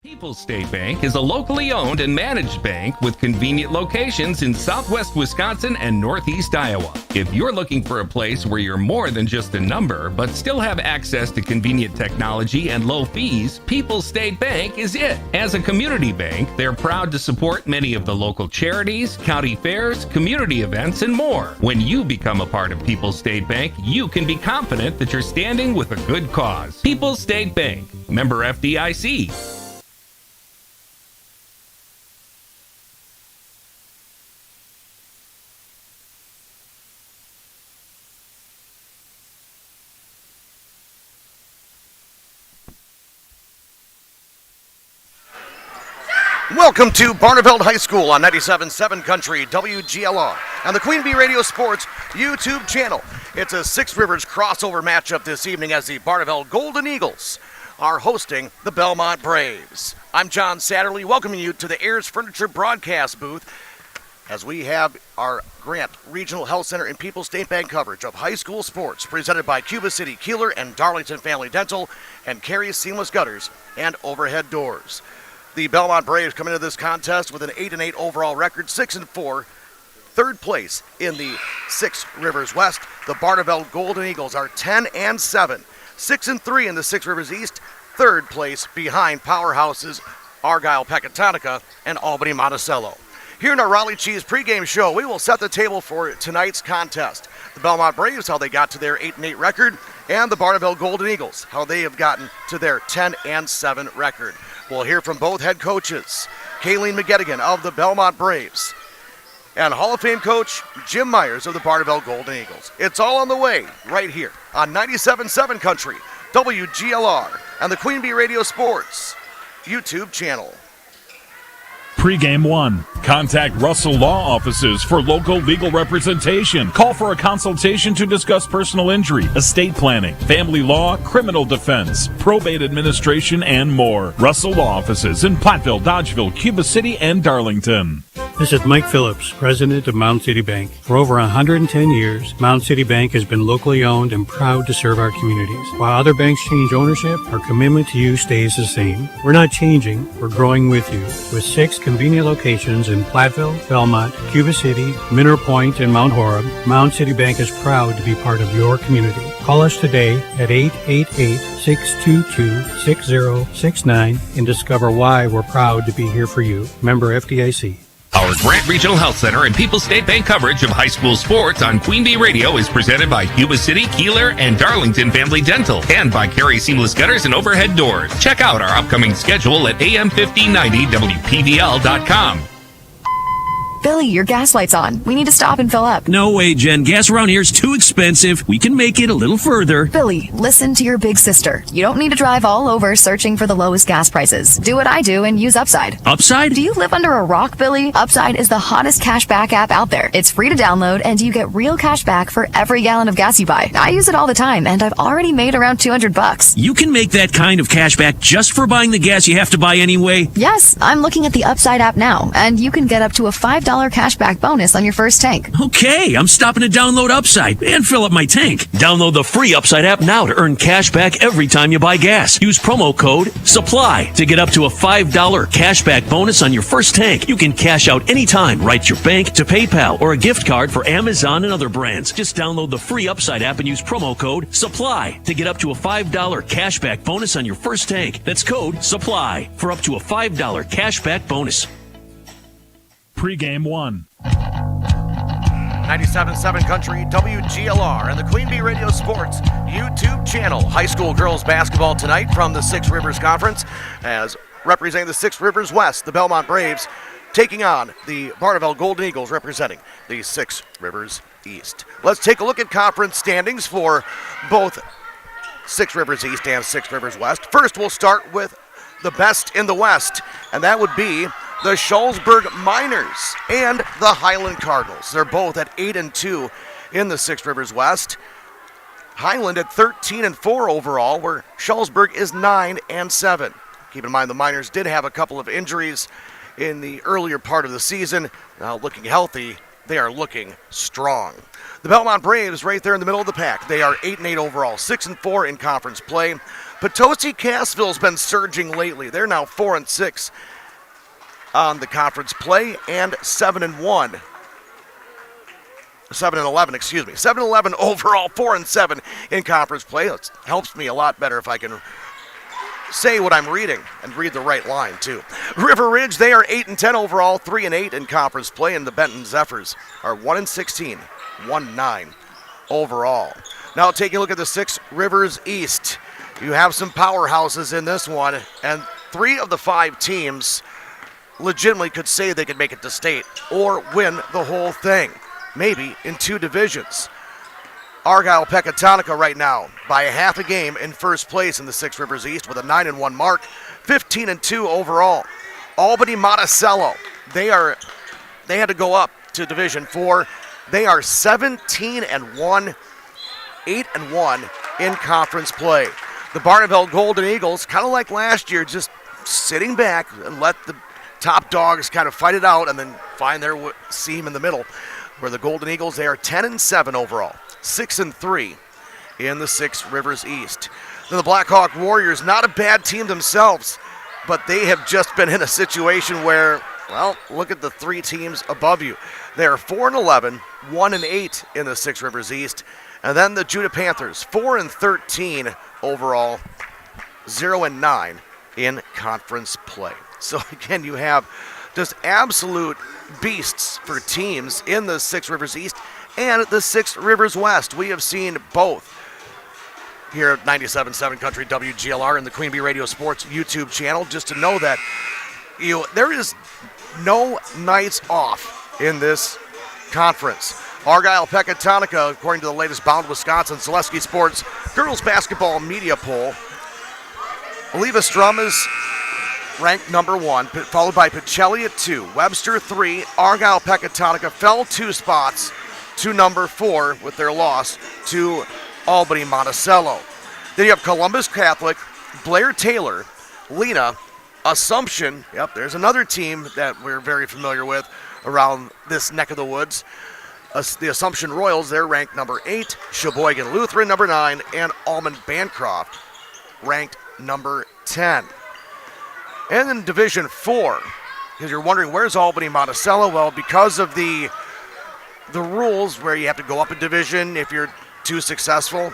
People's State Bank is a locally owned and managed bank with convenient locations in southwest Wisconsin and northeast Iowa. If you're looking for a place where you're more than just a number, but still have access to convenient technology and low fees, People's State Bank is it. As a community bank, they're proud to support many of the local charities, county fairs, community events, and more. When you become a part of People's State Bank, you can be confident that you're standing with a good cause. People's State Bank, member FDIC. Welcome to Barneveld High School on 97.7 Country, WGLR, and the Queen Bee Radio Sports YouTube channel. It's a Six Rivers crossover matchup this evening as the Barneveld Golden Eagles are hosting the Belmont Braves. I'm John Satterley, welcoming you to the Ayers Furniture broadcast booth as we have our Grant Regional Health Center and People's State Bank coverage of high school sports presented by Cuba City, Kieler, and Darlington Family Dental, and Carey Seamless Gutters and Overhead Doors. The Belmont Braves come into this contest with an 8-8 overall record, 6-4, third place in the Six Rivers West. The Barneveld Golden Eagles are 10-7, 6-3 in the Six Rivers East, third place behind powerhouses Argyle Pecatonica and Albany Monticello. Here in our Raleigh Cheese pregame show, we will set the table for tonight's contest. The Belmont Braves, how they got to their 8-8 record, and the Barneveld Golden Eagles, how they have gotten to their 10-7 record. We'll hear from both head coaches, Kayleen McGettigan of the Belmont Braves and Hall of Fame coach Jim Myers of the Barneveld Golden Eagles. It's all on the way right here on 97.7 Country, WGLR, and the Queen Bee Radio Sports YouTube channel. Pre-game 1. Contact Russell Law Offices for local legal representation. Call for a consultation to discuss personal injury, estate planning, family law, criminal defense, probate administration, and more. Russell Law Offices in Platteville, Dodgeville, Cuba City, and Darlington. This is Mike Phillips, president of Mound City Bank. For over 110 years, Mound City Bank has been locally owned and proud to serve our communities. While other banks change ownership, our commitment to you stays the same. We're not changing, we're growing with you. With 6 convenient locations in Platteville, Belmont, Cuba City, Minner Point, and Mount Horeb, Mound City Bank is proud to be part of your community. Call us today at 888-622-6069 and discover why we're proud to be here for you. Member FDIC. Our Grant Regional Health Center and People's State Bank coverage of high school sports on Queen Bee Radio is presented by Cuba City, Kieler, and Darlington Family Dental, and by Carey Seamless Gutters and Overhead Doors. Check out our upcoming schedule at am1590wpvl.com. Billy, your gas light's on. We need to stop and fill up. No way, Jen. Gas around here is too expensive. We can make it a little further. Billy, listen to your big sister. You don't need to drive all over searching for the lowest gas prices. Do what I do and use Upside. Upside? Do you live under a rock, Billy? Upside is the hottest cashback app out there. It's free to download, and you get real cash back for every gallon of gas you buy. I use it all the time, and I've already made around $200. You can make that kind of cash back just for buying the gas you have to buy anyway? Yes, I'm looking at the Upside app now, and you can get up to a $5 cashback bonus on your first tank. Okay, I'm stopping to download Upside and fill up my tank. Download the free Upside app now to earn cash back every time you buy gas. Use promo code SUPPLY to get up to a $5 cashback bonus on your first tank. You can cash out anytime, right your bank to PayPal or a gift card for Amazon and other brands. Just download the free Upside app and use promo code SUPPLY to get up to a $5 cashback bonus on your first tank. That's code SUPPLY for up to a $5 cashback bonus. Pre-game 1. 97.7 Country, WGLR, and the Queen Bee Radio Sports YouTube channel. High school girls basketball tonight from the Six Rivers Conference, as representing the Six Rivers West, the Belmont Braves taking on the Barneveld Golden Eagles representing the Six Rivers East. Let's take a look at conference standings for both Six Rivers East and Six Rivers West. First, we'll start with the best in the West, and that would be the Shullsburg Miners and the Highland Cardinals. They're both at 8-2 in the Six Rivers West. Highland at 13-4 overall, where Shullsburg is 9-7. Keep in mind the Miners did have a couple of injuries in the earlier part of the season. Now looking healthy, they are looking strong. The Belmont Braves right there in the middle of the pack. They are 8-8 overall, 6-4 in conference play. Potosi-Cassville's been surging lately. They're now 4-6 on the conference play and 7-1. 7-11, excuse me. 7-11 overall, 4-7 in conference play. It helps me a lot better if I can say what I'm reading and read the right line, too. River Ridge, they are 8-10 overall, 3-8 in conference play, and the Benton Zephyrs are 1-16, 1-9 overall. Now taking a look at the Six Rivers East. You have some powerhouses in this one, and 3 of the 5 teams legitimately could say they could make it to state or win the whole thing, maybe in 2 divisions. Argyle-Pecatonica right now by a half a game in first place in the Six Rivers East with a 9-1 mark, 15-2 overall. Albany-Monticello, they had to go up to Division 4. They are 17-1, 8-1 in conference play. The Barneveld Golden Eagles, kind of like last year, just sitting back and let the top dogs kind of fight it out and then find their seam in the middle. Where the Golden Eagles, they are 10-7 overall, 6-3 in the Six Rivers East. Then the Blackhawk Warriors, not a bad team themselves, but they have just been in a situation where, well, look at the 3 teams above you. They are 4-11, 1-8 in the Six Rivers East. And then the Judah Panthers, 4-13 overall, 0-9 in conference play. So again, you have just absolute beasts for teams in the Six Rivers East and the Six Rivers West. We have seen both here at 97.7 Country WGLR and the Queen Bee Radio Sports YouTube channel, just to know that there is no nights off in this conference. Argyle-Pecatonica, according to the latest Bound Wisconsin Zaleski Sports Girls Basketball Media Poll, Oliva Strum is ranked number 1, followed by Pacelli at 2, Webster 3, Argyle-Pecatonica fell 2 spots to number 4 with their loss to Albany-Monticello. Then you have Columbus Catholic, Blair Taylor, Lena, Assumption. Yep, there's another team that we're very familiar with around this neck of the woods. The Assumption Royals, they're ranked number 8, Sheboygan Lutheran number 9, and Almond Bancroft ranked number 10. And in Division 4, because you're wondering, where's Albany-Monticello? Well, because of the rules where you have to go up a division if you're too successful,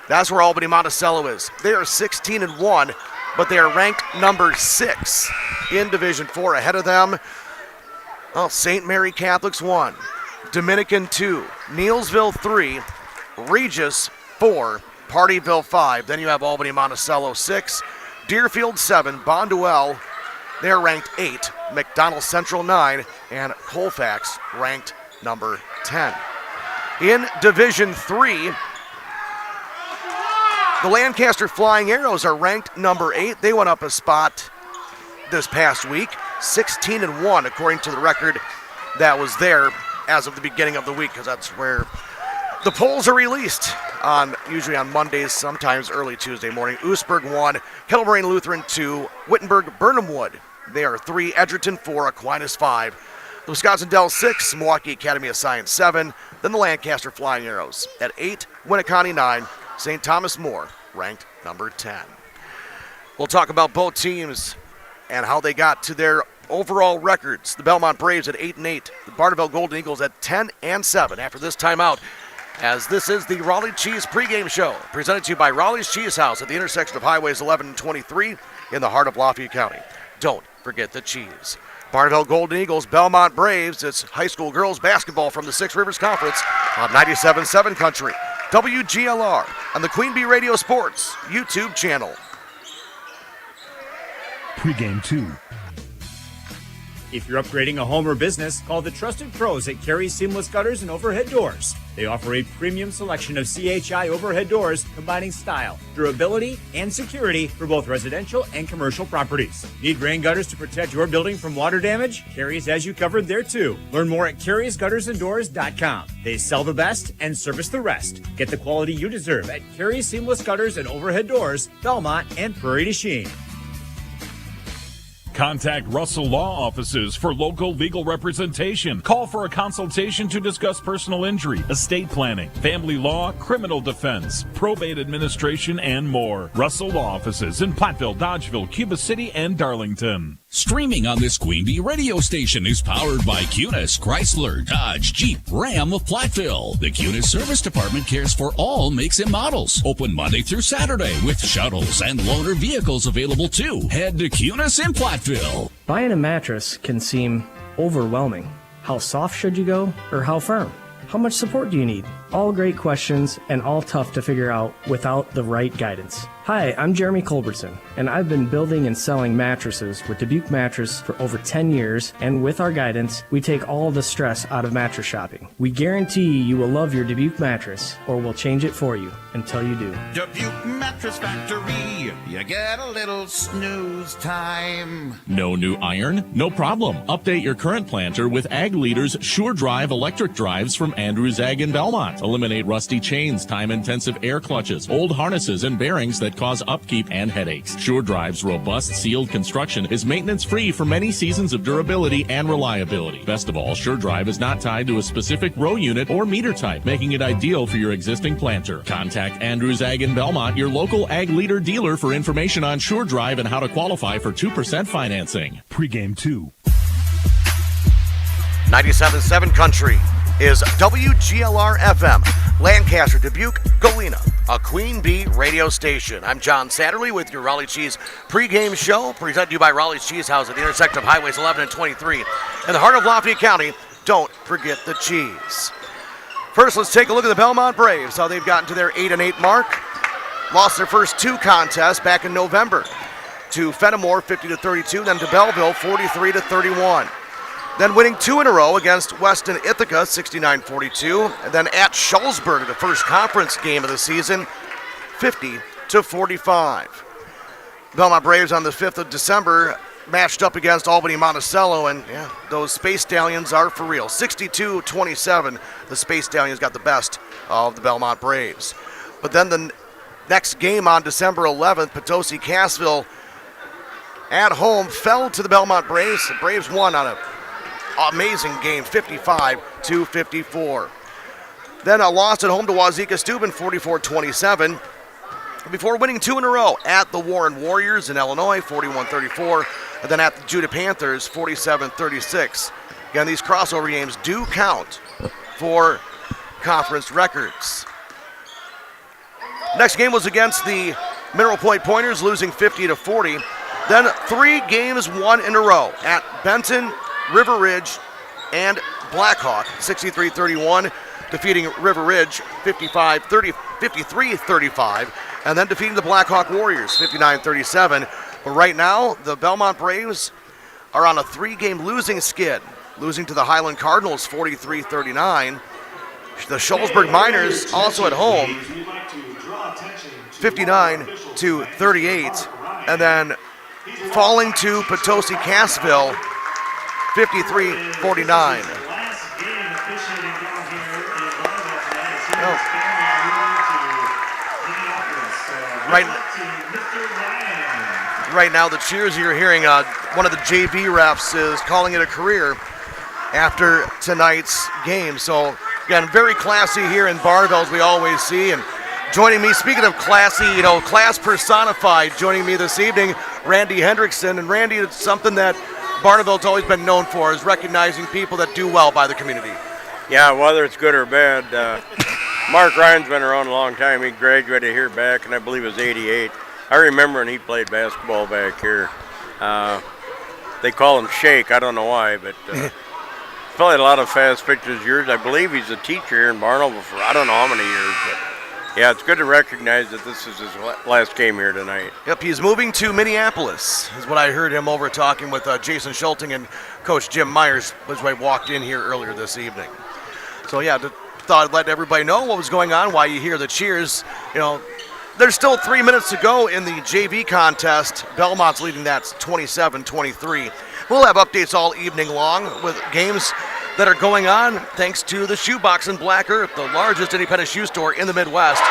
that's where Albany-Monticello is. They are 16-1, but they are ranked number 6 in Division 4. Ahead of them, well, St. Mary Catholics 1, Dominican 2, Neilsville 3, Regis 4, Partyville 5. Then you have Albany-Monticello 6, Deerfield 7, Bonduel, they're ranked 8, McDonald Central 9, and Colfax ranked number 10. In Division 3, the Lancaster Flying Arrows are ranked number 8. They went up a spot this past week, 16-1 according to the record that was there as of the beginning of the week, because that's where the polls are released usually on Mondays, sometimes early Tuesday morning. Oostburg 1, Kettle Moraine Lutheran 2, Wittenberg Burnham Wood, they are 3, Edgerton 4, Aquinas 5, the Wisconsin Dells 6, Milwaukee Academy of Science 7, then the Lancaster Flying Arrows at 8, Winneconne 9, St. Thomas More ranked number 10. We'll talk about both teams and how they got to their overall records. The Belmont Braves at 8-8, the Barneveld Golden Eagles at 10-7 after this timeout, as this is the Raleigh Cheese pregame show, presented to you by Raleigh's Cheese House at the intersection of Highways 11 and 23 in the heart of Lafayette County. Don't forget the cheese. Barneveld Golden Eagles, Belmont Braves. It's high school girls basketball from the Six Rivers Conference on 97.7 Country WGLR on the Queen Bee Radio Sports YouTube channel. Pregame 2. If you're upgrading a home or business, call the trusted pros at Carey Seamless Gutters and Overhead Doors. They offer a premium selection of CHI overhead doors combining style, durability, and security for both residential and commercial properties. Need rain gutters to protect your building from water damage? Carey's has you covered there too. Learn more at Carey'sGuttersandDoors.com. They sell the best and service the rest. Get the quality you deserve at Carey Seamless Gutters and Overhead Doors, Belmont, and Prairie du Chien. Contact Russell Law Offices for local legal representation. Call for a consultation to discuss personal injury, estate planning, family law, criminal defense, probate administration, and more. Russell Law Offices in Platteville, Dodgeville, Cuba City, and Darlington. Streaming on this Queen Bee radio station is powered by Cunis, Chrysler, Dodge, Jeep, Ram of Platteville. The Cunis Service Department cares for all makes and models. Open Monday through Saturday with shuttles and loaner vehicles available too. Head to Cunis in Platteville. Buying a mattress can seem overwhelming. How soft should you go, or how firm? How much support do you need? All great questions and all tough to figure out without the right guidance. Hi, I'm Jeremy Culbertson, and I've been building and selling mattresses with Dubuque Mattress for over 10 years, and with our guidance, we take all the stress out of mattress shopping. We guarantee you will love your Dubuque mattress, or we'll change it for you until you do. Dubuque Mattress Factory, you get a little snooze time. No new iron? No problem. Update your current planter with Ag Leader's Sure Drive electric drives from Andrews Ag in Belmont. Eliminate rusty chains, time-intensive air clutches, old harnesses, and bearings that cause upkeep and headaches. Sure Drive's robust sealed construction is maintenance-free for many seasons of durability and reliability. Best of all, Sure Drive is not tied to a specific row unit or meter type, making it ideal for your existing planter. Contact Andrews Ag in Belmont, your local Ag Leader dealer, for information on Sure Drive and how to qualify for 2% financing. Pre-game 2. 97.7 Country is WGLR FM, Lancaster, Dubuque, Galena, a Queen Bee radio station. I'm John Satterley with your Raleigh Cheese pregame show, presented to you by Raleigh's Cheese House at the intersection of Highways 11 and 23 in the heart of Lafayette County. Don't forget the cheese. First, let's take a look at the Belmont Braves, how they've gotten to their 8-8 mark. Lost their first two contests back in November to Fenimore 50-32, then to Belleville 43-31. Then winning two in a row against Weston Ithaca, 69-42, and then at Shullsburg, the first conference game of the season, 50-45. Belmont Braves on the 5th of December matched up against Albany Monticello, and yeah, those Space Stallions are for real. 62-27, the Space Stallions got the best of the Belmont Braves. But then the next game on December 11th, Potosi Cassville at home fell to the Belmont Braves. The Braves won on a amazing game, 55-54. Then a loss at home to Wazeeka Steuben, 44-27. Before winning two in a row at the Warren Warriors in Illinois, 41-34. And then at the Judah Panthers, 47-36. Again, these crossover games do count for conference records. Next game was against the Mineral Point Pointers, losing 50-40. Then three games won in a row at Benton, River Ridge, and Blackhawk, 63-31, defeating River Ridge 53-35, and then defeating the Blackhawk Warriors 59-37. But right now, the Belmont Braves are on a three-game losing skid, losing to the Highland Cardinals 43-39. The Shullsburg Miners also at home, 59-38, and then falling to Potosi Cassville, 53-49. Right now, the cheers you're hearing, one of the JV refs is calling it a career after tonight's game. So, again, very classy here in Barneveld, as we always see. And joining me, speaking of classy, class personified, joining me this evening, Randy Hendrickson. And Randy, it's something that Barneveld's always been known for, is recognizing people that do well by the community. Yeah, whether it's good or bad. Mark Ryan's been around a long time. He graduated here back, and I believe it was 88. I remember when he played basketball back here. They call him Shake. I don't know why, but played a lot of fast pitches years. I believe he's a teacher here in Barneveld for I don't know how many years, but yeah, it's good to recognize that this is his last game here tonight. Yep, he's moving to Minneapolis, is what I heard him over talking with Jason Schulting and Coach Jim Myers as I walked in here earlier this evening. So yeah, thought I'd let everybody know what was going on, why you hear the cheers. There's still 3 minutes to go in the JV contest. Belmont's leading that 27-23. We'll have updates all evening long with games that are going on thanks to the Shoebox in Black Earth, the largest independent shoe store in the Midwest,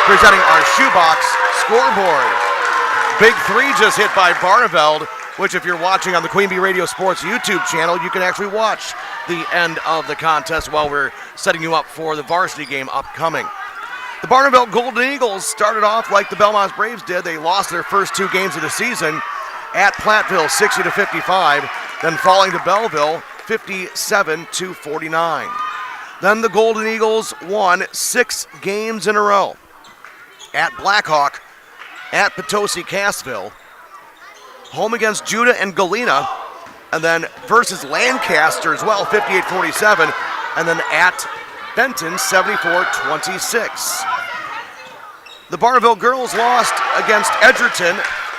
presenting our Shoebox scoreboard. Big three just hit by Barneveld which if you're watching on the Queen Bee Radio Sports YouTube channel, you can actually watch the end of the contest while we're setting you up for the varsity game upcoming. The Barneveld Golden Eagles started off like the Belmont Braves did. They lost their first 2 games of the season at Platteville, 60-55, then falling to Belleville, 57-49. Then the Golden Eagles won 6 games in a row at Blackhawk, at Potosi Cassville, home against Judah and Galena, and then versus Lancaster as well, 58-47, and then at Benton, 74-26. The Barneveld girls lost against Edgerton,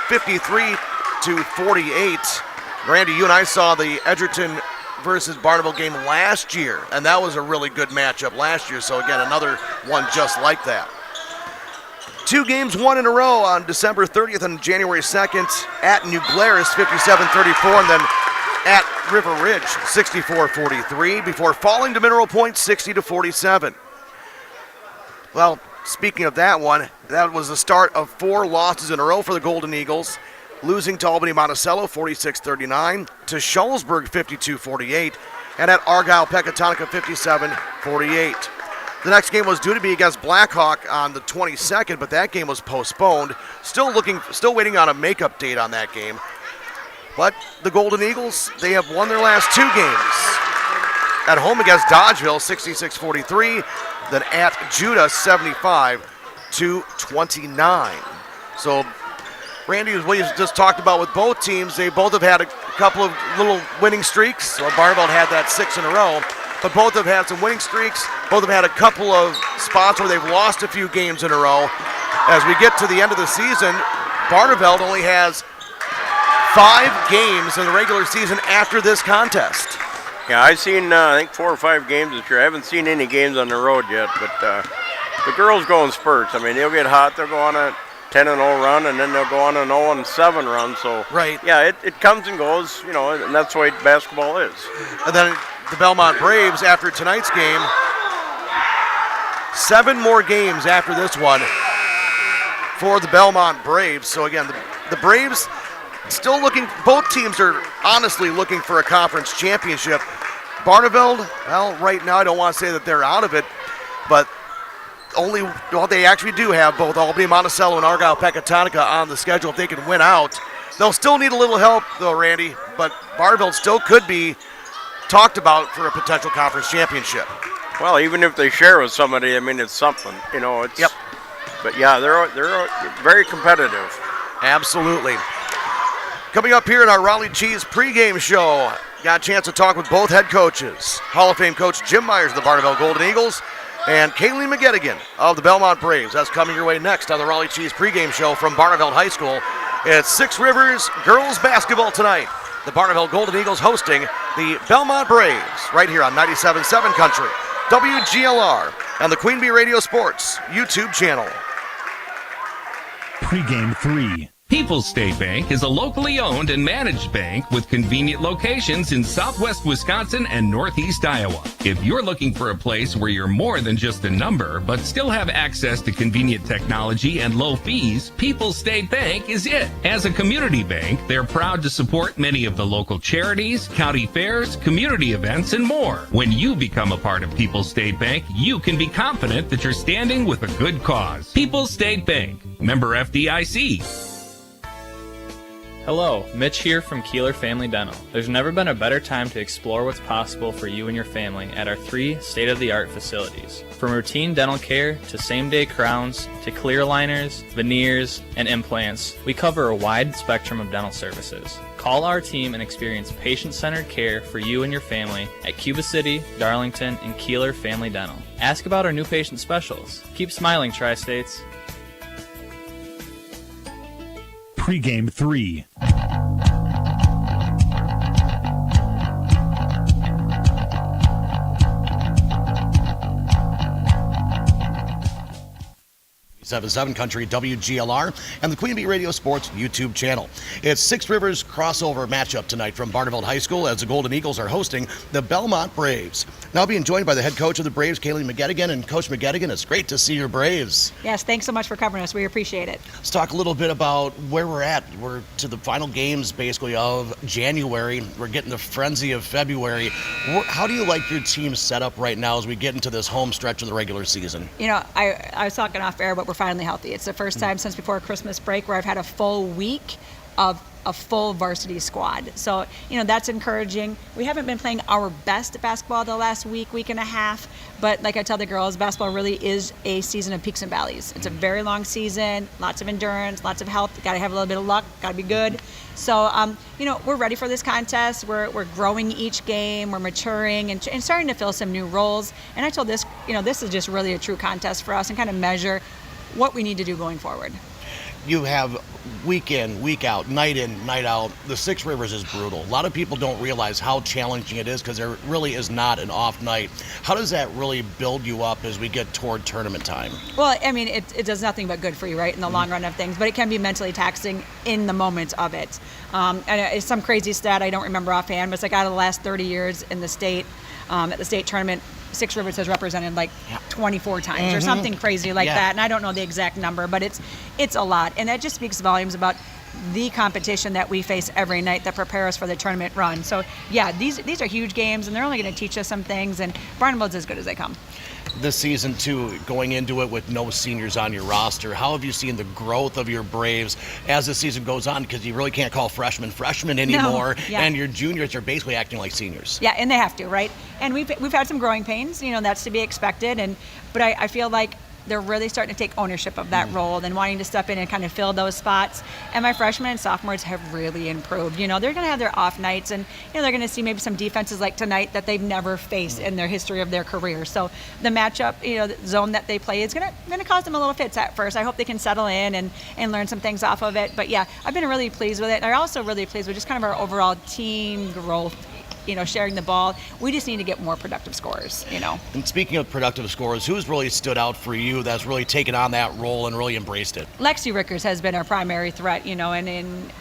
53-48. Randy, you and I saw the Edgerton versus Barneveld game last year, and that was a really good matchup last year, so again, another one just like that. 2 games won in a row on December 30th and January 2nd at New Glarus, 57-34, and then at River Ridge, 64-43, before falling to Mineral Point, 60-47. Well, speaking of that one, that was the start of 4 losses in a row for the Golden Eagles, losing to Albany Monticello, 46-39, to Shullsburg, 52-48, and at Argyle Pecatonica, 57-48. The next game was due to be against Blackhawk on the 22nd, but that game was postponed. Still waiting on a makeup date on that game. But the Golden Eagles, they have won their last 2 games. At home against Dodgeville, 66-43, then at Judah, 75-29. So, Randy, as we just talked about with both teams, they both have had a couple of little winning streaks. So Barneveld had that 6 in a row. But both have had some winning streaks. Both have had a couple of spots where they've lost a few games in a row. As we get to the end of the season, Barneveld only has 5 games in the regular season after this contest. Yeah, I've seen, I think, 4 or 5 games this year. I haven't seen any games on the road yet, but the girls go in spurts. I mean, they'll get hot. They'll go on a 10-0 run, and then they'll go on an 0-7 run. So, right. Yeah, it comes and goes, you know, and that's the way basketball is. And then the Belmont Braves, after tonight's game, 7 more games after this one for the Belmont Braves. So again, the Braves still looking, both teams are honestly looking for a conference championship. Barneveld, well, right now I don't want to say that they're out of it, but they actually do have both Albany Monticello and Argyle Pecatonica on the schedule if they can win out. They'll still need a little help though, Randy, but Barneveld still could be talked about for a potential conference championship. Well, even if they share with somebody, I mean, it's something, you know. It's, yep. But yeah, they're very competitive. Absolutely. Coming up here in our Raleigh Cheese pregame show, got a chance to talk with both head coaches. Hall of Fame coach Jim Myers of the Barneveld Golden Eagles and Kayleen McGettigan of the Belmont Braves. That's coming your way next on the Raleigh Cheese pregame show from Barneveld High School. It's 6 Rivers girls basketball tonight. The Barneveld Golden Eagles hosting the Belmont Braves right here on 97.7 Country, WGLR, and the Queen Bee Radio Sports YouTube channel. Pregame 3. People's State Bank is a locally owned and managed bank with convenient locations in southwest Wisconsin and northeast Iowa. If you're looking for a place where you're more than just a number, but still have access to convenient technology and low fees, People's State Bank is it. As a community bank, they're proud to support many of the local charities, county fairs, community events, and more. When you become a part of People's State Bank, you can be confident that you're standing with a good cause. People's State Bank, member FDIC. Hello, Mitch here from Kieler Family Dental. There's never been a better time to explore what's possible for you and your family at our 3 state-of-the-art facilities. From routine dental care to same-day crowns to clear aligners, veneers, and implants, we cover a wide spectrum of dental services. Call our team and experience patient-centered care for you and your family at Cuba City, Darlington, and Kieler Family Dental. Ask about our new patient specials. Keep smiling, Tri-States. Pregame 3. 97.7 Country WGLR and the Queen Bee Radio Sports YouTube channel. It's Six Rivers crossover matchup tonight from Barneveld High School as the Golden Eagles are hosting the Belmont Braves. Now being joined by the head coach of the Braves, Carey McGettigan. And Coach McGettigan, it's great to see your Braves. Yes, thanks so much for covering us. We appreciate it. Let's talk a little bit about where we're at. We're to the final games, basically, of January. We're getting the frenzy of February. How do you like your team set up right now as we get into this home stretch of the regular season? You know, I was talking off air, but we're finally healthy. It's the first time since before Christmas break where I've had a full week of a full varsity squad. So, you know, that's encouraging. We haven't been playing our best basketball the last week and a half, but like I tell the girls, basketball really is a season of peaks and valleys. It's a very long season, lots of endurance, lots of health. Got to have a little bit of luck, got to be good. So, you know, we're ready for this contest. We're growing each game, we're maturing and starting to fill some new roles. And I told this, you know, this is just really a true contest for us and kind of measure what we need to do going forward. You have week in, week out, night in, night out. The Six Rivers is brutal. A lot of people don't realize how challenging it is because there really is not an off night. How does that really build you up as we get toward tournament time? Well, I mean, it does nothing but good for you, right, in the long run of things, but it can be mentally taxing in the moment of it. And it's some crazy stat I don't remember offhand, but it's like out of the last 30 years in the state, at the state tournament, Six Rivers has represented like 24 times or something crazy like that. And I don't know the exact number, but it's a lot. And that just speaks volumes about the competition that we face every night that prepare us for the tournament run. So yeah, these are huge games and they're only going to teach us some things, and Barneveld's as good as they come. This season, too, going into it with no seniors on your roster, how have you seen the growth of your Braves as the season goes on? Because you really can't call freshmen anymore, and your juniors are basically acting like seniors. Yeah, and they have to, right? And we've had some growing pains, you know, that's to be expected. But I feel like they're really starting to take ownership of that role and wanting to step in and kind of fill those spots. And my freshmen and sophomores have really improved. You know, they're going to have their off nights, and you know, they're going to see maybe some defenses like tonight that they've never faced in their history of their career. So the matchup, you know, the zone that they play is going to cause them a little fits at first. I hope they can settle in and learn some things off of it. But yeah, I've been really pleased with it. And I'm also really pleased with just kind of our overall team growth. You know, sharing the ball. We just need to get more productive scorers, you know. And speaking of productive scorers, who's really stood out for you that's really taken on that role and really embraced it? Lexi Rickers has been our primary threat, you know, and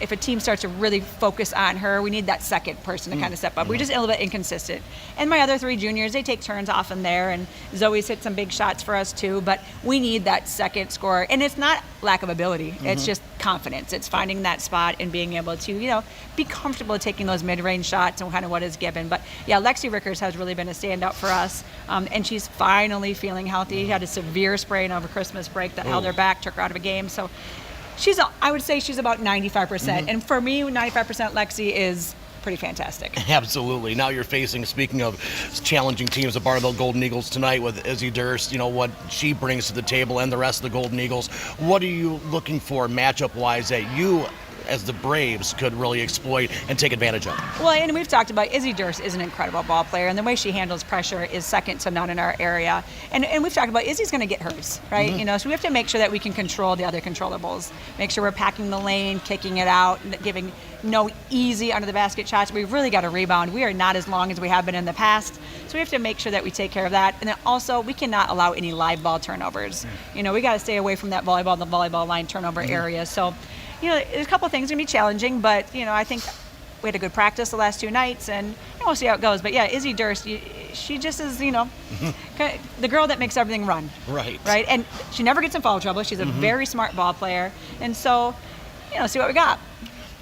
if a team starts to really focus on her, we need that second person to kind of step up. We're just a little bit inconsistent. And my other three juniors, they take turns off in there, and Zoe's hit some big shots for us too, but we need that second scorer. And it's not lack of ability, it's just confidence. It's finding that spot and being able to, you know, be comfortable taking those mid-range shots and kind of what is given. But yeah, Lexi Rickers has really been a standout for us, and she's finally feeling healthy. She had a severe sprain over Christmas break that held her back, took her out of a game. So I would say she's about 95%. And for me, 95% Lexi is pretty fantastic. Absolutely. Now you're facing, speaking of challenging teams, the Barneveld Golden Eagles tonight with Izzy Durst, you know, what she brings to the table and the rest of the Golden Eagles. What are you looking for matchup-wise that you, as the Braves, could really exploit and take advantage of? Well, and we've talked about Izzy Durst is an incredible ball player, and the way she handles pressure is second to none in our area. And we've talked about Izzy's going to get hers, right? You know, so we have to make sure that we can control the other controllables. Make sure we're packing the lane, kicking it out, giving no easy under the basket shots. We've really got to rebound. We are not as long as we have been in the past, so we have to make sure that we take care of that. And then also, we cannot allow any live ball turnovers. You know, we got to stay away from that the volleyball line turnover area. So, you know, there's a couple of things going to be challenging, but, you know, I think we had a good practice the last two nights, and we'll see how it goes. But, yeah, Izzy Durst, she just is, you know, the girl that makes everything run. Right. Right? And she never gets in foul trouble. She's a very smart ball player. And so, you know, see what we got.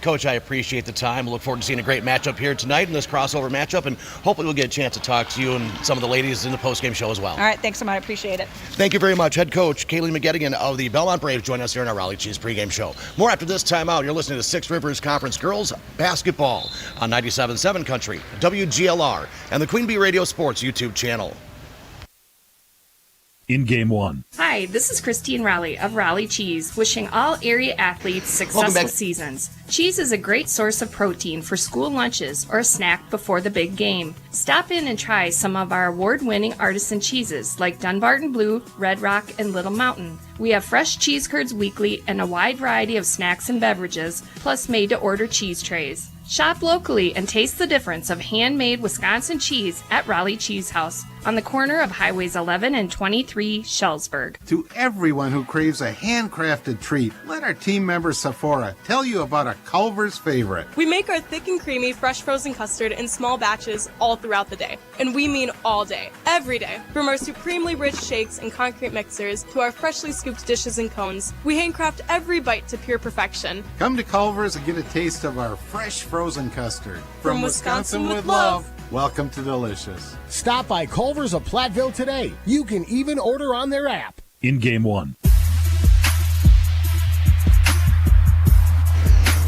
Coach, I appreciate the time. Look forward to seeing a great matchup here tonight in this crossover matchup, and hopefully we'll get a chance to talk to you and some of the ladies in the postgame show as well. All right, thanks so much. I appreciate it. Thank you very much. Head coach Carey McGettigan of the Belmont Braves joining us here in our Raleigh Cheese pregame show. More after this timeout. You're listening to Six Rivers Conference Girls Basketball on 97.7 Country, WGLR, and the Queen Bee Radio Sports YouTube channel. In Game 1. Hi, this is Christine Raleigh of Raleigh Cheese, wishing all area athletes successful seasons. Cheese is a great source of protein for school lunches or a snack before the big game. Stop in and try some of our award-winning artisan cheeses like Dunbarton Blue, Red Rock, and Little Mountain. We have fresh cheese curds weekly and a wide variety of snacks and beverages, plus made-to-order cheese trays. Shop locally and taste the difference of handmade Wisconsin cheese at Raleigh Cheese House on the corner of Highways 11 and 23, Shellsburg. To everyone who craves a handcrafted treat, let our team member Sephora tell you about a Culver's favorite. We make our thick and creamy fresh frozen custard in small batches all throughout the day. And we mean all day, every day. From our supremely rich shakes and concrete mixers to our freshly scooped dishes and cones, we handcraft every bite to pure perfection. Come to Culver's and get a taste of our fresh frozen custard. From Wisconsin with love. Welcome to Delicious. Stop by Culver's of Platteville today. You can even order on their app. In Game 1.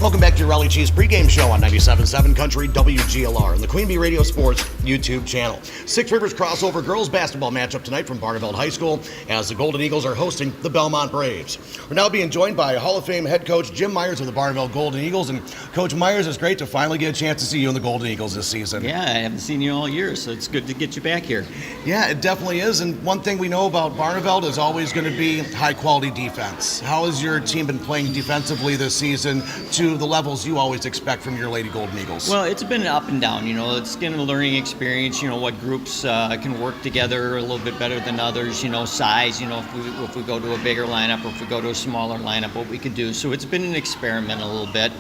Welcome back to your Raleigh Cheese pregame show on 97.7 Country WGLR and the Queen Bee Radio Sports YouTube channel. Six Rivers crossover girls basketball matchup tonight from Barneveld High School as the Golden Eagles are hosting the Belmont Braves. We're now being joined by Hall of Fame head coach Jim Myers of the Barneveld Golden Eagles. And Coach Myers, it's great to finally get a chance to see you in the Golden Eagles this season. Yeah, I haven't seen you all year, so it's good to get you back here. Yeah, it definitely is. And one thing we know about Barneveld is always going to be high-quality defense. How has your team been playing defensively this season to the levels you always expect from your Lady Golden Eagles? Well, it's been up and down. It's been a learning experience. What groups can work together a little bit better than others. Size. If we go to a bigger lineup or if we go to a smaller lineup, what we can do. So it's been an experiment a little bit.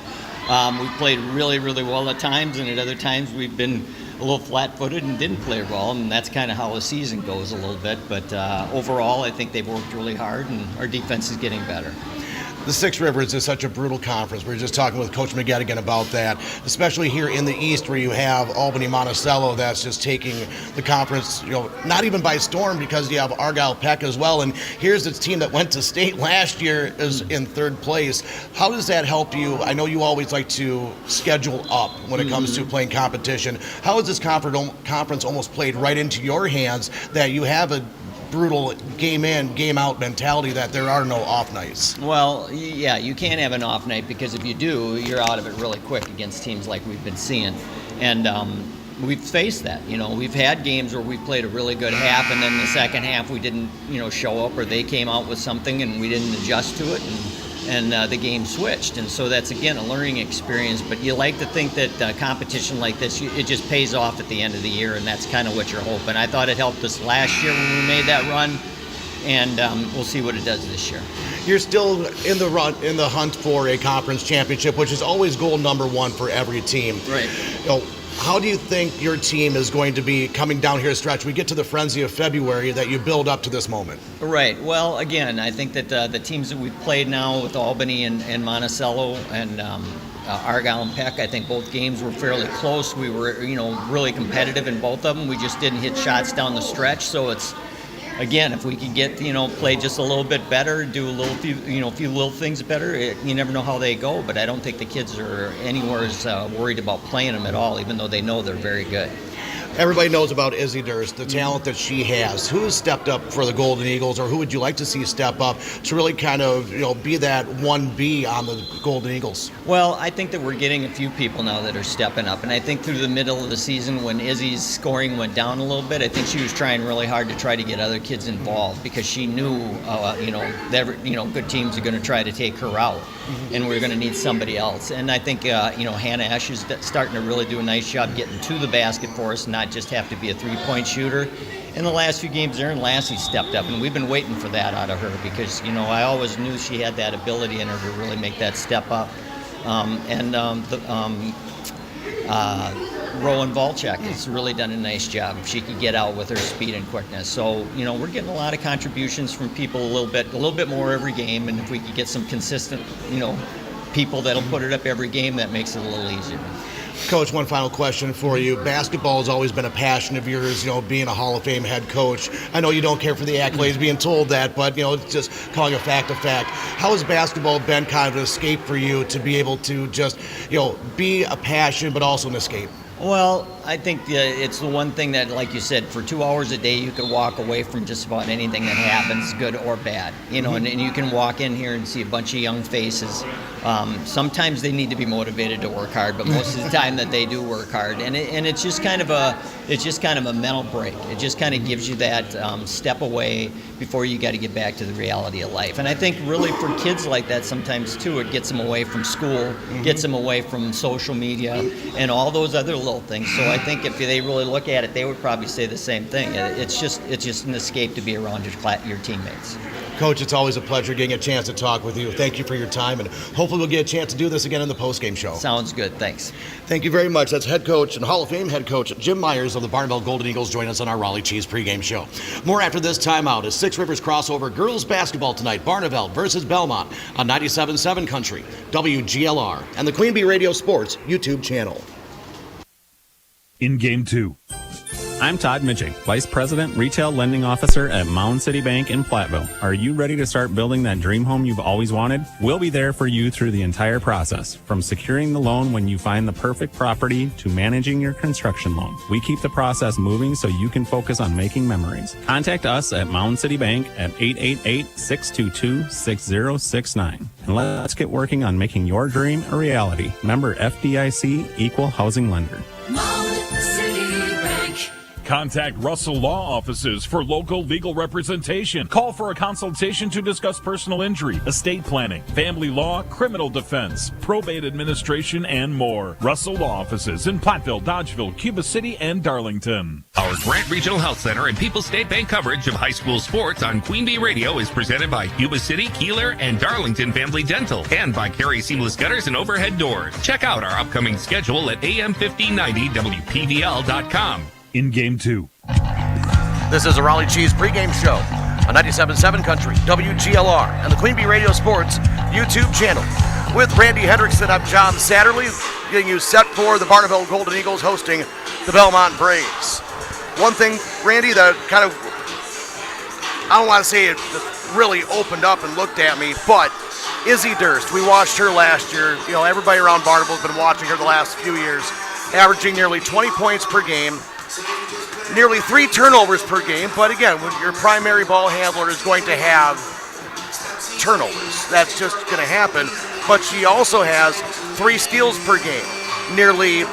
We've played really, really well at times, and at other times we've been a little flat-footed and didn't play well, and that's kind of how the season goes a little bit. But overall, I think they've worked really hard, and our defense is getting better. The Six Rivers is such a brutal conference. We were just talking with Coach McGettigan about that, especially here in the East where you have Albany Monticello that's just taking the conference, not even by storm because you have Argyle Peck as well. And here's this team that went to state last year is in third place. How does that help you? I know you always like to schedule up when it comes to playing competition. How has this conference almost played right into your hands that you have a brutal game in, game out mentality that there are no off nights? Well, yeah, you can't have an off night because if you do, you're out of it really quick against teams like we've been seeing. And we've faced that. We've had games where we played a really good half and then the second half we didn't, show up or they came out with something and we didn't adjust to it and the game switched. And so that's, again, a learning experience. But you like to think that competition like this, it just pays off at the end of the year, and that's kind of what you're hoping. I thought it helped us last year when we made that run, and we'll see what it does this year. You're still in the hunt for a conference championship, which is always goal number one for every team. Right. How do you think your team is going to be coming down here stretch? We get to the frenzy of February that you build up to this moment. Right. Well, again, I think that the teams that we've played now with Albany and Monticello and Argyle and Peck, I think both games were fairly close. We were, really competitive in both of them. We just didn't hit shots down the stretch. So it's, again, if we could get, play just a little bit better, do a few little things better, you never know how they go. But I don't think the kids are anywhere as worried about playing them at all, even though they know they're very good. Everybody knows about Izzy Durst, the talent that she has. Who has stepped up for the Golden Eagles, or who would you like to see step up to really kind of, be that 1B on the Golden Eagles? Well, I think that we're getting a few people now that are stepping up, and I think through the middle of the season when Izzy's scoring went down a little bit, I think she was trying really hard to try to get other kids involved because she knew, good teams are going to try to take her out, and we're going to need somebody else. And I think, Hannah Ash is starting to really do a nice job getting to the basket for us, not just have to be a three-point shooter. In the last few games, Erin Lassie stepped up, and we've been waiting for that out of her because, I always knew she had that ability in her to really make that step up. Rowan Volchek has really done a nice job. She could get out with her speed and quickness. So, we're getting a lot of contributions from people a little bit more every game, and if we could get some consistent, people that'll put it up every game, that makes it a little easier. Coach, one final question for you. Basketball has always been a passion of yours, being a Hall of Fame head coach. I know you don't care for the accolades, being told that, but, it's just calling a fact a fact. How has basketball been kind of an escape for you to be able to just, be a passion but also an escape? Well, I think it's the one thing that, like you said, for 2 hours a day, you could walk away from just about anything that happens, good or bad. You know, and you can walk in here and see a bunch of young faces. Sometimes they need to be motivated to work hard, but most of the time that they do work hard, and it's just kind of a mental break. It just kind of gives you that step away before you got to get back to the reality of life. And I think really for kids like that, sometimes too, it gets them away from school, gets them away from social media, and all those other little things. So I think if they really look at it, they would probably say the same thing. It's just an escape to be around your teammates. Coach, it's always a pleasure getting a chance to talk with you. Thank you for your time, and hopefully we'll get a chance to do this again in the postgame show. Sounds good. Thanks. Thank you very much. That's head coach and Hall of Fame head coach Jim Myers of the Barneveld Golden Eagles joining us on our Raleigh Cheese pregame show. More after this timeout is Six Rivers crossover girls basketball tonight, Barneveld versus Belmont on 97.7 Country, WGLR, and the Queen Bee Radio Sports YouTube channel. In Game 2. I'm Todd Mitchell, Vice President, Retail Lending Officer at Mound City Bank in Platteville. Are you ready to start building that dream home you've always wanted? We'll be there for you through the entire process, from securing the loan when you find the perfect property to managing your construction loan. We keep the process moving so you can focus on making memories. Contact us at Mound City Bank at 888-622-6069. And let's get working on making your dream a reality. Member FDIC, Equal Housing Lender. Mound City Bank. Contact Russell Law Offices for local legal representation. Call for a consultation to discuss personal injury, estate planning, family law, criminal defense, probate administration, and more. Russell Law Offices in Platteville, Dodgeville, Cuba City, and Darlington. Our Grant Regional Health Center and People's State Bank coverage of high school sports on Queen Bee Radio is presented by Cuba City, Kieler, and Darlington Family Dental, and by Carey Seamless Gutters and Overhead Doors. Check out our upcoming schedule at am1590wpvl.com. In Game 2. This is a Raleigh Cheese pregame show on 97.7 Country, WGLR, and the Queen Bee Radio Sports YouTube channel. With Randy Hendrickson, I'm John Satterley, getting you set for the Barneveld Golden Eagles hosting the Belmont Braves. One thing, Randy, that kind of, I don't want to say it really opened up and looked at me, but Izzy Durst, we watched her last year. You know, everybody around Barneveld has been watching her the last few years, averaging nearly 20 points per game. Nearly 3 turnovers per game, but again, when your primary ball handler is going to have turnovers, that's just going to happen. But she also has 3 steals per game, nearly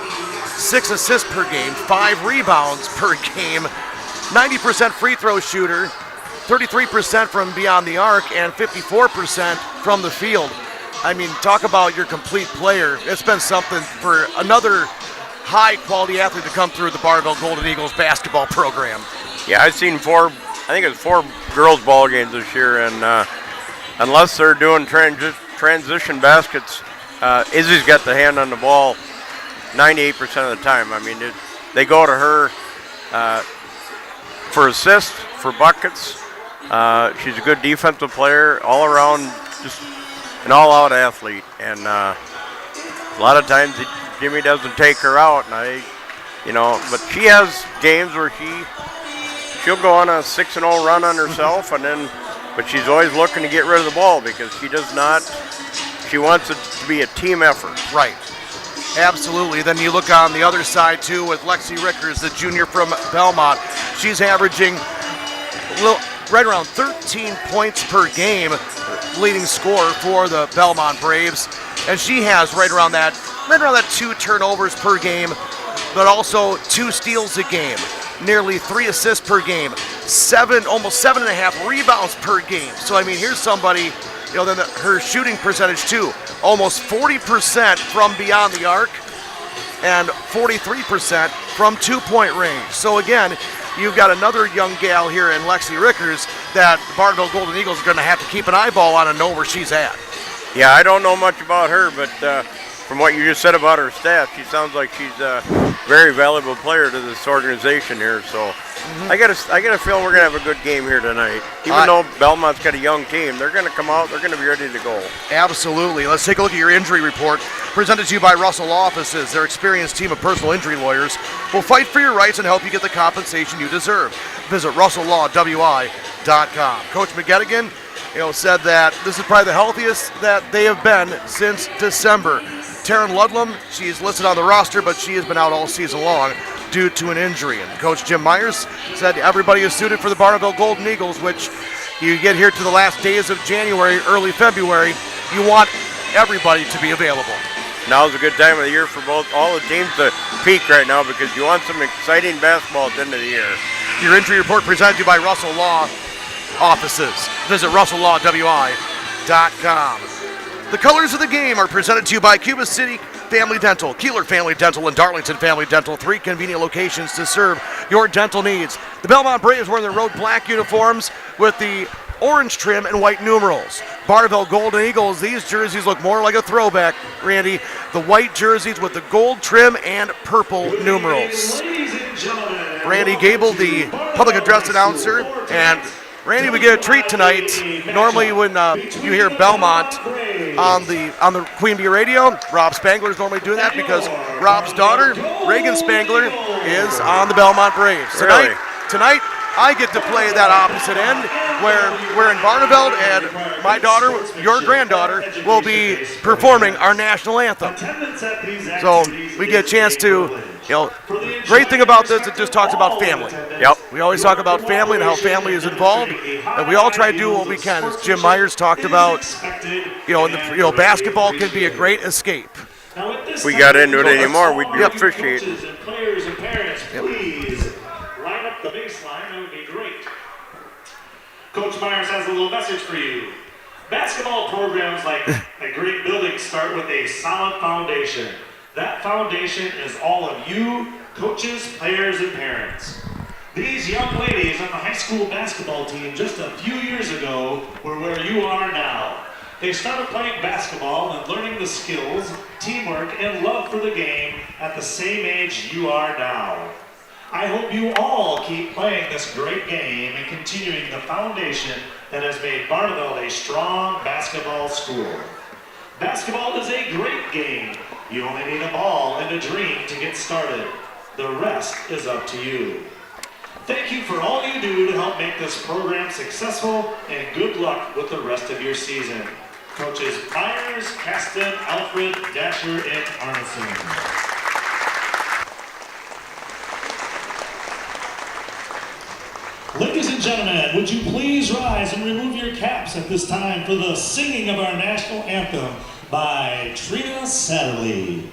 6 assists per game, 5 rebounds per game, 90% free throw shooter, 33% from beyond the arc, and 54% from the field. I mean, talk about your complete player. It's been something for another high-quality athlete to come through the Barneveld Golden Eagles basketball program. Yeah, I've seen 4 girls ball games this year, and unless they're doing transition baskets, Izzy's got the hand on the ball 98% of the time. I mean, they go to her for assists, for buckets. She's a good defensive player, all around, just an all-out athlete, and a lot of times Jimmy doesn't take her out, and but she has games where she'll go on a 6-0 run on herself, but she's always looking to get rid of the ball because she wants it to be a team effort. Right. Absolutely. Then you look on the other side too with Lexi Rickers, the junior from Belmont. She's averaging right around 13 points per game, leading scorer for the Belmont Braves, and she has right around that 2 turnovers per game, but also 2 steals a game, nearly 3 assists per game, almost 7.5 rebounds per game. So I mean, here's somebody, then her shooting percentage too, almost 40% from beyond the arc, and 43% from 2-point range. So again, you've got another young gal here in Lexi Rickers that the Barneveld Golden Eagles are going to have to keep an eyeball on and know where she's at. Yeah, I don't know much about her, but from what you just said about her staff, she sounds like she's a very valuable player to this organization here. So I got a feeling we're going to have a good game here tonight. Even though Belmont's got a young team, they're going to come out, they're going to be ready to go. Absolutely. Let's take a look at your injury report. Presented to you by Russell Law Offices. Their experienced team of personal injury lawyers will fight for your rights and help you get the compensation you deserve. Visit RussellLawWI.com. Coach McGettigan, said that this is probably the healthiest that they have been since December. Taryn Ludlam, she's listed on the roster, but she has been out all season long due to an injury. And Coach Jim Myers said everybody is suited for the Barneveld Golden Eagles, which you get here to the last days of January, early February, you want everybody to be available. Now's a good time of the year for all the teams to peak right now because you want some exciting basketball at the end of the year. Your injury report presented to you by Russell Law Offices. Visit RussellLawWI.com. The colors of the game are presented to you by Cuba City Family Dental, Kieler Family Dental, and Darlington Family Dental. 3 convenient locations to serve your dental needs. The Belmont Braves wearing their road black uniforms with the orange trim and white numerals. Barneveld Golden Eagles, these jerseys look more like a throwback, Randy. The white jerseys with the gold trim and purple numerals. Randy Gable, the public address announcer, and Randy, we get a treat tonight. Normally when you hear Belmont on the Queen Bee radio, Rob Spangler is normally doing that because Rob's daughter, Reagan Spangler, is on the Belmont Braves. Tonight, I get to play that opposite end where we're in Barneveld and my daughter, your granddaughter, will be performing our national anthem. So we get a chance to, great thing about this, it just talks about family. Yep. We always talk about family and how family is involved, and we all try to do what we can. As Jim Myers talked about, basketball can be a great escape. If we got into it anymore, we'd be appreciating. Players and parents, please line up the baseline. That would be great. Coach Myers has a little message for you. Basketball programs like a great building start with a solid foundation. That foundation is all of you, coaches, players, and parents. These young ladies on the high school basketball team just a few years ago were where you are now. They started playing basketball and learning the skills, teamwork, and love for the game at the same age you are now. I hope you all keep playing this great game and continuing the foundation that has made Barneveld a strong basketball school. Basketball is a great game. You only need a ball and a dream to get started. The rest is up to you. Thank you for all you do to help make this program successful, and good luck with the rest of your season. Coaches Myers, Caston, Alfred, Dasher, and Arneson. Ladies and gentlemen, would you please rise and remove your caps at this time for the singing of our national anthem by Trina Satterley.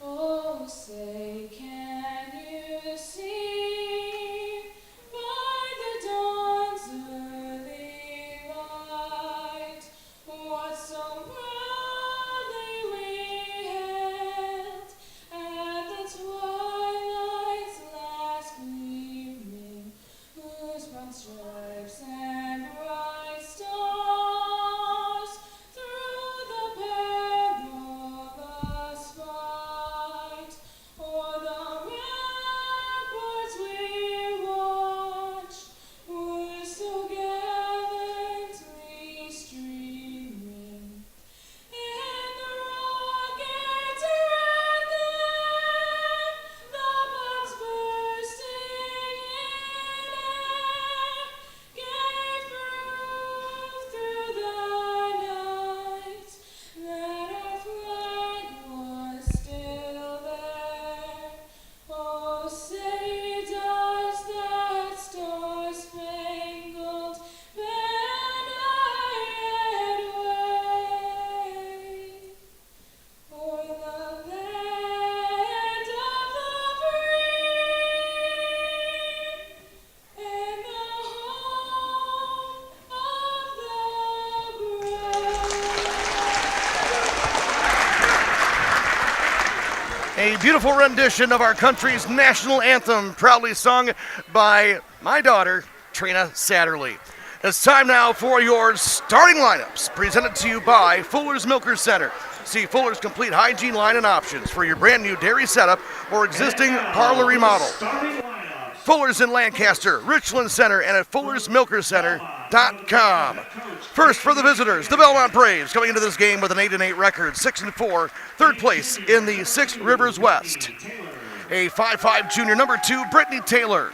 Oh, say, can you see by the dawn's early light what so proudly we hailed at the twilight's last gleaming, whose broad stripes and bright stars through the perilous fight o'er the ramparts we watched were so gallantly streaming, and the rockets ran there, the bombs bursting in air, gave proof through the night that our flag was still there. Oh, say does that star-spangled banner yet wave o'er the land of the free and the home of the A beautiful rendition of our country's national anthem, proudly sung by my daughter, Trina Satterley. It's time now for your starting lineups, presented to you by Fuller's Milker Center. See Fuller's complete hygiene line and options for your brand new dairy setup or existing parlor remodel. Fuller's in Lancaster, Richland Center, and at Fuller'sMilkerCenter.com. First for the visitors, the Belmont Braves coming into this game with an 8-8 record, 6-4, third place in the Six Rivers West. A 5'5 junior number 2, Brittany Taylor.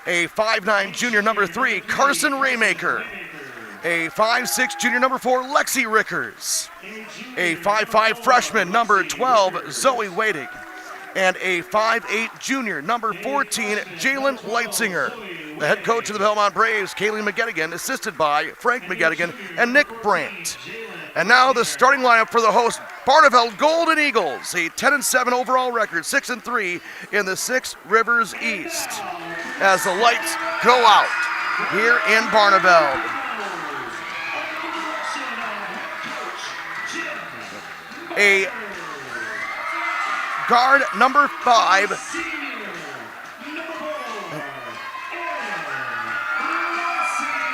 A 5'9 junior number 3, Carson Raymaker. A 5'6" junior, number 4, Lexi Rickers. A 5'5" freshman, number 12, Zoe Wading. And a 5'8" junior, number 14, Jalen Leitzinger. The head coach of the Belmont Braves, Kaylee McGettigan, assisted by Frank McGettigan and Nick Brandt. And now the starting lineup for the host, Barneveld Golden Eagles, a 10-7 overall record, 6-3 in the Six Rivers East. As the lights go out here in Barneveld. A guard, number 5.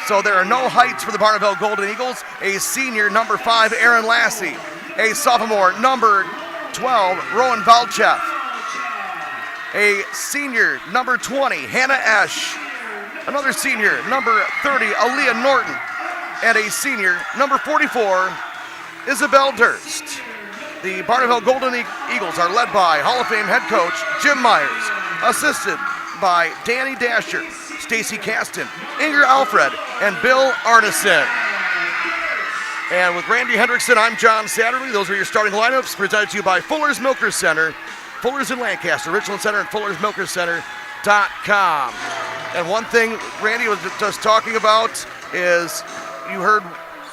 So there are no heights for the Barneveld Golden Eagles. A senior, number 5, Aaron Lassie. A sophomore, number 12, Rowan Valchef. A senior, number 20, Hannah Esch. Another senior, number 30, Aaliyah Norton. And a senior, number 44, Isabel Durst. The Barneveld Golden Eagles are led by Hall of Fame head coach Jim Myers, assisted by Danny Dasher, Stacy Caston, Inger Alfred, and Bill Arneson. And with Randy Hendrickson, I'm John Satterley. Those are your starting lineups presented to you by Fuller's Milker Center, Fuller's in Lancaster, Richland Center, and Fuller'sMilkerCenter.com. And one thing Randy was just talking about is you heard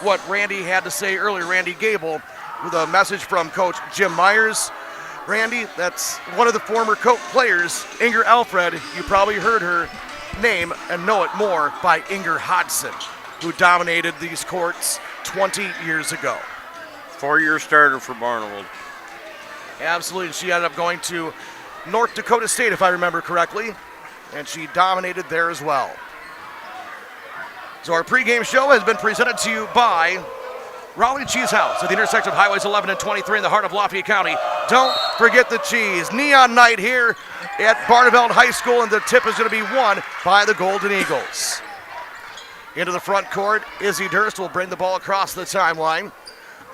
what Randy had to say earlier, Randy Gable, with a message from Coach Jim Myers. Randy, that's one of the former players, Inger Alfred. You probably heard her name and know it more by Inger Hodson, who dominated these courts 20 years ago. 4-year starter for Barneveld. Absolutely. She ended up going to North Dakota State, if I remember correctly, and she dominated there as well. So our pregame show has been presented to you by Raleigh Cheese House at the intersection of Highways 11 and 23 in the heart of Lafayette County. Don't forget the cheese. Neon night here at Barneveld High School, and the tip is going to be won by the Golden Eagles. Into the front court, Izzy Durst will bring the ball across the timeline.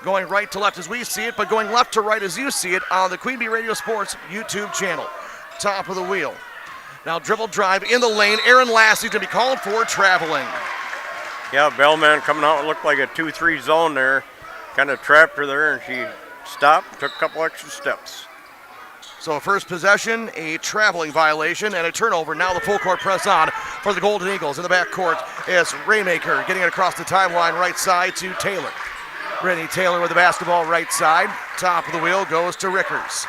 Going right to left as we see it, but going left to right as you see it on the Queen Bee Radio Sports YouTube channel. Top of the wheel. Now dribble drive in the lane. Aaron Lassie's going to be called for traveling. Yeah, Belmont coming out, looked like a 2-3 zone there. Kind of trapped her there, and she stopped, took a couple extra steps. So first possession, a traveling violation, and a turnover. Now the full court press on for the Golden Eagles. In the back court is Raymaker getting it across the timeline right side to Taylor. Brittany Taylor with the basketball right side. Top of the wheel goes to Rickers.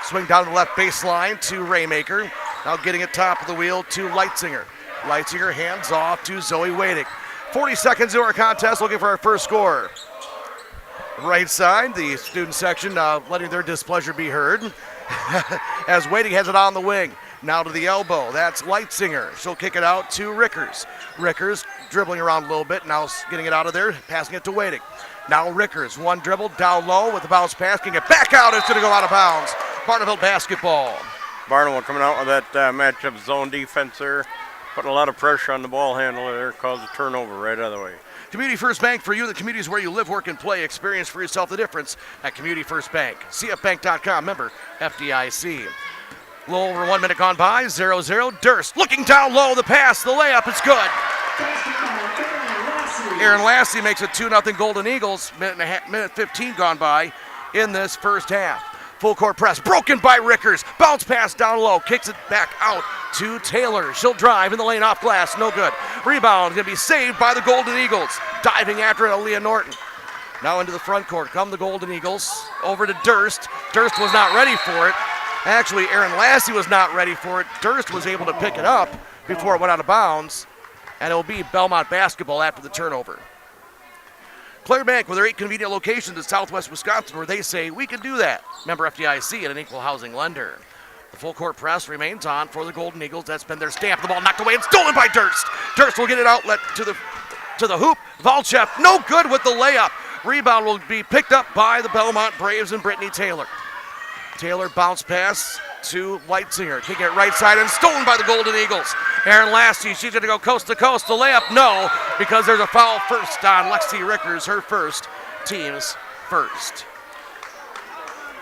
Swing down the left baseline to Raymaker. Now getting it top of the wheel to Leitzinger. Leitzinger hands off to Zoe Wading. 40 seconds into our contest, looking for our first score. Right side, the student section letting their displeasure be heard as Wading has it on the wing. Now to the elbow, that's Leitzinger. She'll kick it out to Rickers. Rickers dribbling around a little bit, now getting it out of there, passing it to Wading. Now Rickers, one dribble, down low with the bounce pass, getting it back out, it's going to go out of bounds. Barneveld basketball. Barneveld coming out with that matchup zone defense there. Putting a lot of pressure on the ball handler there, caused a turnover right out of the way. Community First Bank, for you, the communities where you live, work, and play. Experience for yourself the difference at Community First Bank. CFBank.com, member FDIC. A little over 1 minute gone by, 0-0. Durst looking down low, the pass, the layup, it's good. Aaron Lassie makes it 2-0 Golden Eagles. Minute 15 gone by in this first half. Full court press, broken by Rickers. Bounce pass down low, kicks it back out to Taylor. She'll drive in the lane off glass, no good. Rebound going to be saved by the Golden Eagles. Diving after it, Aaliyah Norton. Now into the front court come the Golden Eagles. Over to Durst. Durst was not ready for it. Actually, Aaron Lassie was not ready for it. Durst was able to pick it up before it went out of bounds. And it will be Belmont basketball after the turnover. Claire Bank, with their 8 convenient locations in southwest Wisconsin, where they say we can do that. Member FDIC and an equal housing lender. The full court press remains on for the Golden Eagles. That's been their stamp. The ball knocked away and stolen by Durst. Durst will get it outlet to the hoop. Valchef, no good with the layup. Rebound will be picked up by the Belmont Braves and Brittany Taylor. Taylor bounce pass to Leitzinger, kicking it right side and stolen by the Golden Eagles. Aaron Lassie, she's going to go coast to coast. The layup, no, because there's a foul first on Lexi Rickers, her first, team's first.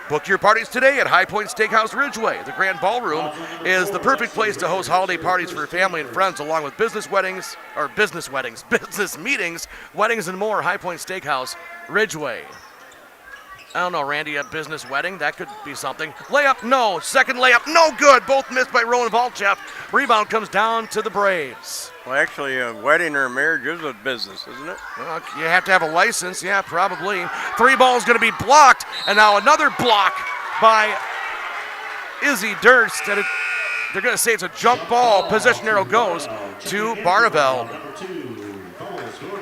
Book your parties today at High Point Steakhouse Ridgeway. The Grand Ballroom is the perfect place to host holiday parties for family and friends, along with business meetings, weddings, and more. High Point Steakhouse Ridgeway. I don't know, Randy, a business wedding? That could be something. Layup, no. Second layup, no good. Both missed by Rowan Volchev. Rebound comes down to the Braves. Well, actually, a wedding or a marriage is a business, isn't it? Well, you have to have a license. Yeah, probably. Three ball's going to be blocked. And now another block by Izzy Durst. And they're going to say it's a jump ball. Possession arrow goes to Barneveld.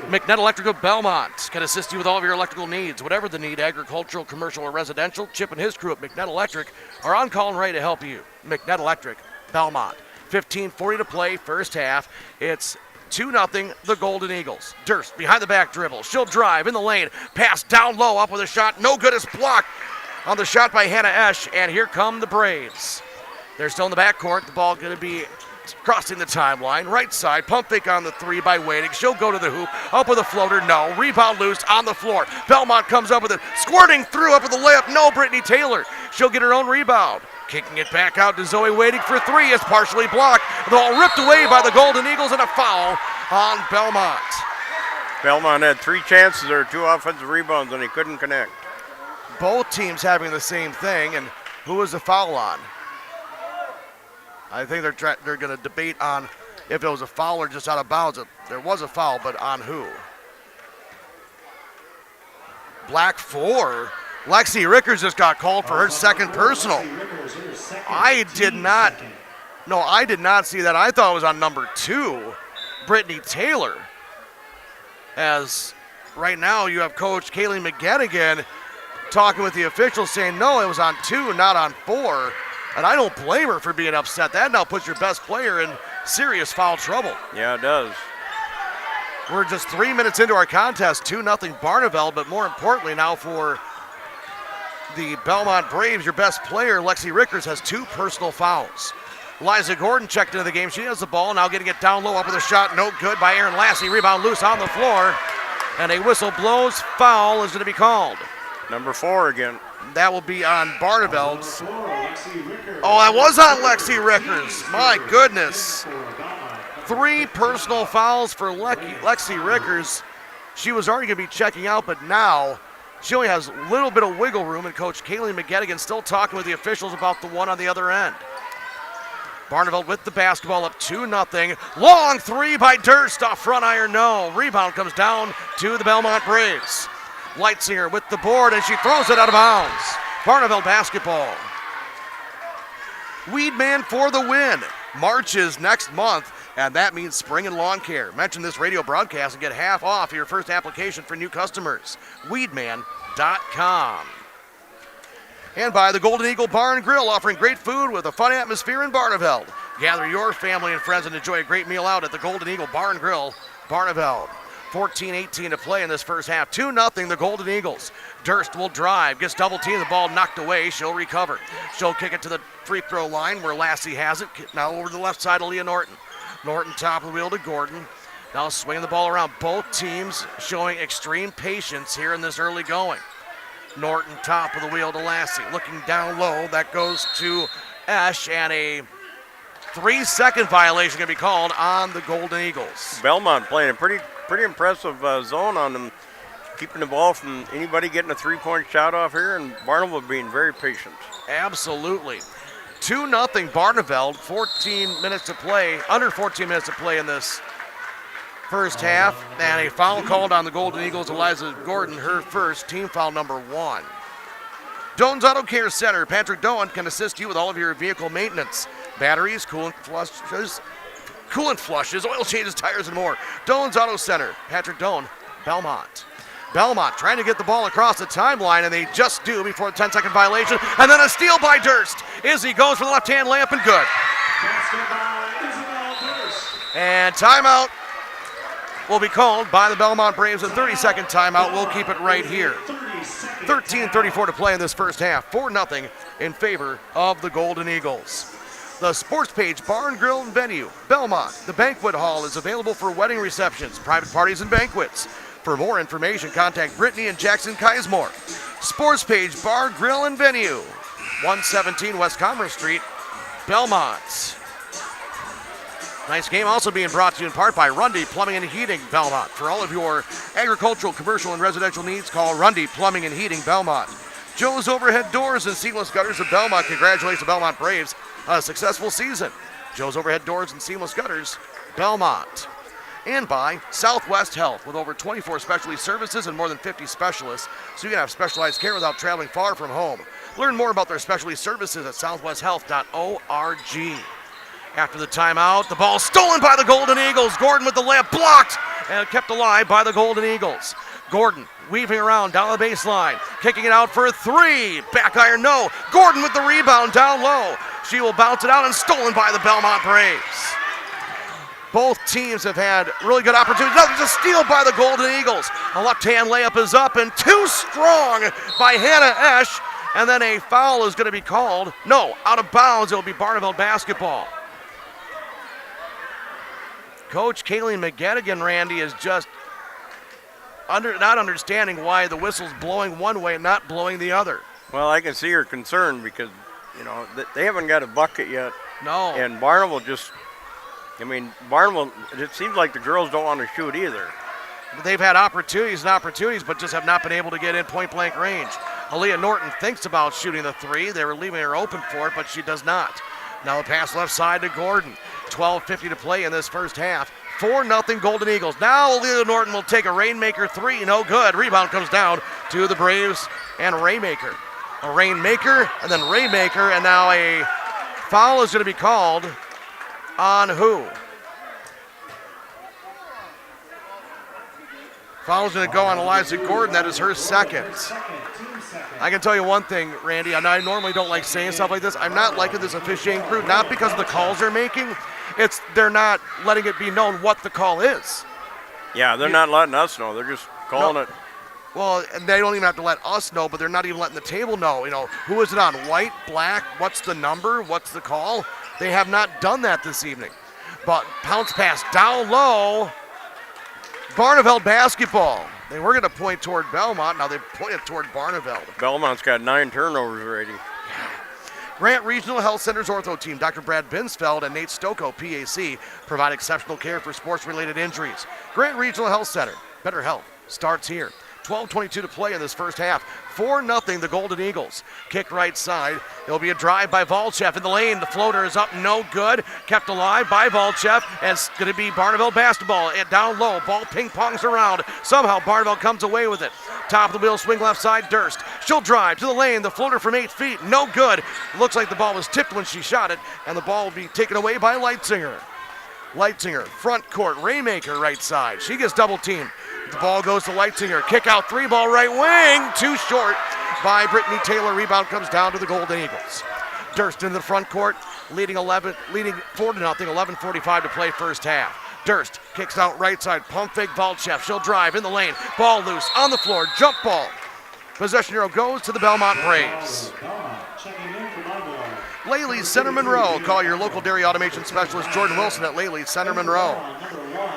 McNett Electric of Belmont can assist you with all of your electrical needs. Whatever the need, agricultural, commercial, or residential, Chip and his crew at McNett Electric are on call and ready to help you. McNett Electric, Belmont. 15:40 to play, first half. It's 2-0, the Golden Eagles. Durst behind the back dribble. She'll drive in the lane. Pass down low, up with a shot. No good, it's blocked on the shot by Hannah Esch. And here come the Braves. They're still in the backcourt. The ball going to be crossing the timeline. Right side, pump fake on the three by Wading. She'll go to the hoop. Up with a floater, no. Rebound loose on the floor. Belmont comes up with it. Squirting through, up with the layup, no. Brittany Taylor. She'll get her own rebound. Kicking it back out to Zoe Wading for three. It's partially blocked. The ball ripped away by the Golden Eagles and a foul on Belmont. Belmont had 3 chances or 2 offensive rebounds and he couldn't connect. Both teams having the same thing, and who was the foul on? I think they're going to debate on if it was a foul or just out of bounds. There was a foul, but on who? Black 4. Lexi Rickers just got called for her second personal. I did not see that. I thought it was on number 2, Brittany Taylor. As right now you have Coach Kaylee McGettigan talking with the officials saying, no, it was on 2, not on 4. And I don't blame her for being upset. That now puts your best player in serious foul trouble. Yeah, it does. We're just 3 minutes into our contest, 2-0 Barneveld, but more importantly now for the Belmont Braves, your best player, Lexi Rickers, has 2 personal fouls. Liza Gordon checked into the game. She has the ball, now getting it down low, up with a shot, no good by Aaron Lassie. Rebound loose on the floor, and a whistle blows. Foul is going to be called. Number 4 again. That will be on Barneveld's. Oh, that was on Lexi Rickers. My goodness. 3 personal fouls for Lexi Rickers. She was already going to be checking out, but now she only has a little bit of wiggle room, and Coach Kaylee McGettigan still talking with the officials about the one on the other end. Barneveld with the basketball up 2-0. Long 3 by Durst off front iron, no. Rebound comes down to the Belmont Braves. Leitzinger with the board, and she throws it out of bounds. Barneveld basketball. Weedman for the win. March is next month, and that means spring and lawn care. Mention this radio broadcast and get half off your first application for new customers. Weedman.com. And by the Golden Eagle Bar and Grill, offering great food with a fun atmosphere in Barneveld. Gather your family and friends and enjoy a great meal out at the Golden Eagle Bar and Grill, Barneveld. 14-18 to play in this first half. 2-0 the Golden Eagles. Durst will drive, gets double teamed, the ball knocked away. She'll recover. She'll kick it to the free throw line where Lassie has it. Now over to the left side of Leah Norton. Norton top of the wheel to Gordon. Now swinging the ball around. Both teams showing extreme patience here in this early going. Norton top of the wheel to Lassie. Looking down low. That goes to Esch, and a 3-second violation going to be called on the Golden Eagles. Belmont playing a pretty impressive zone on them, keeping the ball from anybody getting a 3-point shot off here, and Barneveld being very patient. Absolutely. 2-0 Barneveld, 14 minutes to play, under 14 minutes to play in this first half, and a foul called on the Golden Eagles. Eliza Gordon, her first, team foul number 1. Doan's Auto Care Center. Patrick Doan can assist you with all of your vehicle maintenance. Batteries, coolant flushes, oil changes, tires, and more. Doan's Auto Center. Patrick Doan, Belmont. Belmont trying to get the ball across the timeline, and they just do before the 10-second violation. And then a steal by Durst. Izzy goes for the left-hand layup and good. And timeout will be called by the Belmont Braves. A 30-second timeout. We'll keep it right here. 13:34 to play in this first half. 4-0 in favor of the Golden Eagles. The Sports Page Bar and Grill and Venue, Belmont. The banquet hall is available for wedding receptions, private parties, and banquets. For more information, contact Brittany and Jackson Kismore. Sports Page Bar, Grill, and Venue, 117 West Commerce Street, Belmont. Nice game also being brought to you in part by Rundy Plumbing and Heating, Belmont. For all of your agricultural, commercial, and residential needs, call Rundy Plumbing and Heating, Belmont. Joe's Overhead Doors and Seamless Gutters of Belmont congratulates the Belmont Braves on a successful season. Joe's Overhead Doors and Seamless Gutters, Belmont. And by Southwest Health, with over 24 specialty services and more than 50 specialists, so you can have specialized care without traveling far from home. Learn more about their specialty services at southwesthealth.org. After the timeout, the ball stolen by the Golden Eagles. Gordon with the layup blocked and kept alive by the Golden Eagles. Gordon weaving around down the baseline, kicking it out for a three. Back iron, no. Gordon with the rebound down low. She will bounce it out and stolen by the Belmont Braves. Both teams have had really good opportunities. No, there's a steal by the Golden Eagles. A left-hand layup is up and too strong by Hannah Esch. And then a foul is going to be called. No, out of bounds. It will be Barneveld basketball. Coach Kayleen McGettigan, Randy, is just not understanding why the whistle's blowing one way and not blowing the other. Well, I can see her concern because, they haven't got a bucket yet. No. And Barneveld Barneveld, it seems like the girls don't want to shoot either. They've had opportunities, but just have not been able to get in point-blank range. Aaliyah Norton thinks about shooting the three. They were leaving her open for it, but she does not. Now the pass left side to Gordon. 12:50 to play in this first half. 4-0 Golden Eagles. Now Aaliyah Norton will take a Rainmaker three. No good. Rebound comes down to the Braves and Raymaker. A Rainmaker and then Raymaker, and now a foul is going to be called on who? Foul's going to go on Eliza Gordon. That is her second. I can tell you one thing, Randy. I normally don't like saying stuff like this. I'm not liking this officiating crew, not because of the calls they're making. It's they're not letting it be known what the call is. Yeah, they're not letting us know. They're just calling it. Well, and they don't even have to let us know, but they're not even letting the table know. Who is it on? White, black? What's the number? What's the call? They have not done that this evening. But bounce pass down low. Barneveld basketball. They were going to point toward Belmont. Now they pointed toward Barneveld. Belmont's got 9 turnovers already. Grant Regional Health Center's ortho team, Dr. Brad Binsfeld and Nate Stocco, PAC, provide exceptional care for sports-related injuries. Grant Regional Health Center. Better health starts here. 12:22 to play in this first half. 4-0 the Golden Eagles. Kick right side. It'll be a drive by Volchev in the lane. The floater is up, no good. Kept alive by Volchev, and it's going to be Barneveld basketball. And down low, ball ping-pongs around. Somehow Barneveld comes away with it. Top of the wheel, swing left side, Durst. She'll drive to the lane. The floater from 8 feet, no good. Looks like the ball was tipped when she shot it, and the ball will be taken away by Leitzinger. Leitzinger, front court, Raymaker right side. She gets double teamed. The ball goes to Leitzinger. Kick out three ball right wing. Too short by Brittany Taylor. Rebound comes down to the Golden Eagles. Durst into the front court, leading 4-0, 11:45 to play first half. Durst kicks out right side. Pump fake Volchev. She'll drive in the lane. Ball loose on the floor. Jump ball. Possession arrow goes to the Belmont Braves. Laley's Center Monroe. Call your local dairy automation specialist Jordan Wilson at Laley's Center Monroe.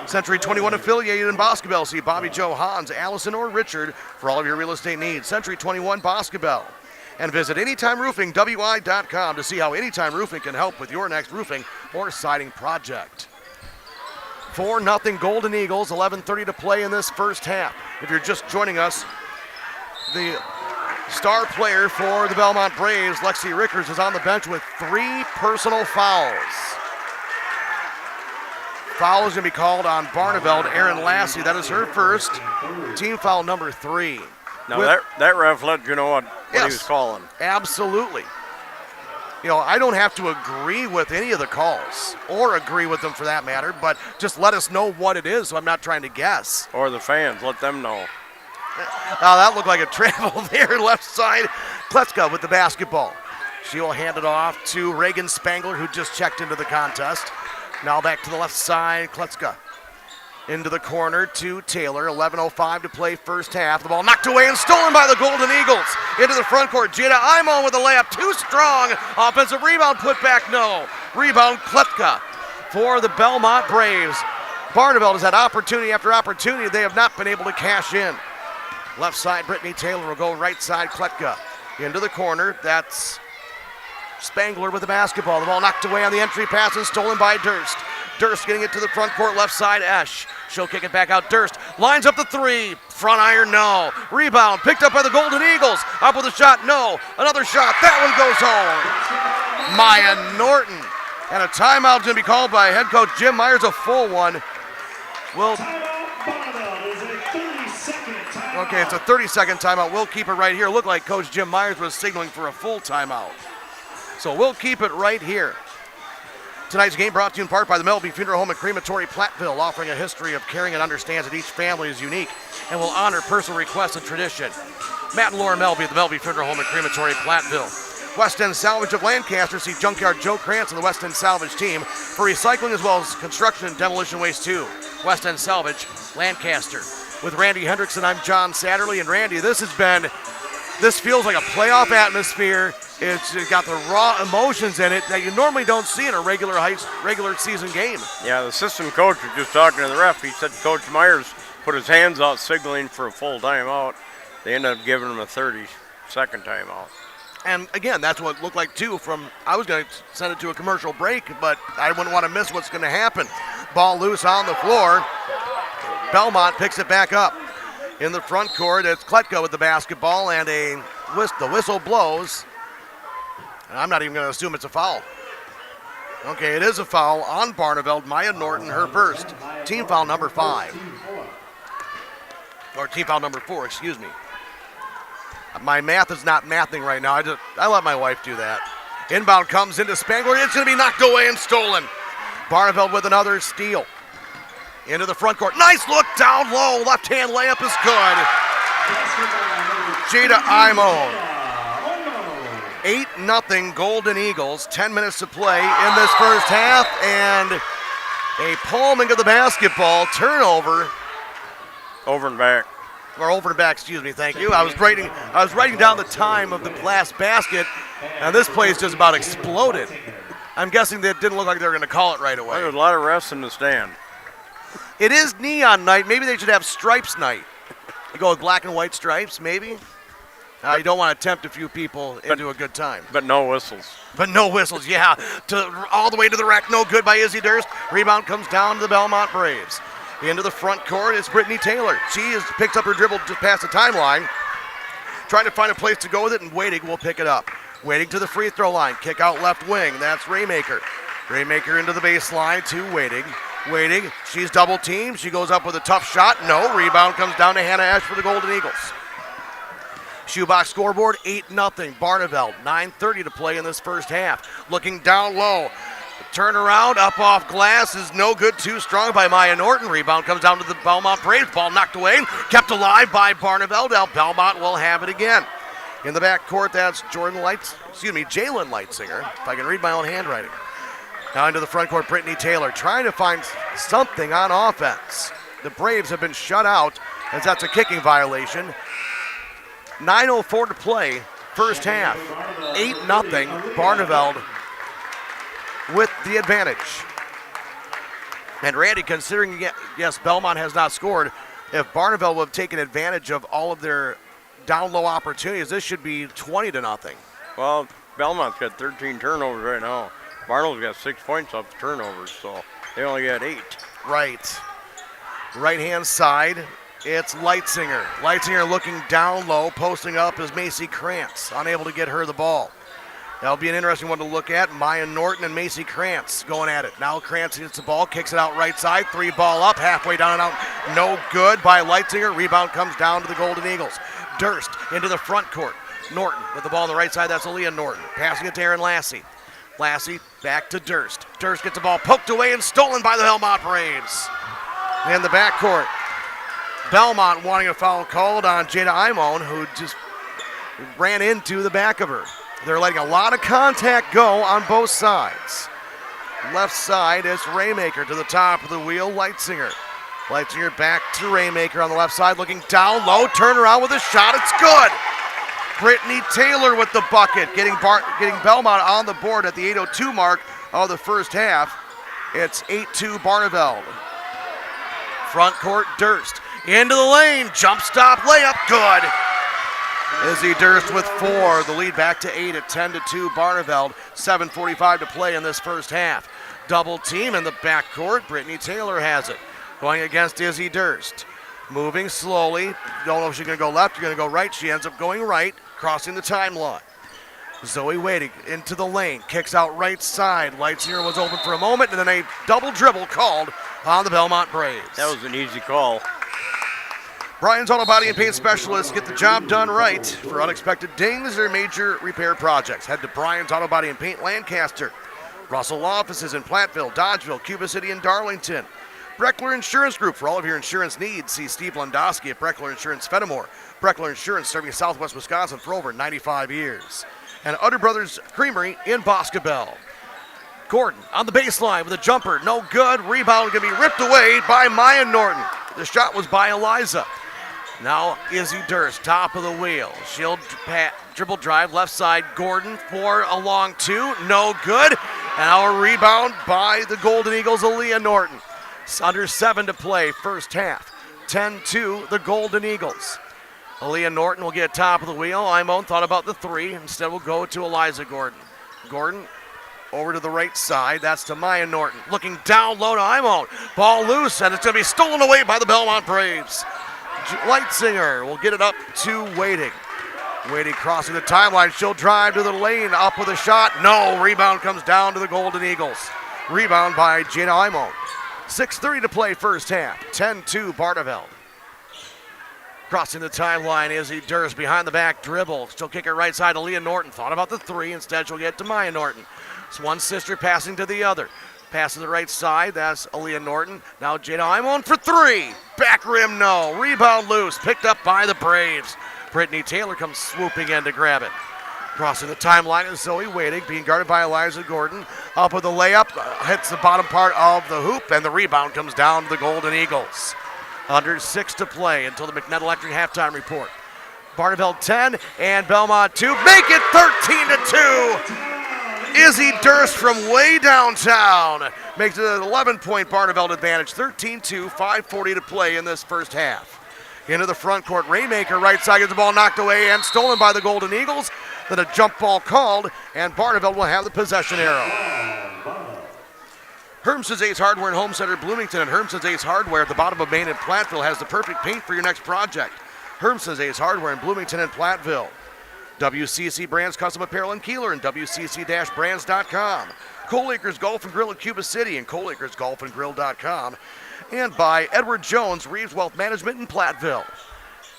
Century 21 affiliated in Boscobel. See Bobby Joe, Hans, Allison, or Richard for all of your real estate needs. Century 21 Boscobel. And visit AnytimeRoofingWI.com to see how Anytime Roofing can help with your next roofing or siding project. 4-0 Golden Eagles, 11:30 to play in this first half. If you're just joining us, the star player for the Belmont Braves, Lexi Rickers, is on the bench with 3 personal fouls. Foul is going to be called on Barneveld, Erin Lassie. That is her first. Team foul number 3. Now that ref let you know what he was calling. Absolutely. I don't have to agree with any of the calls, or agree with them for that matter, but just let us know what it is so I'm not trying to guess. Or the fans, let them know. Now that looked like a travel there, left side. Kletzka with the basketball. She will hand it off to Reagan Spangler, who just checked into the contest. Now back to the left side, Kletzka. Into the corner to Taylor. 11:05 to play first half. The ball knocked away and stolen by the Golden Eagles. Into the front court, Jada Imon with a layup. Too strong. Offensive rebound put back, no. Rebound, Kletzka for the Belmont Braves. Barneveld has had opportunity after opportunity. They have not been able to cash in. Left side, Brittany Taylor will go right side, Kletka. Into the corner, that's Spangler with the basketball. The ball knocked away on the entry pass and stolen by Durst. Durst getting it to the front court, left side, Esch. She'll kick it back out. Durst lines up the three. Front iron, no. Rebound picked up by the Golden Eagles. Up with a shot, no. Another shot. That one goes home. Maya Norton. And a timeout is going to be called by head coach Jim Myers, a full one. Okay, it's a 30-second timeout. We'll keep it right here. Looked like Coach Jim Myers was signaling for a full timeout. So we'll keep it right here. Tonight's game brought to you in part by the Melby Funeral Home and Crematory Platteville, offering a history of caring and understands that each family is unique and will honor personal requests and tradition. Matt and Laura Melby at the Melby Funeral Home and Crematory Platteville. West End Salvage of Lancaster. See Junkyard Joe Krantz and the West End Salvage team for recycling as well as construction and demolition waste too. West End Salvage, Lancaster. With Randy Hendrickson, I'm John Satterley. And Randy, this feels like a playoff atmosphere. It's got the raw emotions in it that you normally don't see in a regular season game. Yeah, the assistant coach was just talking to the ref. He said Coach Myers put his hands out signaling for a full timeout. They ended up giving him a 30-second timeout. And again, that's what it looked like too I was going to send it to a commercial break, but I wouldn't want to miss what's going to happen. Ball loose on the floor. Belmont picks it back up. In the front court, it's Kletka with the basketball, and the whistle blows. And I'm not even going to assume it's a foul. Okay, it is a foul on Barneveld. Maya Norton, her first. Team foul number 5. Or team foul number 4, excuse me. My math is not mathing right now. I let my wife do that. Inbound comes into Spangler. It's going to be knocked away and stolen. Barneveld with another steal. Into the front court. Nice look down low. Left-hand layup is good. Jada Imon. 8-0 Golden Eagles. 10 minutes to play in this first half. And a palming of the basketball. Turnover. Over and back. Or over and back, excuse me, thank you. I was writing down the time of the last basket, and this place just about exploded. I'm guessing that didn't look like they were going to call it right away. Well, there's a lot of refs in the stand. It is neon night. Maybe they should have stripes night. You go with black and white stripes, maybe? You don't want to tempt a few people into a good time. But no whistles. But no whistles, yeah. All the way to the rack, no good by Izzy Durst. Rebound comes down to the Belmont Braves. Into the front court is Brittany Taylor. She has picked up her dribble just past the timeline. Trying to find a place to go with it, and Wading will pick it up. Wading to the free throw line. Kick out left wing. That's Raymaker. Raymaker into the baseline to Wading. Wading, she's double teamed. She goes up with a tough shot. No. Rebound comes down to Hannah Esch for the Golden Eagles. Shoebox scoreboard, 8-0. Barneveld, 9:30 to play in this first half. Looking down low. Turnaround, up off glass is no good. Too strong by Maya Norton. Rebound comes down to the Belmont Braves. Ball knocked away, kept alive by Barneveld. Now Belmont will have it again. In the back court, that's Jalen Leitzinger, if I can read my own handwriting. Now into the front court, Brittany Taylor trying to find something on offense. The Braves have been shut out as that's a kicking violation. 9:04 to play, first half. 8-0, Barneveld with the advantage. And Randy, considering, yes, Belmont has not scored, if Barneveld would have taken advantage of all of their down low opportunities, this should be 20-0. Well, Belmont's got 13 turnovers right now. Barnevald's got 6 points off the turnovers, so they only got 8. Right. Right-hand side, it's Leitzinger. Leitzinger looking down low, posting up is Macy Krantz, unable to get her the ball. That'll be an interesting one to look at. Maya Norton and Macy Krantz going at it. Now Krantz hits the ball, kicks it out right side. 3 ball up, halfway down and out. No good by Leitzinger. Rebound comes down to the Golden Eagles. Durst into the front court. Norton with the ball on the right side. That's Aaliyah Norton. Passing it to Aaron Lassie. Lassie back to Durst. Durst gets the ball poked away and stolen by the Belmont Braves. In the backcourt, Belmont wanting a foul called on Jada Imon, who just ran into the back of her. They're letting a lot of contact go on both sides. Left side is Raymaker to the top of the wheel, Leitzinger. Leitzinger back to Raymaker on the left side, looking down low, turn around with a shot, it's good! Brittany Taylor with the bucket, getting Belmont on the board at the 8:02 mark of the first half. It's 8-2 Barneveld. Front court, Durst Into the lane. Jump stop layup. Good. Izzy Durst with 4. The lead back to 8 at 10-2 Barneveld. 7:45 to play in this first half. Double team in the backcourt. Brittany Taylor has it. Going against Izzy Durst. Moving slowly. Don't know if she's going to go left or going to go right. She ends up going right, crossing the timeline. Zoe waiting into the lane. Kicks out right side. Leitzinger was open for a moment, and then a double dribble called on the Belmont Braves. That was an easy call. Brian's Auto Body and Paint Specialists get the job done right. For unexpected dings or major repair projects, head to Brian's Auto Body and Paint Lancaster. Russell Law Offices in Platteville, Dodgeville, Cuba City, and Darlington. Breckler Insurance Group for all of your insurance needs. See Steve Landowski at Breckler Insurance Fenimore. Breckler Insurance serving Southwest Wisconsin for over 95 years. And Utter Brothers Creamery in Boscobel. Gordon on the baseline with a jumper. No good. Rebound going to be ripped away by Maya Norton. The shot was by Eliza. Now Izzy Durst, top of the wheel. She'll dribble drive, left side. Gordon for a long 2. No good. And now a rebound by the Golden Eagles, Aaliyah Norton. It's under 7 to play, first half. 10-2, the Golden Eagles. Aaliyah Norton will get top of the wheel. Imone thought about the 3. Instead, will go to Eliza Gordon. Gordon over to the right side. That's to Maya Norton. Looking down low to Imone. Ball loose, and it's going to be stolen away by the Belmont Braves. Leitzinger will get it up to Wading. Wading crossing the timeline. She'll drive to the lane. Up with a shot. No. Rebound comes down to the Golden Eagles. Rebound by Jada Imone. 6:30 to play first half. 10-2 Barneveld. Crossing the timeline, Izzy Durst behind the back dribble. She'll kick it right side to Leah Norton. Thought about the 3. Instead, she'll get to Maya Norton. It's one sister passing to the other. Pass to the right side. That's Aaliyah Norton. Now Jada Imone for 3. Back rim, no. Rebound loose. Picked up by the Braves. Brittany Taylor comes swooping in to grab it. Crossing the timeline is Zoe Waiting, being guarded by Eliza Gordon. Up with the layup. Hits the bottom part of the hoop, and the rebound comes down to the Golden Eagles. Under 6 to play until the McNett Electric halftime report. Barneveld 10 and Belmont 2. Make it 13-2. Izzy Durst from way downtown makes it an 11-point Barneveld advantage. 13-2, 5:40 to play in this first half. Into the front court, Rainmaker right side gets the ball knocked away and stolen by the Golden Eagles. Then a jump ball called, and Barneveld will have the possession arrow. Hermson's Ace Hardware and Home Center Bloomington and Hermson's Ace Hardware at the bottom of Main and Platteville has the perfect paint for your next project. Hermson's Ace Hardware in Bloomington and Platteville. WCC Brands Custom Apparel in Kieler and WCC-brands.com. Coal Acres Golf and Grill at Cuba City and coalacresgolfandgrill.com. And by Edward Jones, Reeves Wealth Management in Platteville.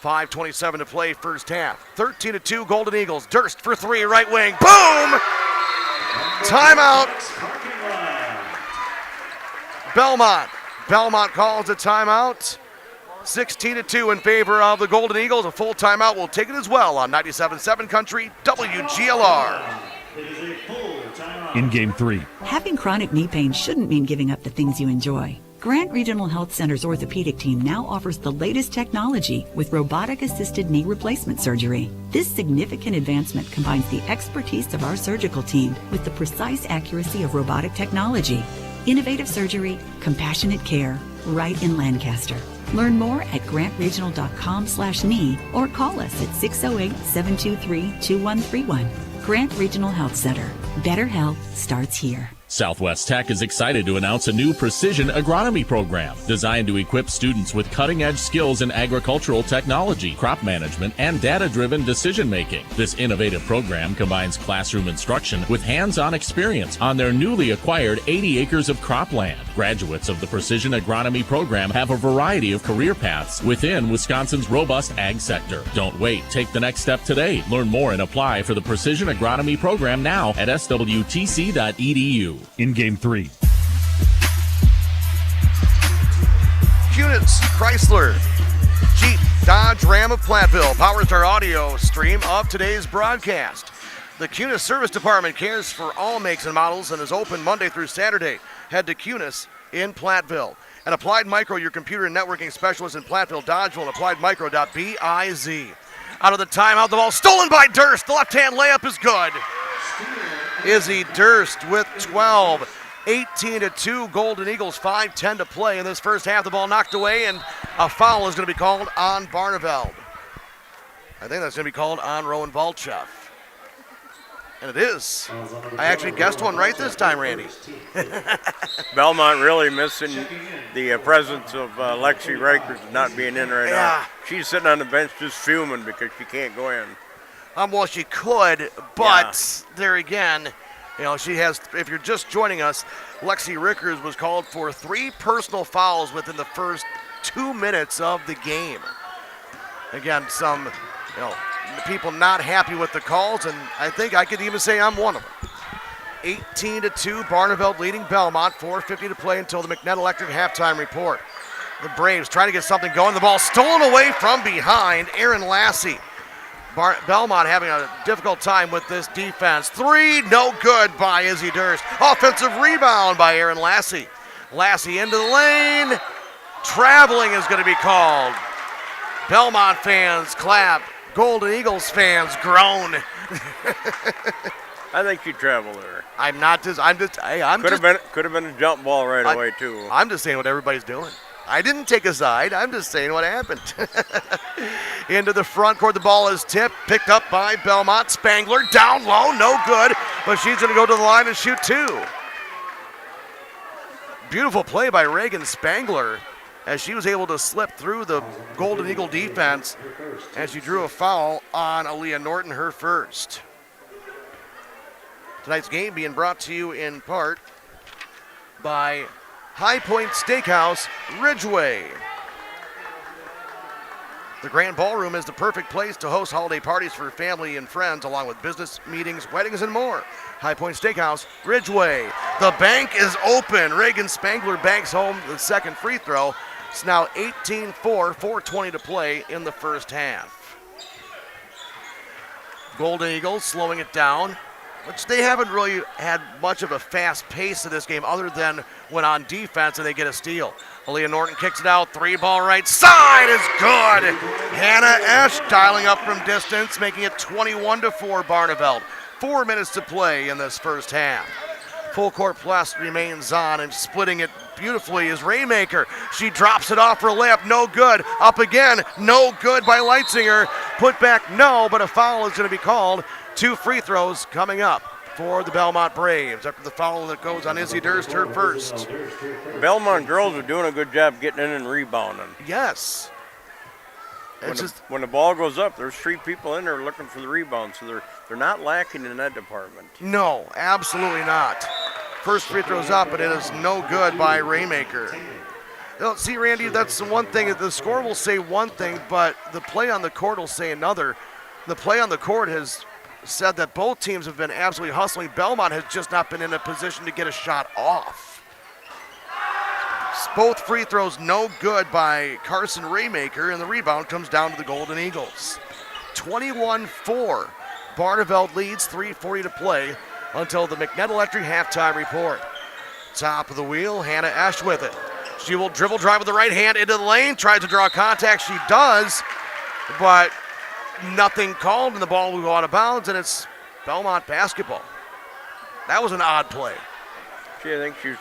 5:27 to play first half. 13-2 Golden Eagles. Durst for 3, right wing. Boom! Timeout. Belmont. Belmont calls a timeout. 16-2 in favor of the Golden Eagles. A full timeout will take it as well on 97.7 Country WGLR. In Game 3. Having chronic knee pain shouldn't mean giving up the things you enjoy. Grant Regional Health Center's orthopedic team now offers the latest technology with robotic-assisted knee replacement surgery. This significant advancement combines the expertise of our surgical team with the precise accuracy of robotic technology. Innovative surgery, compassionate care, right in Lancaster. Learn more at grantregional.com/knee or call us at 608-723-2131. Grant Regional Health Center. Better health starts here. Southwest Tech is excited to announce a new precision agronomy program designed to equip students with cutting-edge skills in agricultural technology, crop management, and data-driven decision-making. This innovative program combines classroom instruction with hands-on experience on their newly acquired 80 acres of cropland. Graduates of the precision agronomy program have a variety of career paths within Wisconsin's robust ag sector. Don't wait. Take the next step today. Learn more and apply for the precision agronomy program now at swtc.edu. In Game 3. Kunitz, Chrysler, Jeep, Dodge, Ram of Platteville powers our audio stream of today's broadcast. The Kunitz Service Department cares for all makes and models and is open Monday through Saturday. Head to Kunitz in Platteville. And Applied Micro, your computer and networking specialist in Platteville, Dodgeville, and appliedmicro.biz. Out of the timeout, the ball stolen by Durst. The left-hand layup is good. Izzy Durst with 12. 18-2, Golden Eagles, 5:10 to play in this first half. The ball knocked away, and a foul is going to be called on Barneveld. I think that's going to be called on Rowan Valchev. And it is. I actually guessed one right this time, Randy. Belmont really missing the presence of Lexi Rikers not being in right now. She's sitting on the bench just fuming because she can't go in. Well, she could, but there again, she has, if you're just joining us, Lexi Rickers was called for 3 personal fouls within the first 2 minutes of the game. Again, some, people not happy with the calls, and I think I could even say I'm one of them. 18-2, Barneveld leading Belmont, 4:50 to play until the McNett Electric halftime report. The Braves trying to get something going. The ball stolen away from behind. Aaron Lassie. Belmont having a difficult time with this defense. 3, no good by Izzy Durst. Offensive rebound by Aaron Lassie. Lassie into the lane. Traveling is going to be called. Belmont fans clap. Golden Eagles fans groan. I think she traveled there. Could have been a jump ball right away too. I'm just saying what everybody's doing. I didn't take a side. I'm just saying what happened. Into the front court, the ball is tipped, picked up by Belmont. Spangler down low, no good, but she's going to go to the line and shoot 2. Beautiful play by Reagan Spangler as she was able to slip through the Golden Eagle defense as she drew a foul on Aaliyah Norton, her first. Tonight's game being brought to you in part by High Point Steakhouse, Ridgeway. The Grand Ballroom is the perfect place to host holiday parties for family and friends, along with business meetings, weddings, and more. High Point Steakhouse, Ridgeway. The bank is open. Reagan Spangler banks home the second free throw. It's now 18-4, 4:20 to play in the first half. Golden Eagles slowing it down, which they haven't really had much of a fast pace to this game other than when on defense and they get a steal. Aaliyah Norton kicks it out, 3-ball right side is good. Hannah Esch dialing up from distance, making it 21-4 Barneveld. 4 minutes to play in this first half. Full court press remains on, and splitting it beautifully is Raymaker. She drops it off her layup, no good. Up again, no good by Leitzinger. Put back, no, but a foul is going to be called. 2 free throws coming up for the Belmont Braves after the foul that goes on Izzy Durst, her first. Belmont girls are doing a good job getting in and rebounding. Yes. When the ball goes up, there's 3 people in there looking for the rebound, so they're not lacking in that department. No, absolutely not. First free throw's up, but it is no good by Raymaker. See, Randy, that's the one thing. The score will say one thing, but the play on the court will say another. The play on the court has said that both teams have been absolutely hustling. Belmont has just not been in a position to get a shot off. Both free throws no good by Carson Raymaker, and the rebound comes down to the Golden Eagles. 21-4. Barneveld leads, 3:40 to play until the McNett Electric halftime report. Top of the wheel, Hannah Esch with it. She will dribble drive with the right hand into the lane, tries to draw contact. She does, but nothing called, and the ball will go out of bounds, and it's Belmont basketball. That was an odd play. I think she was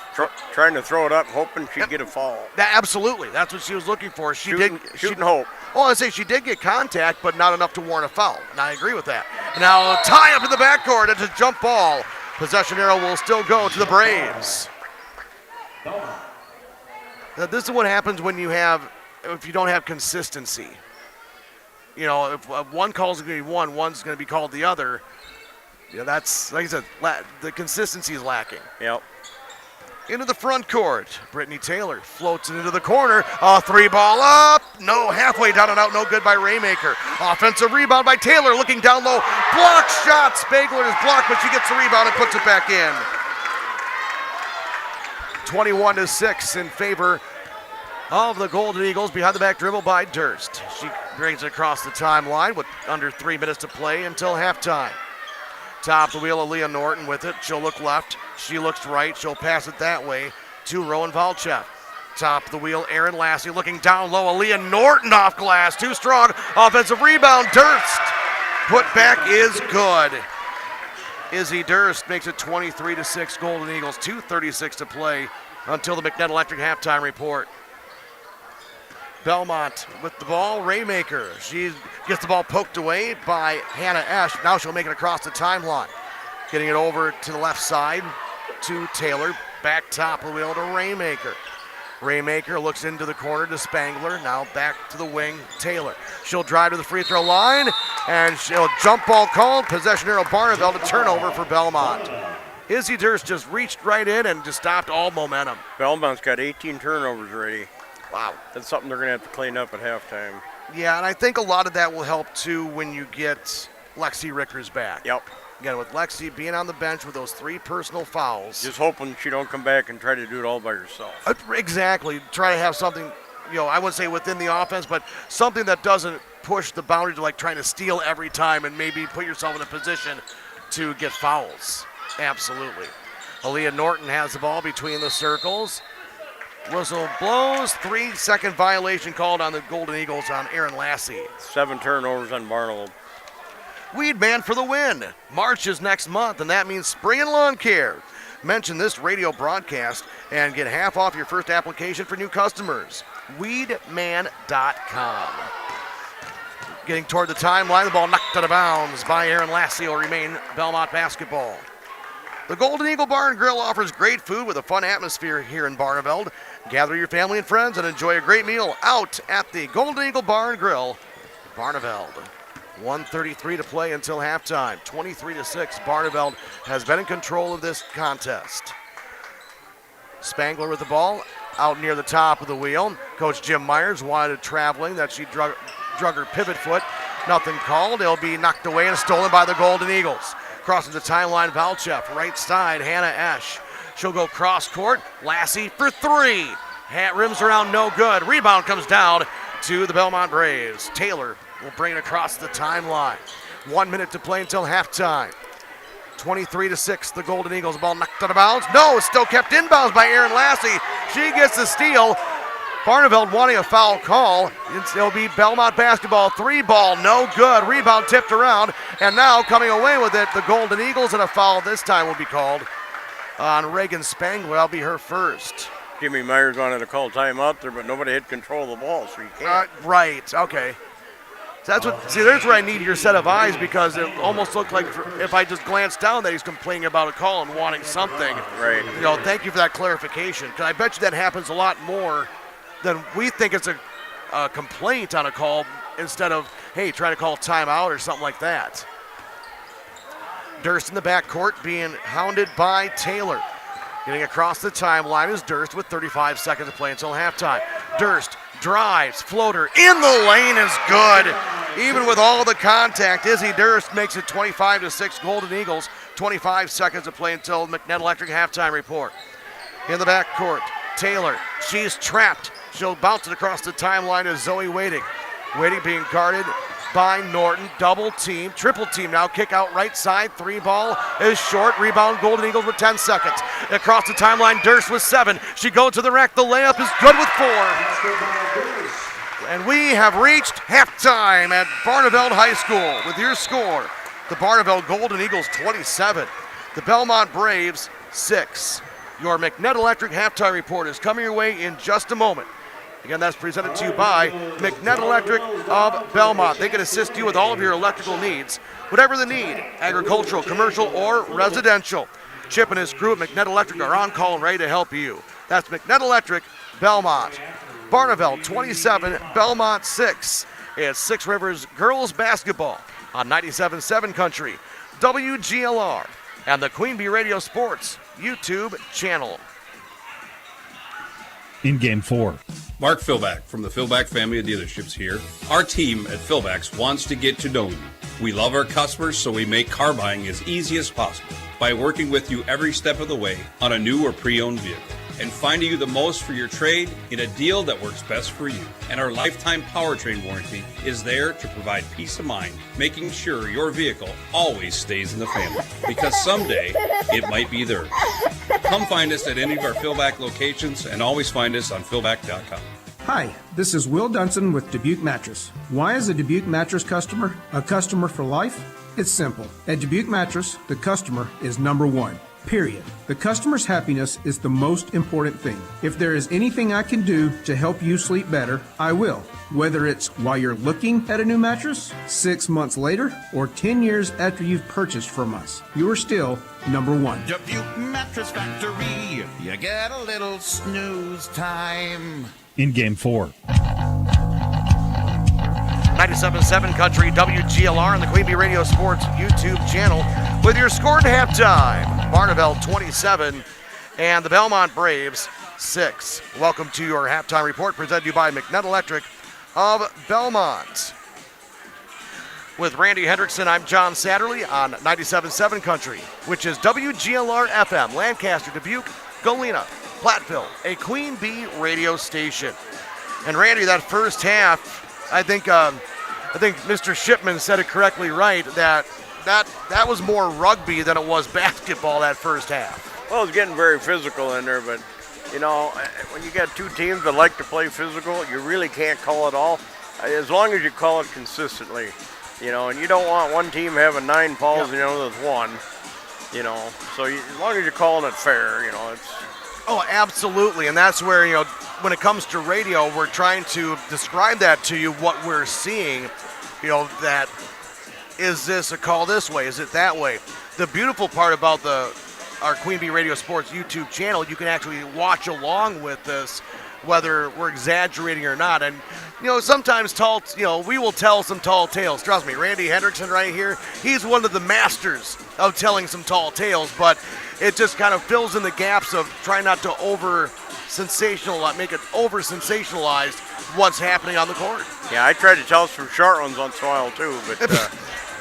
trying to throw it up, hoping she'd get a foul. Absolutely. That's what she was looking for. Shooting hope. Oh, I say she did get contact, but not enough to warrant a foul. And I agree with that. Now, tie up in the backcourt. It's a jump ball. Possession arrow will still go to the Braves. Now, this is what happens when if you don't have consistency. If one call is going to be one, one's going to be called the other. That's, like I said, the consistency is lacking. Yep. Into the front court. Brittany Taylor floats it into the corner. A 3-ball up. No, halfway down and out. No good by Raymaker. Offensive rebound by Taylor. Looking down low. Block shot. Spangler is blocked, but she gets the rebound and puts it back in. 21-6 in favor of the Golden Eagles. Behind the back dribble by Durst. She brings it across the timeline with under 3 minutes to play until halftime. Top of the wheel, Aaliyah Norton with it. She'll look left. She looks right. She'll pass it that way to Rowan Valchev. Top of the wheel, Aaron Lassie looking down low. Aaliyah Norton off glass. Too strong. Offensive rebound. Durst. Put back is good. Izzy Durst makes it 23-6 Golden Eagles, 2:36 to play until the McNett Electric halftime report. Belmont with the ball, Raymaker. She gets the ball poked away by Hannah Esch. Now she'll make it across the timeline. Getting it over to the left side to Taylor. Back top of the wheel to Raymaker. Raymaker looks into the corner to Spangler. Now back to the wing, Taylor. She'll drive to the free throw line, and she'll jump ball called. Possession arrow Barneveld, a turnover for Belmont. Izzy Durst just reached right in and just stopped all momentum. Belmont's got 18 turnovers already. Wow. That's something they're going to have to clean up at halftime. Yeah, and I think a lot of that will help too when you get Lexi Rickers back. Yep. Again, with Lexi being on the bench with those 3 personal fouls. Just hoping she don't come back and try to do it all by herself. Exactly. Try to have something, I wouldn't say within the offense, but something that doesn't push the boundary to like trying to steal every time and maybe put yourself in a position to get fouls. Absolutely. Aaliyah Norton has the ball between the circles. Whistle blows. 3-second violation called on the Golden Eagles on Aaron Lassie. 7 turnovers on Barneveld. Weedman for the win. March is next month, and that means spring and lawn care. Mention this radio broadcast and get half off your first application for new customers. Weedman.com. Getting toward the timeline, the ball knocked out of bounds by Aaron Lassie. Will remain Belmont basketball. The Golden Eagle Bar and Grill offers great food with a fun atmosphere here in Barneveld. Gather your family and friends and enjoy a great meal out at the Golden Eagle Bar and Grill, Barneveld. 1:33 to play until halftime. 23-6. Barneveld has been in control of this contest. Spangler with the ball out near the top of the wheel. Coach Jim Myers wanted traveling that she drug her pivot foot. Nothing called. It'll be knocked away and stolen by the Golden Eagles. Crossing the timeline, Valchef, right side, Hannah Esch. She'll go cross court. Lassie for 3. Hat rims around, no good. Rebound comes down to the Belmont Braves. Taylor will bring it across the timeline. 1 minute to play until halftime. 23-6, the Golden Eagles. Ball knocked out of bounds. No, it's still kept inbounds by Aaron Lassie. She gets the steal. Barneveld wanting a foul call. It'll be Belmont basketball. 3 ball, no good. Rebound tipped around. And now coming away with it, the Golden Eagles, and a foul this time will be called on Reagan Spangler. That'll be her first. Jimmy Myers wanted to call timeout there, but nobody had control of the ball, so you can't. Right, okay. So that's what. See, there's where I need your set of eyes, because it almost looked like if I just glanced down that he's complaining about a call and wanting something. Right. Thank you for that clarification, because I bet you that happens a lot more than we think it's a complaint on a call instead of, hey, trying to call timeout or something like that. Durst in the backcourt being hounded by Taylor. Getting across the timeline is Durst with 35 seconds to play until halftime. Durst drives, floater in the lane is good. Even with all the contact, Izzy Durst makes it 25-6 Golden Eagles. 25 seconds to play until McNett Electric halftime report. In the backcourt, Taylor, she's trapped. She'll bounce it across the timeline to Zoe Wading. Wading being guarded by Norton. Double team, triple team now. Kick out right side. 3 ball is short. Rebound Golden Eagles with 10 seconds. Across the timeline, Durst with 7. She goes to the rack. The layup is good with 4. And we have reached halftime at Barneveld High School with your score. The Barneveld Golden Eagles 27. The Belmont Braves 6. Your McNett Electric halftime report is coming your way in just a moment. Again, that's presented to you by McNett Electric of Belmont. They can assist you with all of your electrical needs, whatever the need, agricultural, commercial, or residential. Chip and his crew at McNett Electric are on call and ready to help you. That's McNett Electric, Belmont. Barneveld 27, Belmont 6. It's 6 Rivers Girls Basketball on 97.7 Country, WGLR, and the Queen Bee Radio Sports YouTube channel. In Game 4. Mark Philback from the Philback family of dealerships here. Our team at Philback's wants to get to know you. We love our customers, so we make car buying as easy as possible by working with you every step of the way on a new or pre-owned vehicle and finding you the most for your trade in a deal that works best for you. And our lifetime powertrain warranty is there to provide peace of mind, making sure your vehicle always stays in the family, because someday it might be theirs. Come find us at any of our Philback locations and always find us on Philback.com. Hi, this is Will Dunson with Dubuque Mattress. Why is a Dubuque Mattress customer a customer for life? It's simple. At Dubuque Mattress, the customer is number one. Period. The customer's happiness is the most important thing. If there is anything I can do to help you sleep better, I will. Whether it's while you're looking at a new mattress, 6 months later, or 10 years after you've purchased from us, you are still number one. Dubuque Mattress Factory, you get a little snooze time. In Game 4. 97.7 Country WGLR and the Queen Bee Radio Sports YouTube channel with your score at halftime. Barneveld 27 and the Belmont Braves 6. Welcome to your halftime report presented to you by McNutt Electric of Belmont. With Randy Hendrickson, I'm John Satterley on 97.7 Country, which is WGLR FM, Lancaster, Dubuque, Galena, Platteville, a Queen Bee radio station. And Randy, that first half, I think Mr. Shipman said it correctly right, that was more rugby than it was basketball that first half. Well, it's getting very physical in there, but, you know, when you got two teams that like to play physical, you really can't call it all, as long as you call it consistently, you know, and you don't want one team having 9 fouls and the other with 1, you know, so as long as you're calling it fair, you know, it's... Oh, absolutely, and that's where, you know, when it comes to radio, we're trying to describe that to you, what we're seeing, you know, that is this a call this way, is it that way? The beautiful part about our Queen Bee Radio Sports YouTube channel, you can actually watch along with this, whether we're exaggerating or not. And, you know, sometimes we will tell some tall tales. Trust me, Randy Hendrickson right here, he's one of the masters of telling some tall tales, but it just kind of fills in the gaps of trying not to make it over-sensationalized what's happening on the court. Yeah, I try to tell some short ones once in a while too, but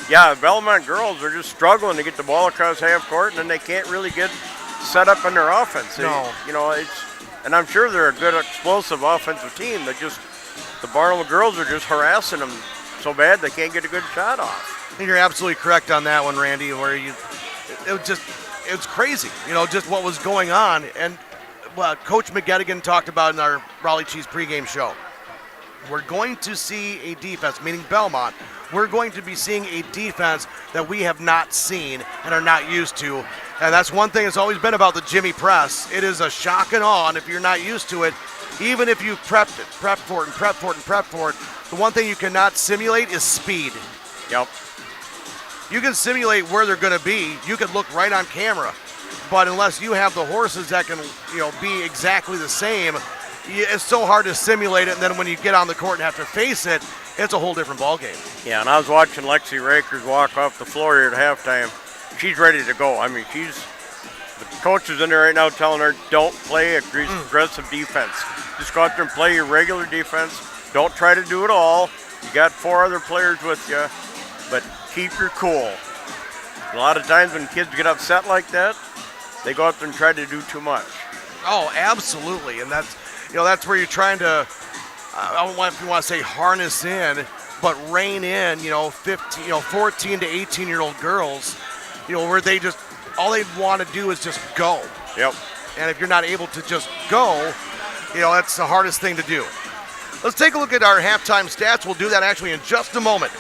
yeah, Belmont girls are just struggling to get the ball across half court, and then they can't really get set up in their offense. You know, and I'm sure they're a good explosive offensive team. The Barneveld girls are just harassing them so bad they can't get a good shot off. And you're absolutely correct on that one, Randy, where it was crazy, you know, just what was going on. And Coach McGettigan talked about in our Raleigh Cheese pregame show. We're going to see a defense, meaning Belmont, we're going to be seeing a defense that we have not seen and are not used to. And that's one thing that's always been about the Jimmy press. It is a shock and awe, and if you're not used to it, even if you've prepped for it, the one thing you cannot simulate is speed. Yep. You can simulate where they're going to be. You can look right on camera. But unless you have the horses that can, you know, be exactly the same, it's so hard to simulate it. And then when you get on the court and have to face it, it's a whole different ballgame. Yeah, and I was watching Lexi Rakers walk off the floor here at halftime. She's ready to go. I mean, the coach is in there right now telling her, don't play aggressive defense. Just go out there and play your regular defense. Don't try to do it all. You got 4 other players with you, but keep your cool. A lot of times when kids get upset like that, they go out there and try to do too much. Oh, absolutely. And that's where you're trying to, I don't know if you want to say harness in, but rein in, 14 to 18-year-old girls, where all they want to do is just go. Yep. And if you're not able to just go, that's the hardest thing to do. Let's take a look at our halftime stats. We'll do that actually in just a moment.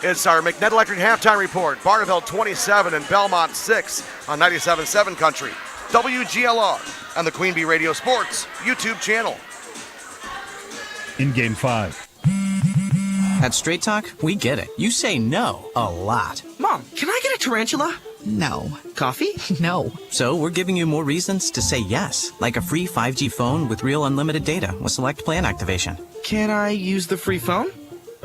It's our McNutt Electric halftime report. Barneveld 27 and Belmont 6 on 97.7 Country, WGLR, and the Queen Bee Radio Sports YouTube channel. In Game 5. At Straight Talk, we get it. You say no a lot. Mom, can I get a tarantula? No. Coffee? No. So we're giving you more reasons to say yes, like a free 5G phone with real unlimited data with select plan activation. Can I use the free phone?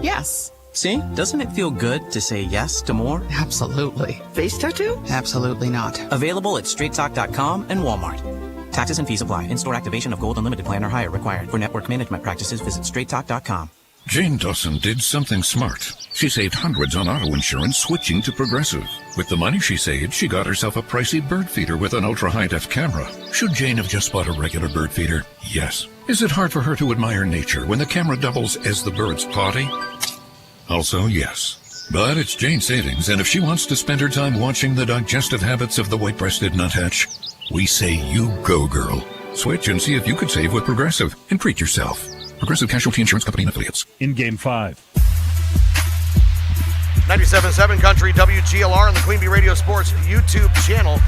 Yes. See? Doesn't it feel good to say yes to more? Absolutely. Face tattoo? Absolutely not. Available at straighttalk.com and Walmart. Taxes and fees apply. In-store activation of Gold Unlimited plan or higher required. For network management practices, visit straighttalk.com. Jane Dawson did something smart. She saved hundreds on auto insurance switching to Progressive. With the money she saved, she got herself a pricey bird feeder with an ultra-high-def camera. Should Jane have just bought a regular bird feeder? Yes. Is it hard for her to admire nature when the camera doubles as the bird's potty? Also, yes. But it's Jane's savings, and if she wants to spend her time watching the digestive habits of the white-breasted nuthatch, we say you go, girl. Switch and see if you could save with Progressive and treat yourself. Progressive Casualty Insurance Company and affiliates. In Game 5. 97.7 Country WGLR and the Queen Bee Radio Sports YouTube channel.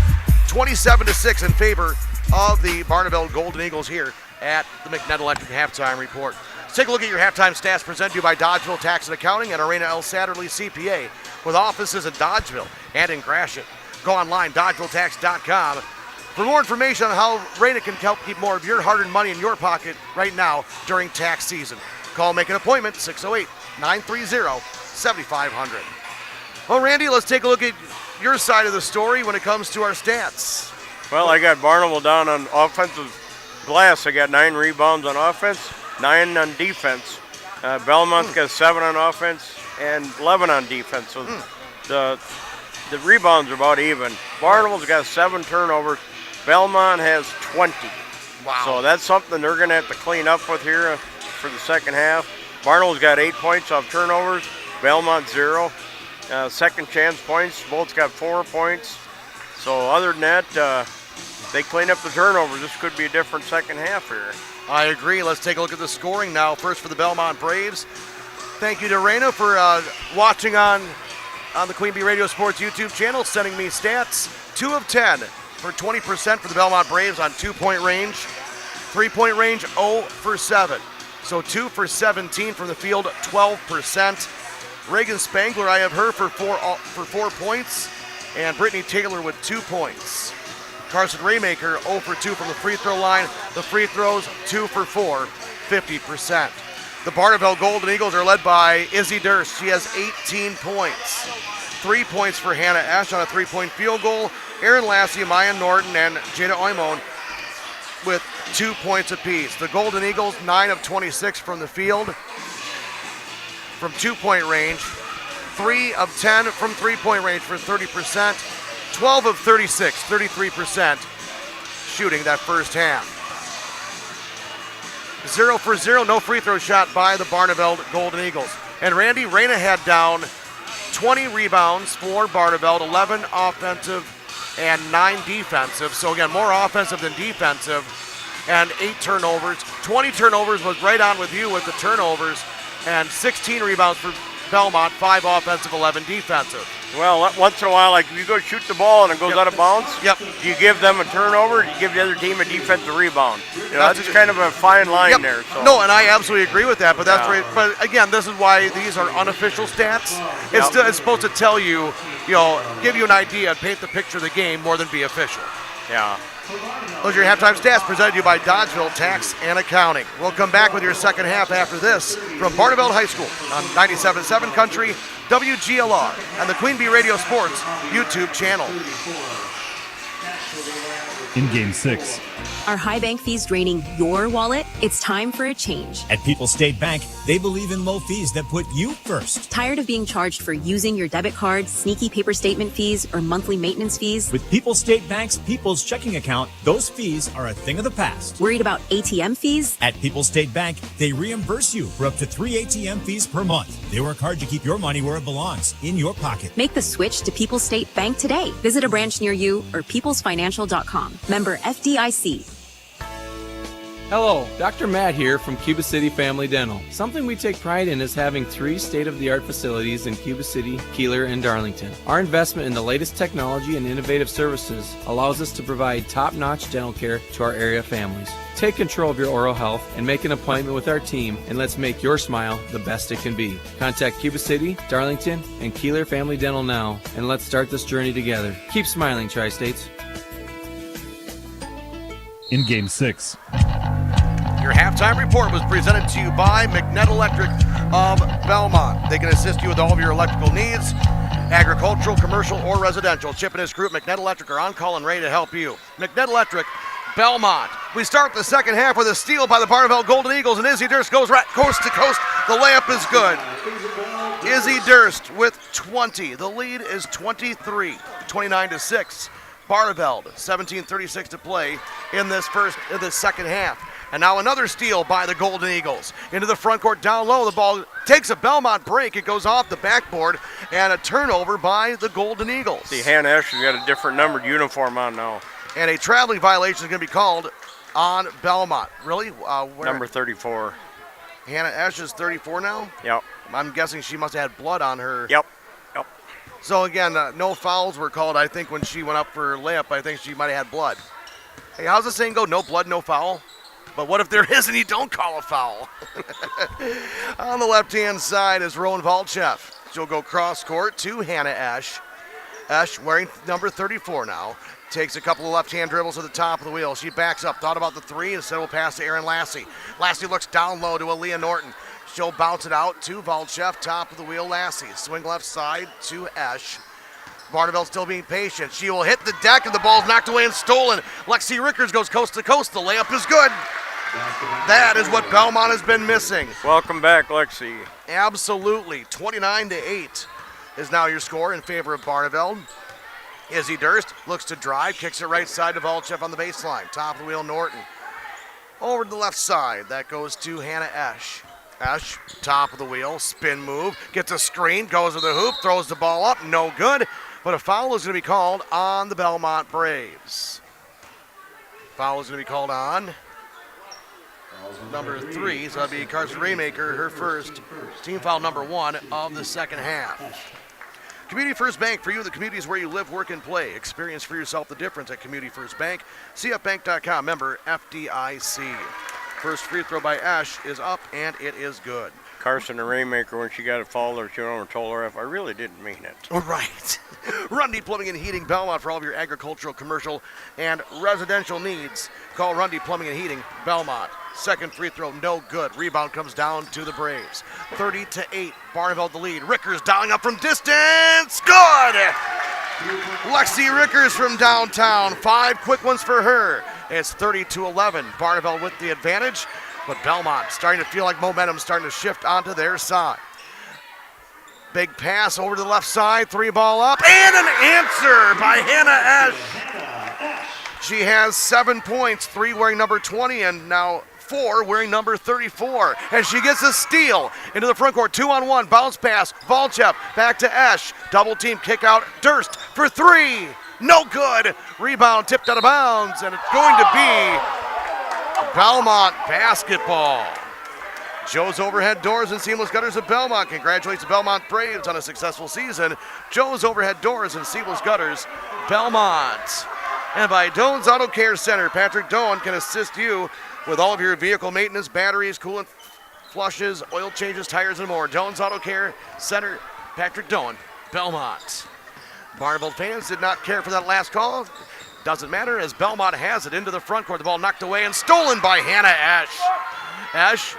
27-6 in favor of the Barneveld Golden Eagles here at the McNett Electric Halftime Report. Let's take a look at your halftime stats presented to you by Dodgeville Tax and Accounting and Arena L. Satterley CPA with offices in Dodgeville and in Gratiot. Go online, dodgevilletax.com. For more information on how Rena can help keep more of your hard-earned money in your pocket right now during tax season. Call, make an appointment, 608-930-7500. Well, Randy, let's take a look at your side of the story when it comes to our stats. Well, I got Barneveld down on offensive glass. I got 9 rebounds on offense, 9 on defense. Belmont's got 7 on offense and 11 on defense. So the rebounds are about even. Barneveld's got 7 turnovers. Belmont has 20. Wow. So that's something they're going to have to clean up with here for the second half. Barneveld's got 8 points off turnovers. Belmont 0. Second chance points. Both got 4 points. So other than that, they clean up the turnovers. This could be a different second half here. I agree. Let's take a look at the scoring now. First for the Belmont Braves. Thank you to Rena for watching on the Queen Bee Radio Sports YouTube channel, sending me stats. 2 of 10 for 20% for the Belmont Braves on 2-point range. 3-point range, 0 for 7. So 2 for 17 from the field, 12%. Reagan Spangler, I have her for 4 points. And Brittany Taylor with 2 points. Carson Raymaker, 0 for 2 from the free throw line. The free throws, 2 for 4, 50%. The Barneveld Golden Eagles are led by Izzy Durst. She has 18 points. 3 points for Hannah Esch on a 3-point field goal. Erin Lassie, Maya Norton, and Jada Oimon with 2 points apiece. The Golden Eagles, 9 of 26 from the field from 2-point range. 3 of 10 from 3-point range for 30%. 12 of 36, 33% shooting that first half. 0 for 0, no free throw shot by the Barneveld Golden Eagles. And Randy, Rena had down 20 rebounds for Barneveld, 11 offensive and 9 defensive. So again, more offensive than defensive, and 8 turnovers. 20 turnovers was right on with you with the turnovers, and 16 rebounds for Belmont, 5 offensive, 11 defensive. Well, once in a while, like if you go shoot the ball and it goes out of bounds, do you give them a turnover, you give the other team a defensive rebound. You know, that's just kind of a fine line there. So. No, and I absolutely agree with that, but that's right. But again, this is why these are unofficial stats. It's supposed to tell you, give you an idea and paint the picture of the game more than be official. Yeah. Those are your halftime stats presented to you by Dodgeville Tax and Accounting. We'll come back with your second half after this from Barneveld High School on 97.7 Country, WGLR, and the Queen Bee Radio Sports YouTube channel. In Game 6. Are high bank fees draining your wallet? It's time for a change. At People's State Bank, they believe in low fees that put you first. Tired of being charged for using your debit card, sneaky paper statement fees, or monthly maintenance fees? With People's State Bank's People's Checking Account, those fees are a thing of the past. Worried about ATM fees? At People's State Bank, they reimburse you for up to 3 ATM fees per month. They work hard to keep your money where it belongs, in your pocket. Make the switch to People's State Bank today. Visit a branch near you or peoplesfinancial.com. Member FDIC. Hello, Dr. Matt here from Cuba City Family Dental. Something we take pride in is having 3 state-of-the-art facilities in Cuba City, Kieler, and Darlington. Our investment in the latest technology and innovative services allows us to provide top-notch dental care to our area families. Take control of your oral health and make an appointment with our team, and let's make your smile the best it can be. Contact Cuba City, Darlington, and Kieler Family Dental now, and let's start this journey together. Keep smiling, Tri-States. In Game 6. Your halftime report was presented to you by McNett Electric of Belmont. They can assist you with all of your electrical needs, agricultural, commercial, or residential. Chip and his group, McNett Electric, are on call and ready to help you. McNett Electric, Belmont. We start the second half with a steal by the Barneveld Golden Eagles, and Izzy Durst goes right coast to coast. The layup is good. Izzy Durst with 20. The lead is 23, 29-6. Barneveld, 17:36 to play in this second half. And now another steal by the Golden Eagles. Into the front court, down low. The ball takes a Belmont break. It goes off the backboard, and a turnover by the Golden Eagles. See, Hannah Esch has got a different numbered uniform on now. And a traveling violation is going to be called on Belmont. Really? Number 34. Hannah Esch is 34 now? Yep. I'm guessing she must have had blood on her. Yep. So again, no fouls were called. I think when she went up for layup, I think she might have had blood. Hey, how's the saying go? No blood, no foul? But what if there is and you don't call a foul? On the left-hand side is Rowan Valchef. She'll go cross court to Hannah Esch. Esch wearing number 34 now. Takes a couple of left-hand dribbles to the top of the wheel. She backs up, thought about the three, instead will pass to Erin Lassie. Lassie looks down low to Aaliyah Norton. She'll bounce it out to Valchef, top of the wheel, Lassie. Swing left side to Esch. Barneveld still being patient. She will hit the deck and the ball's knocked away and stolen. Lexi Rickers goes coast to coast. The layup is good. That is what Belmont has been missing. Welcome back, Lexi. Absolutely. 29-8 is now your score in favor of Barneveld. Izzy Durst looks to drive, kicks it right side to Valchef on the baseline. Top of the wheel, Norton. Over to the left side. That goes to Hannah Esch. Esch, top of the wheel, spin move, gets a screen, goes to the hoop, throws the ball up, no good. But a foul is going to be called on the Belmont Braves. Foul is going to be called on number 3, so that'll be Carson Raymaker, her first, team foul number 1 of the second half. Community First Bank, for you, the communities where you live, work, and play. Experience for yourself the difference at Community First Bank. CFBank.com, member FDIC. First free throw by Esch is up, and it is good. Carson and Raymaker, when she got a foul there, she went over and told her, I really didn't mean it. Right. Rundy Plumbing and Heating, Belmont, for all of your agricultural, commercial, and residential needs. Call Rundy Plumbing and Heating, Belmont. Second free throw, no good. Rebound comes down to the Braves. 30-8, Barneveld the lead. Rickers dialing up from distance. Good! Lexi Rickers from downtown. 5 quick ones for her. It's 30-11. Barneveld with the advantage, but Belmont starting to feel like momentum's starting to shift onto their side. Big pass over to the left side, 3-ball up, and an answer by Hannah Esch. She has 7 points, 3 wearing number 20, and now 4 wearing number 34. And she gets a steal into the front court, 2-on-1, bounce pass, Valchef back to Esch. Double team kick out, Durst for 3. No good. Rebound tipped out of bounds, and it's going to be Belmont basketball. Joe's Overhead Doors and Seamless Gutters of Belmont congratulates the Belmont Braves on a successful season. Joe's Overhead Doors and Seamless Gutters, Belmont. And by Doan's Auto Care Center, Patrick Doan can assist you with all of your vehicle maintenance, batteries, coolant flushes, oil changes, tires, and more. Doan's Auto Care Center, Patrick Doan, Belmont. Barneveld fans did not care for that last call. Doesn't matter as Belmont has it into the front court. The ball knocked away and stolen by Hannah Esch. Esch,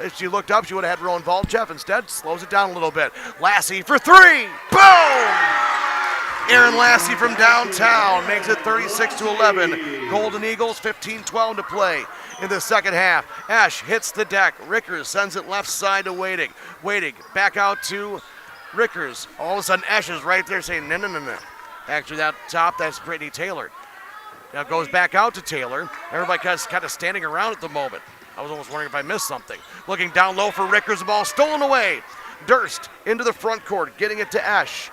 if she looked up, she would have had Rowan Valchef. Instead, slows it down a little bit. Lassie for 3. Boom! Erin Lassie from downtown makes it 36-11. Golden Eagles 15-12 to play in the second half. Esch hits the deck. Rickers sends it left side to Waiting. Waiting back out to Rickers. All of a sudden, Esch is right there saying, no. Actually, that top, that's Brittany Taylor. Now goes back out to Taylor. Everybody kind of standing around at the moment. I was almost wondering if I missed something. Looking down low for Rickers, the ball stolen away. Durst into the front court, getting it to Esch.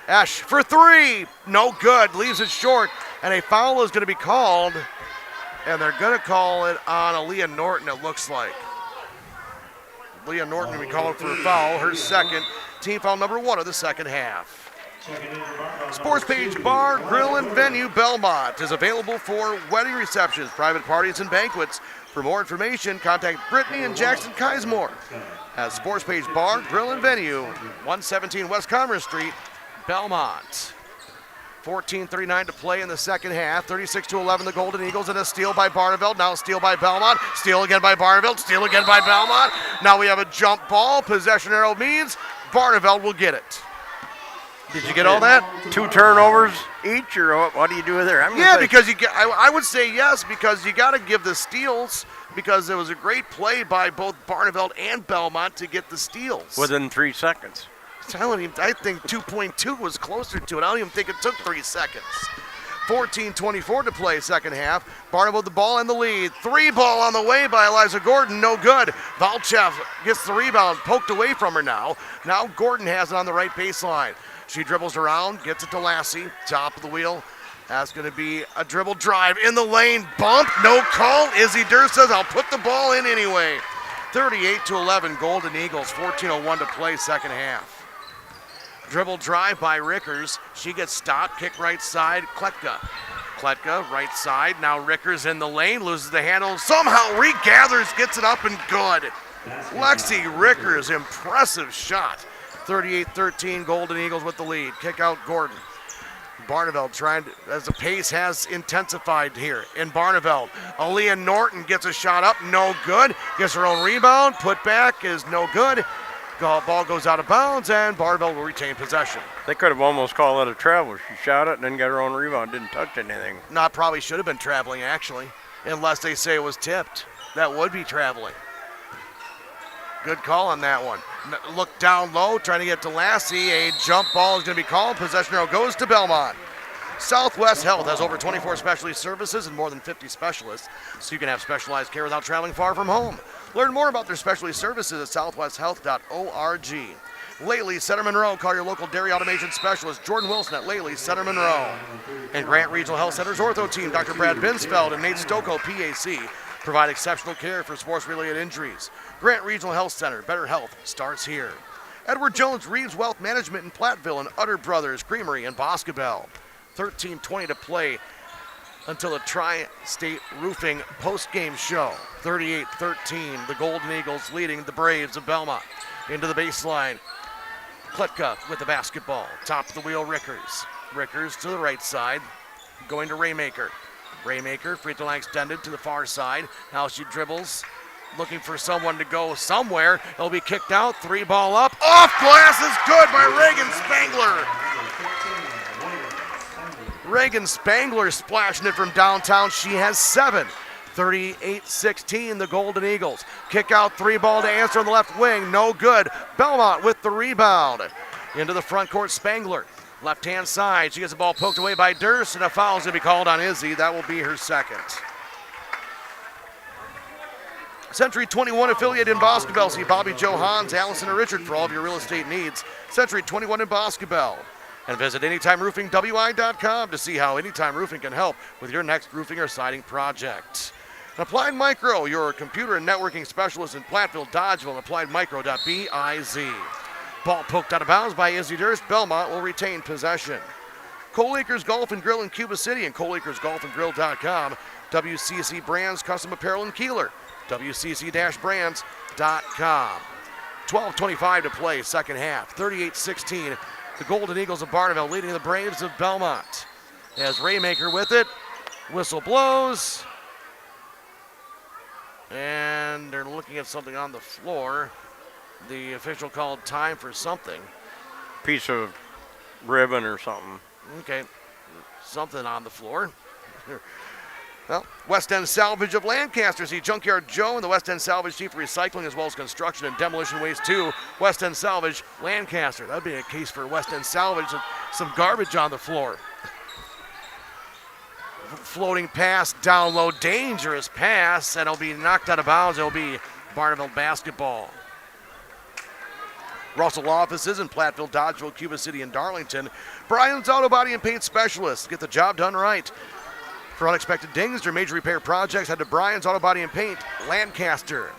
Esch for 3. No good. Leaves it short. And a foul is going to be called. And they're going to call it on Aaliyah Norton, it looks like. Aaliyah Norton will be called for a foul. Her second. Team foul number 1 of the second half. Sports Page Bar, Grill, and Venue Belmont is available for wedding receptions, private parties, and banquets. For more information, contact Brittany and Jackson Kismore at Sports Page Bar, Grill, and Venue, 117 West Commerce Street, Belmont. 14:39 to play in the second half. 36-11 the Golden Eagles, and a steal by Barneveld. Now a steal by Belmont. Steal again by Barneveld. Steal again by Belmont. Now we have a jump ball. Possession arrow means Barneveld will get it. Did you get all that? 2 turnovers each, or what do you do there? Because I would say yes, because you got to give the steals, because it was a great play by both Barneveld and Belmont to get the steals. Within 3 seconds. I think 2.2 was closer to it. I don't even think it took 3 seconds. 14:24 to play second half. Barneveld the ball and the lead. 3-ball on the way by Eliza Gordon. No good. Valchef gets the rebound. Poked away from her now. Now Gordon has it on the right baseline. She dribbles around, gets it to Lassie. Top of the wheel. That's going to be a dribble drive in the lane. Bump. No call. Izzy Durst says, I'll put the ball in anyway. 38-11, Golden Eagles, 14:01 to play, second half. Dribble drive by Rickers. She gets stopped, kick right side, Kletka, right side. Now Rickers in the lane, loses the handle, somehow regathers, gets it up and good. Lexi Rickers, impressive shot. 38-13, Golden Eagles with the lead. Kick out Gordon. Barneveld trying to, as the pace has intensified here in Barneveld. Aaliyah Norton gets a shot up, no good. Gets her own rebound, put back is no good. Ball goes out of bounds, and Barneveld will retain possession. They could have almost called it a travel. She shot it and then got her own rebound, didn't touch anything. Not probably should have been traveling, actually, unless they say it was tipped. That would be traveling. Good call on that one. Look down low, trying to get to Lassie. A jump ball is going to be called. Possession arrow goes to Belmont. Southwest Health has over 24 specialty services and more than 50 specialists, so you can have specialized care without traveling far from home. Learn more about their specialty services at southwesthealth.org. Laley Center Monroe. Call your local dairy automation specialist, Jordan Wilson at Laley Center Monroe. And Grant Regional Health Center's ortho team, Dr. Brad Binsfeld and Nate Stocco, PAC, provide exceptional care for sports-related injuries. Grant Regional Health Center, better health starts here. Edward Jones Reeves Wealth Management in Platteville and Utter Brothers Creamery in Boscobel. 13:20 to play until the Tri-State Roofing post-game show. 38-13, the Golden Eagles leading the Braves of Belmont. Into the baseline, Kletka with the basketball. Top of the wheel, Rickers. Rickers to the right side, going to Raymaker. Raymaker, free throw line extended to the far side. Now she dribbles, looking for someone to go somewhere. It'll be kicked out, 3-ball up. Off glass is good by Reagan Spangler. Reagan Spangler splashing it from downtown. She has 7. 38-16, the Golden Eagles. Kick out, 3-ball to answer on the left wing. No good. Belmont with the rebound. Into the front court, Spangler. Left-hand side, she gets the ball poked away by Durst, and a foul is going to be called on Izzy. That will be her second. Century 21 affiliate in Boscobel. See Bobby Joe Hans, Allison, or Richard for all of your real estate needs. Century 21 in Boscobel. And visit AnytimeRoofingWI.com to see how Anytime Roofing can help with your next roofing or siding project. And Applied Micro, your computer and networking specialist in Platteville, Dodgeville, and AppliedMicro.biz. Ball poked out of bounds by Izzy Durst. Belmont will retain possession. Cole Acres Golf and Grill in Cuba City and ColeAcresGolfandGrill.com. WCC Brands Custom Apparel in Kieler. WCC-Brands.com. 12:25 to play, second half. 38-16. The Golden Eagles of Barneveld leading the Braves of Belmont. As Raymaker with it. Whistle blows. And they're looking at something on the floor. The official called time for something. Piece of ribbon or something. Okay, something on the floor. Well, West End Salvage of Lancaster. See Junkyard Joe and the West End Salvage Chief for Recycling as well as Construction and Demolition Waste 2. West End Salvage, Lancaster. That would be a case for West End Salvage. Some garbage on the floor. Floating pass down low, dangerous pass, and it'll be knocked out of bounds. It'll be Barneveld basketball. Russell Offices in Platteville, Dodgeville, Cuba City, and Darlington. Brian's Auto Body and Paint Specialists. Get the job done right. For unexpected dings or major repair projects, head to Brian's Auto Body and Paint, Lancaster.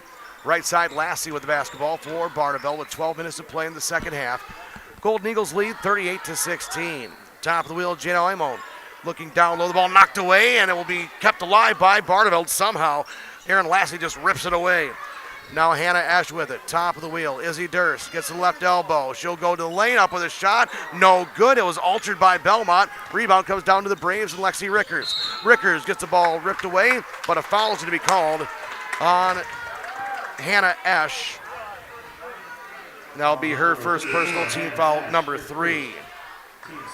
Right side, Lassie with the basketball for Barneveld with 12 minutes to play in the second half. Golden Eagles lead 38-16. Top of the wheel, Jana Oimon. Looking down low, the ball knocked away, and it will be kept alive by Barneveld somehow. Aaron Lassie just rips it away. Now Hannah Esch with it. Top of the wheel. Izzy Durst gets the left elbow. She'll go to the lane up with a shot. No good. It was altered by Belmont. Rebound comes down to the Braves and Lexi Rickers. Rickers gets the ball ripped away, but a foul is going to be called on Hannah Esch. That'll be her first personal team foul, number 3.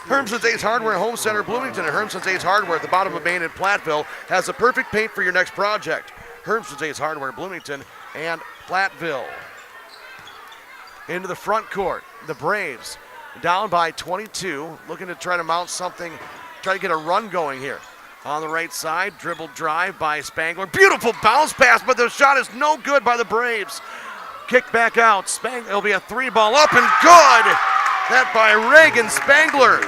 Hermson's Ace Hardware Home Center, Bloomington, and Hermson's Ace Hardware at the bottom of Main in Platteville has the perfect paint for your next project. Hermson's Ace Hardware, Bloomington, and Platteville. Into the front court, the Braves down by 22, looking to try to mount something, try to get a run going here. On the right side, dribble drive by Spangler. Beautiful bounce pass, but the shot is no good by the Braves. Kicked back out. Spangler, it'll be a 3-ball up and good. That by Reagan Spangler.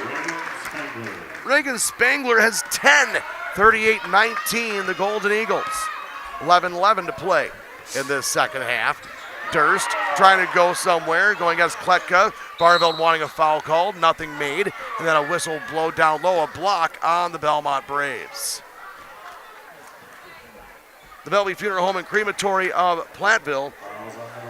Reagan Spangler has 10. 38-19, the Golden Eagles. 11-11 to play. in this second half. Durst trying to go somewhere, going against Kletka. Barneveld wanting a foul called, nothing made. And then a whistle blow down low, a block on the Belmont Braves. The Bellevue Funeral Home and Crematory of Platteville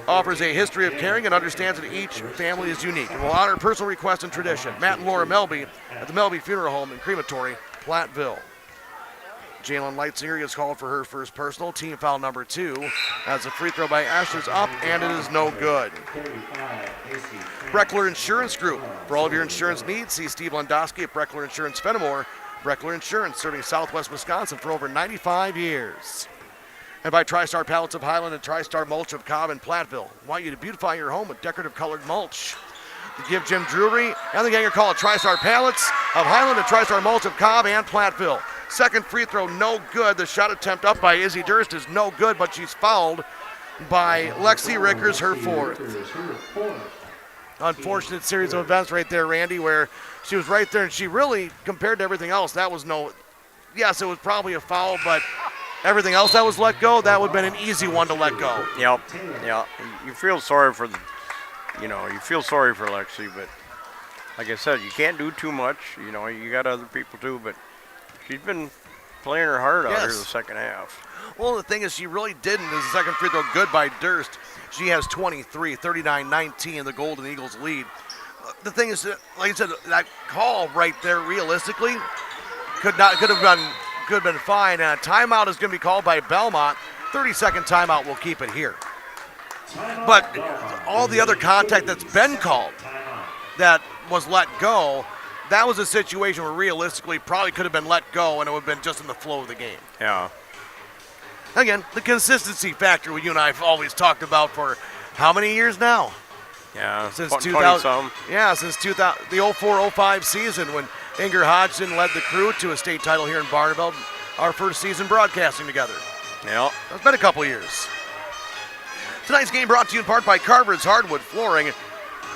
offers a history of caring and understands that each family is unique and will honor personal request and tradition. Matt and Laura Melby at the Melby Funeral Home and Crematory, Platteville. Jalen Leitzinger gets called for her first personal, team foul number 2, as a free throw by Asher's up, and it is no good. Breckler Insurance Group. For all of your insurance needs, see Steve Landowski at Breckler Insurance Fenimore. Breckler Insurance, serving Southwest Wisconsin for over 95 years. And by TriStar Pallets of Highland and TriStar Mulch of Cobb and Platteville. Want you to beautify your home with decorative colored mulch. The Give Jim Drury and the gang are called TriStar Pallets of Highland and TriStar Mulch of Cobb and Platteville. Second free throw, no good. The shot attempt up by Izzy Durst is no good, but she's fouled by Lexi Rickers, her fourth. Unfortunate series of events right there, Randy, where she was right there, and she really, compared to everything else, that was no, yes, it was probably a foul, but everything else that was let go, that would have been an easy one to let go. Yep. You feel sorry for Lexi, but like I said, you can't do too much. You got other people too, but she's been playing her heart out here the second half. Well, the thing is, she really didn't. As the second free throw good by Durst. She has 23, 39-19, the Golden Eagles lead. The thing is, like I said, that call right there, realistically, could have been fine. And a timeout is going to be called by Belmont. 30-second timeout will keep it here. But all the other contact that's been called that was let go, that was a situation where realistically probably could have been let go and it would have been just in the flow of the game. Yeah. Again, the consistency factor you and I have always talked about for how many years now? Yeah, since 2000. Yeah, since 2000, the 04-05 season when Inger Hodgson led the crew to a state title here in Barneveld. Our first season broadcasting together. Yeah. It's been a couple years. Tonight's game brought to you in part by Carver's Hardwood Flooring.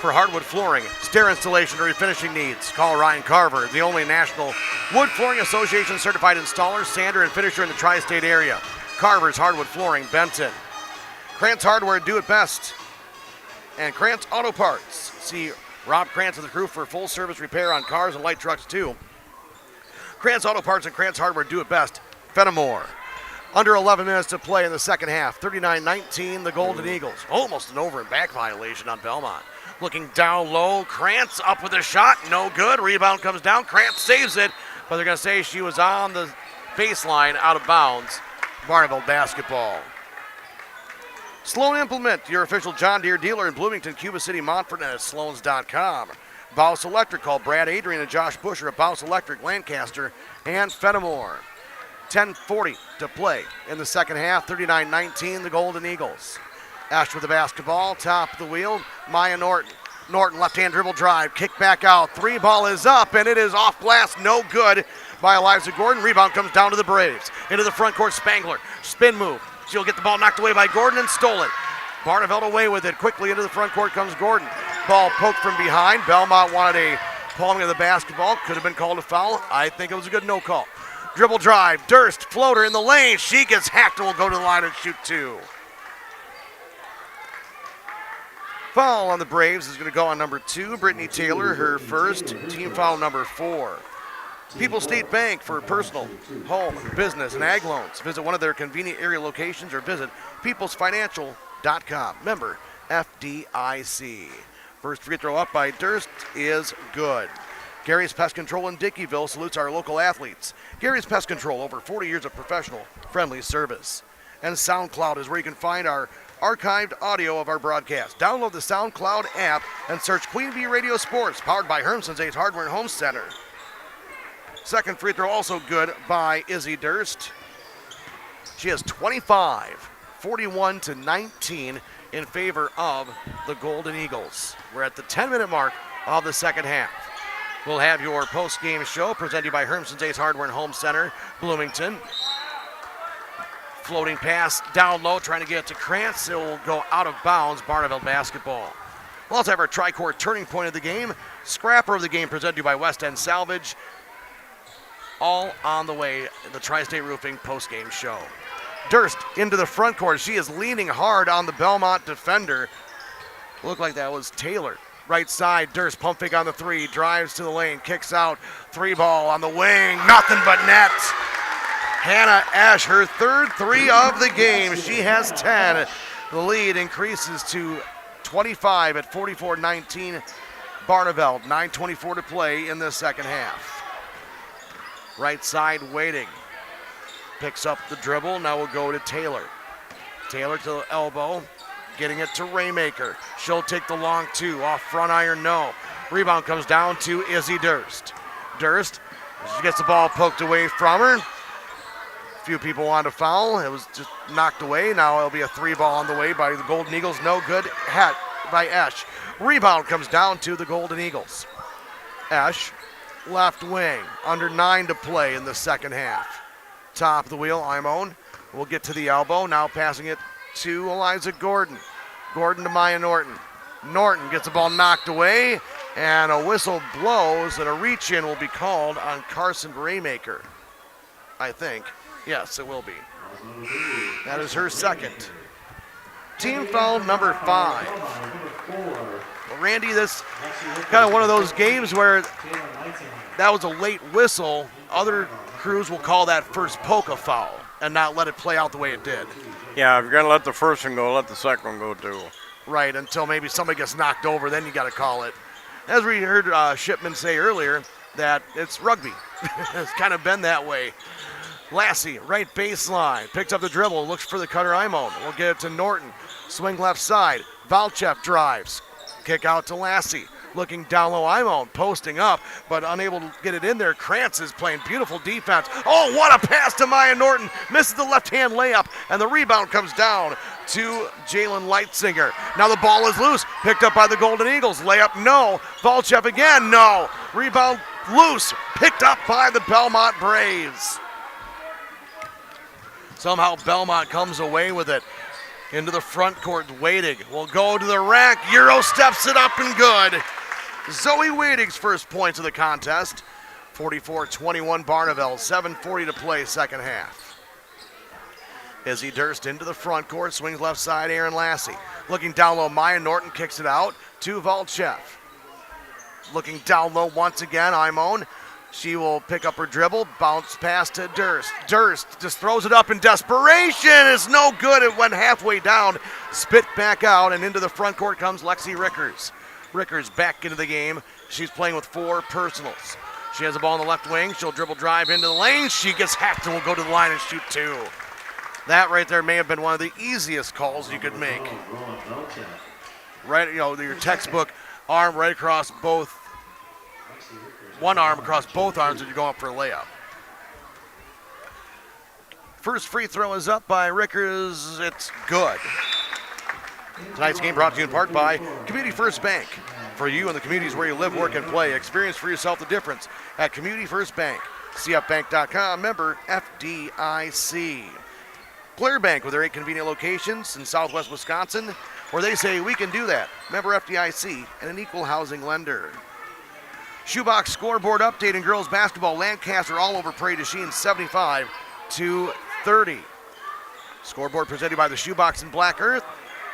For hardwood flooring, stair installation, or refinishing needs, call Ryan Carver, the only National Wood Flooring Association certified installer, sander, and finisher in the tri-state area. Carver's Hardwood Flooring, Benton. Krantz Hardware, do it best. And Krantz Auto Parts. See Rob Krantz and the crew for full service repair on cars and light trucks too. Krantz Auto Parts and Krantz Hardware, do it best. Fenimore. Under 11 minutes to play in the second half. 39-19, the Golden Eagles. Almost an over and back violation on Belmont. Looking down low, Krantz up with a shot, no good. Rebound comes down, Krantz saves it, but they're going to say she was on the baseline, out of bounds. Barneveld basketball. Sloan Implement, your official John Deere dealer in Bloomington, Cuba City, Montfort, and at Sloans.com. Bouse Electric, call Brad Adrian and Josh Busher at Bouse Electric, Lancaster, and Fenimore. 10:40 to play in the second half, 39-19, the Golden Eagles. Ash with the basketball, top of the wheel, Maya Norton. Norton, left-hand dribble drive, kick back out, three ball is up, and it is off glass, no good by Eliza Gordon. Rebound comes down to the Braves. Into the front court, Spangler, spin move. She'll get the ball knocked away by Gordon and stolen. Barneveld away with it, quickly into the front court comes Gordon. Ball poked from behind, Belmont wanted a palming of the basketball, could have been called a foul. I think it was a good no call. Dribble drive, Durst, floater in the lane, she gets hacked and will go to the line and shoot two. Foul on the Braves is going to go on number 2, Brittany Taylor, her first, team foul number 4. People's State Bank for personal, home, business, and ag loans. Visit one of their convenient area locations or visit peoplesfinancial.com. Member FDIC. First free throw up by Durst is good. Gary's Pest Control in Dickeyville salutes our local athletes. Gary's Pest Control, over 40 years of professional, friendly service. And SoundCloud is where you can find our archived audio of our broadcast. Download the SoundCloud app and search Queen Bee Radio Sports, powered by Hermson's Ace Hardware and Home Center. Second free throw also good by Izzy Durst. She has 25, 41-19 in favor of the Golden Eagles. We're at the 10-minute mark of the second half. We'll have your post-game show presented by Hermson's Ace Hardware and Home Center, Bloomington. Floating pass down low, trying to get it to Krantz. It will go out of bounds, Barneveld basketball. We'll also have our tri-court turning point of the game. Scrapper of the game presented to you by West End Salvage. All on the way in the Tri-State Roofing post-game show. Durst into the front court. She is leaning hard on the Belmont defender. Looked like that was Taylor. Right side, Durst pump fake on the three, drives to the lane, kicks out, three ball on the wing, nothing but net. Hannah Ash, her third three of the game. She has 10. The lead increases to 25 at 44-19. Barneveld, 9:24 to play in the second half. Right side waiting. Picks up the dribble. Now we'll go to Taylor. Taylor to the elbow. Getting it to Raymaker. She'll take the long two. Off front iron, no. Rebound comes down to Izzy Durst. Durst, she gets the ball poked away from her. A few people wanted to foul. It was just knocked away. Now it'll be a three ball on the way by the Golden Eagles. No good. Hat by Ash. Rebound comes down to the Golden Eagles. Ash, left wing. Under 9 to play in the second half. Top of the wheel, Imone. We'll get to the elbow. Now passing it to Eliza Gordon. Gordon to Maya Norton. Norton gets the ball knocked away, and a whistle blows, and a reach-in will be called on Carson Raymaker. I think. Yes, it will be. That is her second. Team foul number 5. Well, Randy, this kind of one of those games where that was a late whistle. Other crews will call that first poke a foul and not let it play out the way it did. Yeah, if you're going to let the first one go, let the second one go too. Right, until maybe somebody gets knocked over, then you got to call it. As we heard Shipman say earlier, that it's rugby. It's kind of been that way. Lassie, right baseline, picks up the dribble, looks for the cutter Imone. We'll get it to Norton. Swing left side. Valchef drives. Kick out to Lassie. Looking down low, Imone posting up, but unable to get it in there. Krantz is playing beautiful defense. Oh, what a pass to Maya Norton. Misses the left-hand layup, and the rebound comes down to Jalen Leitzinger. Now the ball is loose. Picked up by the Golden Eagles. Layup, no. Valchef again, no. Rebound loose. Picked up by the Belmont Braves. Somehow Belmont comes away with it. Into the front court, Waiting will go to the rack. Euro steps it up and good. Zoe Waiting's first points of the contest. 44-21 Barneveld, 7:40 to play second half. Izzy Durst into the front court, swings left side, Aaron Lassie. Looking down low, Maya Norton kicks it out to Valchef. Looking down low once again, Imone. She will pick up her dribble, bounce pass to Durst. Durst just throws it up in desperation. It's no good. It went halfway down, spit back out, and into the front court comes Lexi Rickers. Rickers back into the game. She's playing with 4 personals. She has the ball on the left wing. She'll dribble drive into the lane. She gets hacked and will go to the line and shoot 2. That right there may have been one of the easiest calls you could make. Right, you know, your textbook arm right across both. One arm across both arms as you're going up for a layup. First free throw is up by Rickers. It's good. Tonight's game brought to you in part by Community First Bank. For you and the communities where you live, work, and play, experience for yourself the difference at Community First Bank. CFBank.com, member FDIC. Blair Bank with their 8 convenient locations in southwest Wisconsin, where they say we can do that. Member FDIC and an equal housing lender. Shoebox scoreboard update in girls basketball. Lancaster all over Prairie du Chien, 75-30. Scoreboard presented by the Shoebox in Black Earth,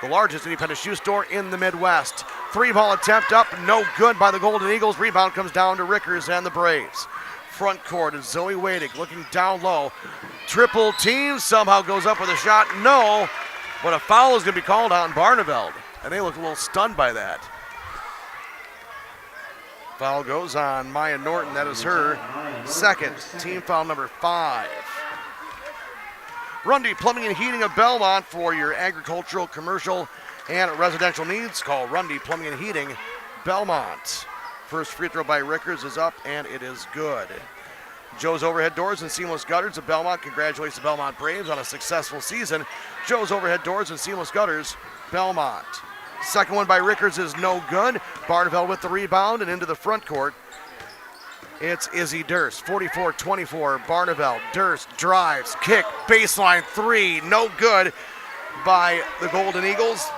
the largest independent shoe store in the Midwest. 3-ball attempt up, no good by the Golden Eagles. Rebound comes down to Rickers and the Braves. Front court is Zoe Waiting looking down low. Triple team, somehow goes up with a shot. No, but a foul is going to be called on Barneveld, and they look a little stunned by that. Foul goes on Maya Norton. That is her second. Team foul number 5. Rundy Plumbing and Heating of Belmont for your agricultural, commercial, and residential needs. Call Rundy Plumbing and Heating, Belmont. First free throw by Rickers is up, and it is good. Joe's Overhead Doors and Seamless Gutters of Belmont congratulates the Belmont Braves on a successful season. Joe's Overhead Doors and Seamless Gutters, Belmont. Second one by Rickers is no good. Barneveld with the rebound and into the front court. It's Izzy Durst, 44-24, Barneveld. Durst drives, kick, baseline 3, no good by the Golden Eagles.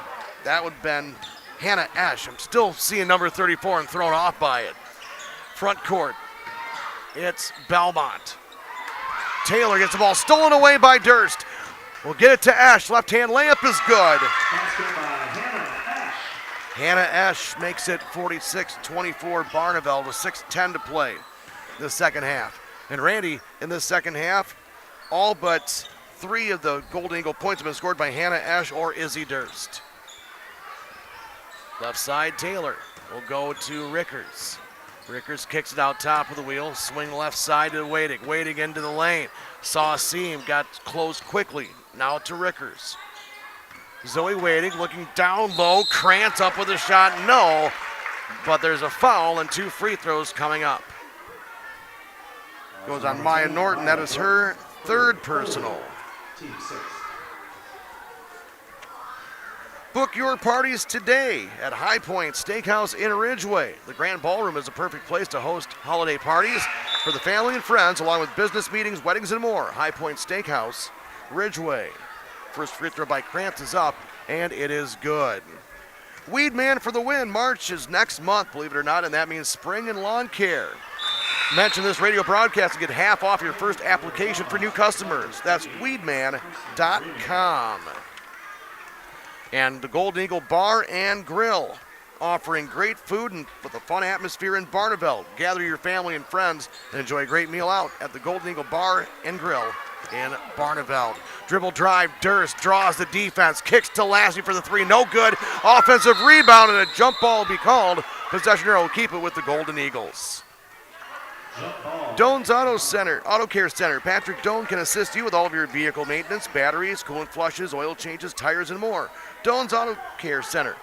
That would have been Hannah Esch. I'm still seeing number 34 and thrown off by it. Front court, it's Belmont. Taylor gets the ball stolen away by Durst. will get it to Esch. Left-hand layup is good. Hannah Esch makes it 46-24 Barneveld with 6:10 to play the second half. And Randy, in the second half, all but 3 of the Golden Eagle points have been scored by Hannah Esch or Izzy Durst. Left side, Taylor will go to Rickers. Rickers kicks it out top of the wheel. Swing left side to Wading. Wading into the lane. Saw a seam, got closed quickly. Now to Rickers. Zoe Wading looking down low. Krantz up with a shot. No, but there's a foul and 2 free throws coming up. Goes on Maya Norton. That is her 3rd personal. Team 6. Book your parties today at High Point Steakhouse in Ridgeway. The Grand Ballroom is a perfect place to host holiday parties for the family and friends, along with business meetings, weddings, and more. High Point Steakhouse, Ridgeway. First free throw by Krantz is up, and it is good. Weed Man for the win. March is next month, believe it or not, and that means spring and lawn care. Mention this radio broadcast and get half off your first application for new customers. That's weedman.com. And the Golden Eagle Bar and Grill, offering great food and with a fun atmosphere in Barneveld. Gather your family and friends and enjoy a great meal out at the Golden Eagle Bar and Grill in Barneveld. Dribble drive, Durst draws the defense, kicks to Lassie for the 3, no good. Offensive rebound and a jump ball will be called. Possession arrow will keep it with the Golden Eagles. Doan's Auto Care Center. Patrick Doan can assist you with all of your vehicle maintenance, batteries, coolant flushes, oil changes, tires, and more. Doan's Auto Care Center.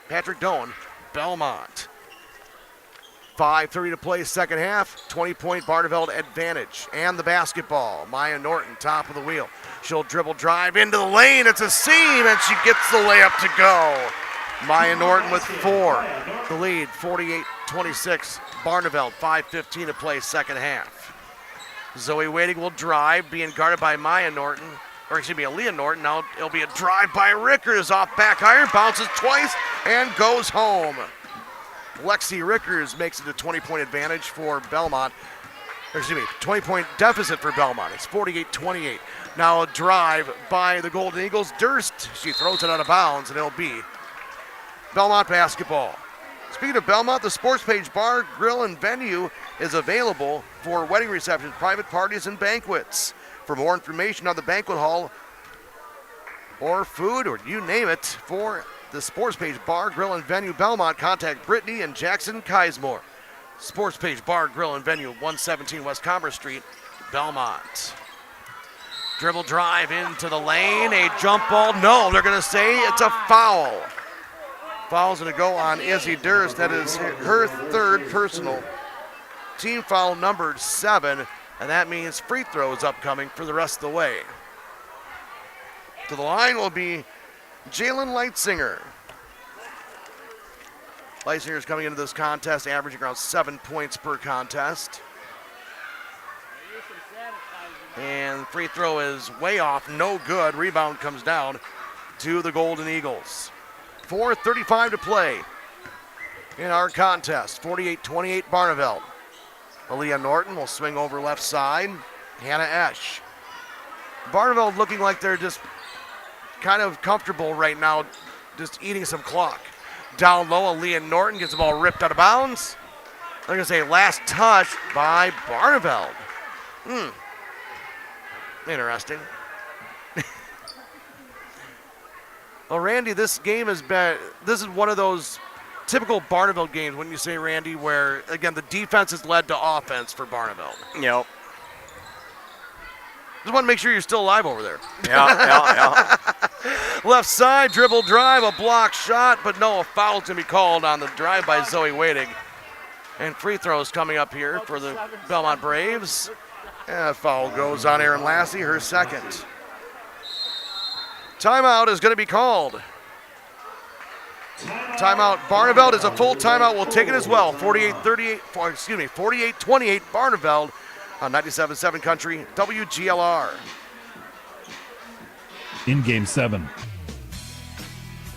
Patrick Doan, Belmont. 5:30 to play second half. 20-point Barneveld advantage. And the basketball. Maya Norton, top of the wheel. She'll dribble drive into the lane. It's a seam, and she gets the layup to go. Maya Norton with 4. The lead, 48-26. Barneveld, 5:15 to play second half. Zoe Wading will drive, being guarded by Aaliyah Norton. Now it'll be a drive by Rickers off back iron, bounces twice, and goes home. Lexi Rickers makes it a 20-point advantage for Belmont. 20-point deficit for Belmont. It's 48-28. Now a drive by the Golden Eagles. Durst, she throws it out of bounds, and it'll be Belmont basketball. Speaking of Belmont, the Sports Page Bar, Grill, and Venue is available for wedding receptions, private parties, and banquets. For more information on the banquet hall or food, or you name it, for the Sports Page Bar, Grill, and Venue Belmont, contact Brittany and Jackson Kismore. Sports Page Bar, Grill, and Venue, 117 West Commerce Street, Belmont. Dribble drive into the lane, a jump ball. No, they're going to say it's a foul. Foul's going to go on Izzy Durst. That is her 3rd personal. Team foul number 7, and that means free throws upcoming for the rest of the way. To the line will be Jalen Leitzinger. Leitzinger's coming into this contest averaging around 7 points per contest. And free throw is way off, no good. Rebound comes down to the Golden Eagles. 4:35 to play in our contest. 48-28 Barneveld. Aaliyah Norton will swing over left side. Hannah Esch. Barneveld looking like they're just kind of comfortable right now, just eating some clock. Down low, Aaliyah Norton gets the ball ripped out of bounds. They're going to say last touch by Barneveld. Interesting. Well, Randy, this is one of those typical Barneveld games, wouldn't you say, Randy, where, again, the defense has led to offense for Barneveld. Yep. Just want to make sure you're still alive over there. Yeah. Left side, dribble drive, a block shot, but no, a foul's going to be called on the drive by Zoe Wading. And free throws coming up here for the Belmont Braves. And a foul goes on Erin Lassie, her 2nd. Timeout is going to be called. Timeout. Barneveld is a full timeout. We'll take it as well. 48-28 Barneveld on 97.7 Country WGLR. In Game 7.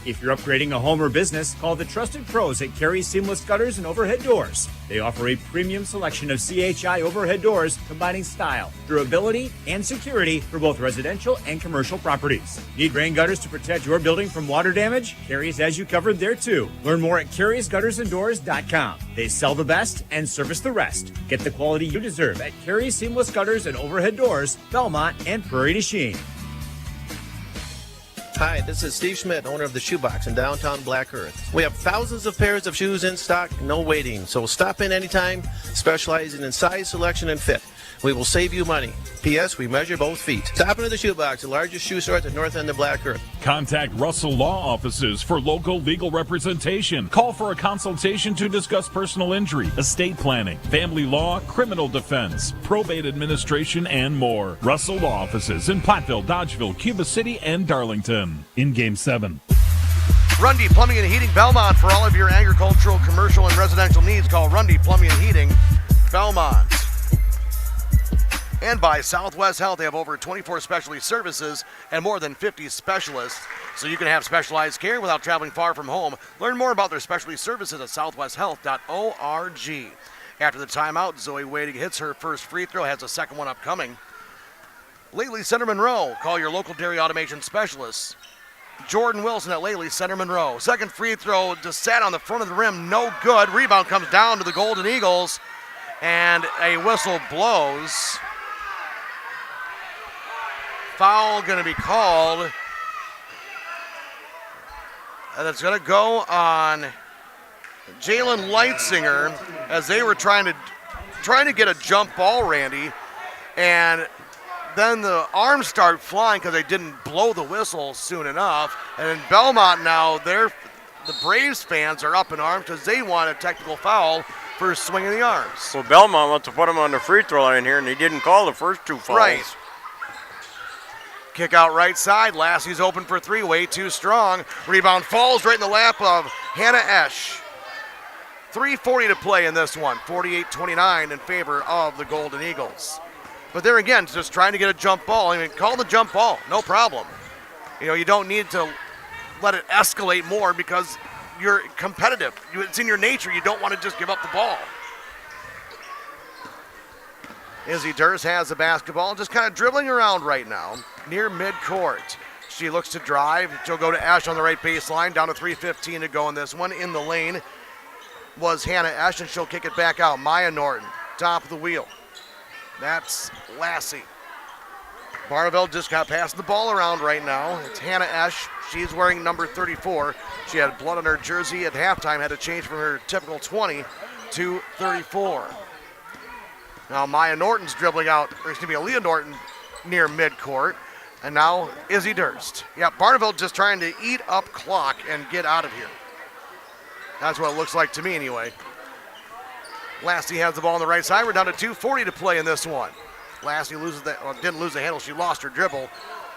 If you're upgrading a home or business, call the trusted pros at Carey Seamless Gutters and Overhead Doors. They offer a premium selection of CHI overhead doors combining style, durability, and security for both residential and commercial properties. Need rain gutters to protect your building from water damage? Carey's has you covered there too. Learn more at Carey'sGuttersandDoors.com. They sell the best and service the rest. Get the quality you deserve at Carey Seamless Gutters and Overhead Doors, Belmont, and Prairie du Chien. Hi, this is Steve Schmidt, owner of the Shoebox in downtown Black Earth. We have thousands of pairs of shoes in stock, no waiting, so stop in anytime, specializing in size, selection, and fit. We will save you money. P.S. We measure both feet. Stop into the Shoebox, the largest shoe store at the north end of Black Earth. Contact Russell Law Offices for local legal representation. Call for a consultation to discuss personal injury, estate planning, family law, criminal defense, probate administration, and more. Russell Law Offices in Platteville, Dodgeville, Cuba City, and Darlington. In Game 7. Rundy Plumbing and Heating Belmont for all of your agricultural, commercial, and residential needs. Call Rundy Plumbing and Heating Belmont. And by Southwest Health, they have over 24 specialty services and more than 50 specialists, so you can have specialized care without traveling far from home. Learn more about their specialty services at southwesthealth.org. After the timeout, Zoe Wade hits her first free throw, has a second one upcoming. Lately Center Monroe, call your local dairy automation specialists. Jordan Wilson at Lately Center Monroe. Second free throw just sat on the front of the rim, no good. Rebound comes down to the Golden Eagles, and a whistle blows. Foul going to be called, and it's going to go on Jalen Leitzinger as they were trying to get a jump ball, Randy, and then the arms start flying because they didn't blow the whistle soon enough. And in Belmont now, the Braves fans are up in arms because they want a technical foul for swinging the arms. Well, Belmont wants to put him on the free throw line here, and he didn't call the first two fouls. Right. Kick out right side. Lassie's open for three. Way too strong. Rebound falls right in the lap of Hannah Esch. 3:40 to play in this one. 48-29 in favor of the Golden Eagles. But there again, just trying to get a jump ball. I mean, call the jump ball. No problem. You don't need to let it escalate more because you're competitive. It's in your nature. You don't want to just give up the ball. Izzy Durst has the basketball, just kind of dribbling around right now near midcourt. She looks to drive. She'll go to Esch on the right baseline. Down to 3:15 to go in this one. In the lane was Hannah Esch, and she'll kick it back out. Maya Norton, top of the wheel. That's Lassie. Barneveld just got passing the ball around right now. It's Hannah Esch. She's wearing number 34. She had blood on her jersey at halftime, had to change from her typical 20 to 34. Now Maya Norton's dribbling out, or it's going to be Aaliyah Norton near midcourt. And now Izzy Durst. Yeah, Barneveld just trying to eat up clock and get out of here. That's what it looks like to me anyway. Lassie has the ball on the right side. We're down to 2:40 to play in this one. Lassie didn't lose the handle. She lost her dribble.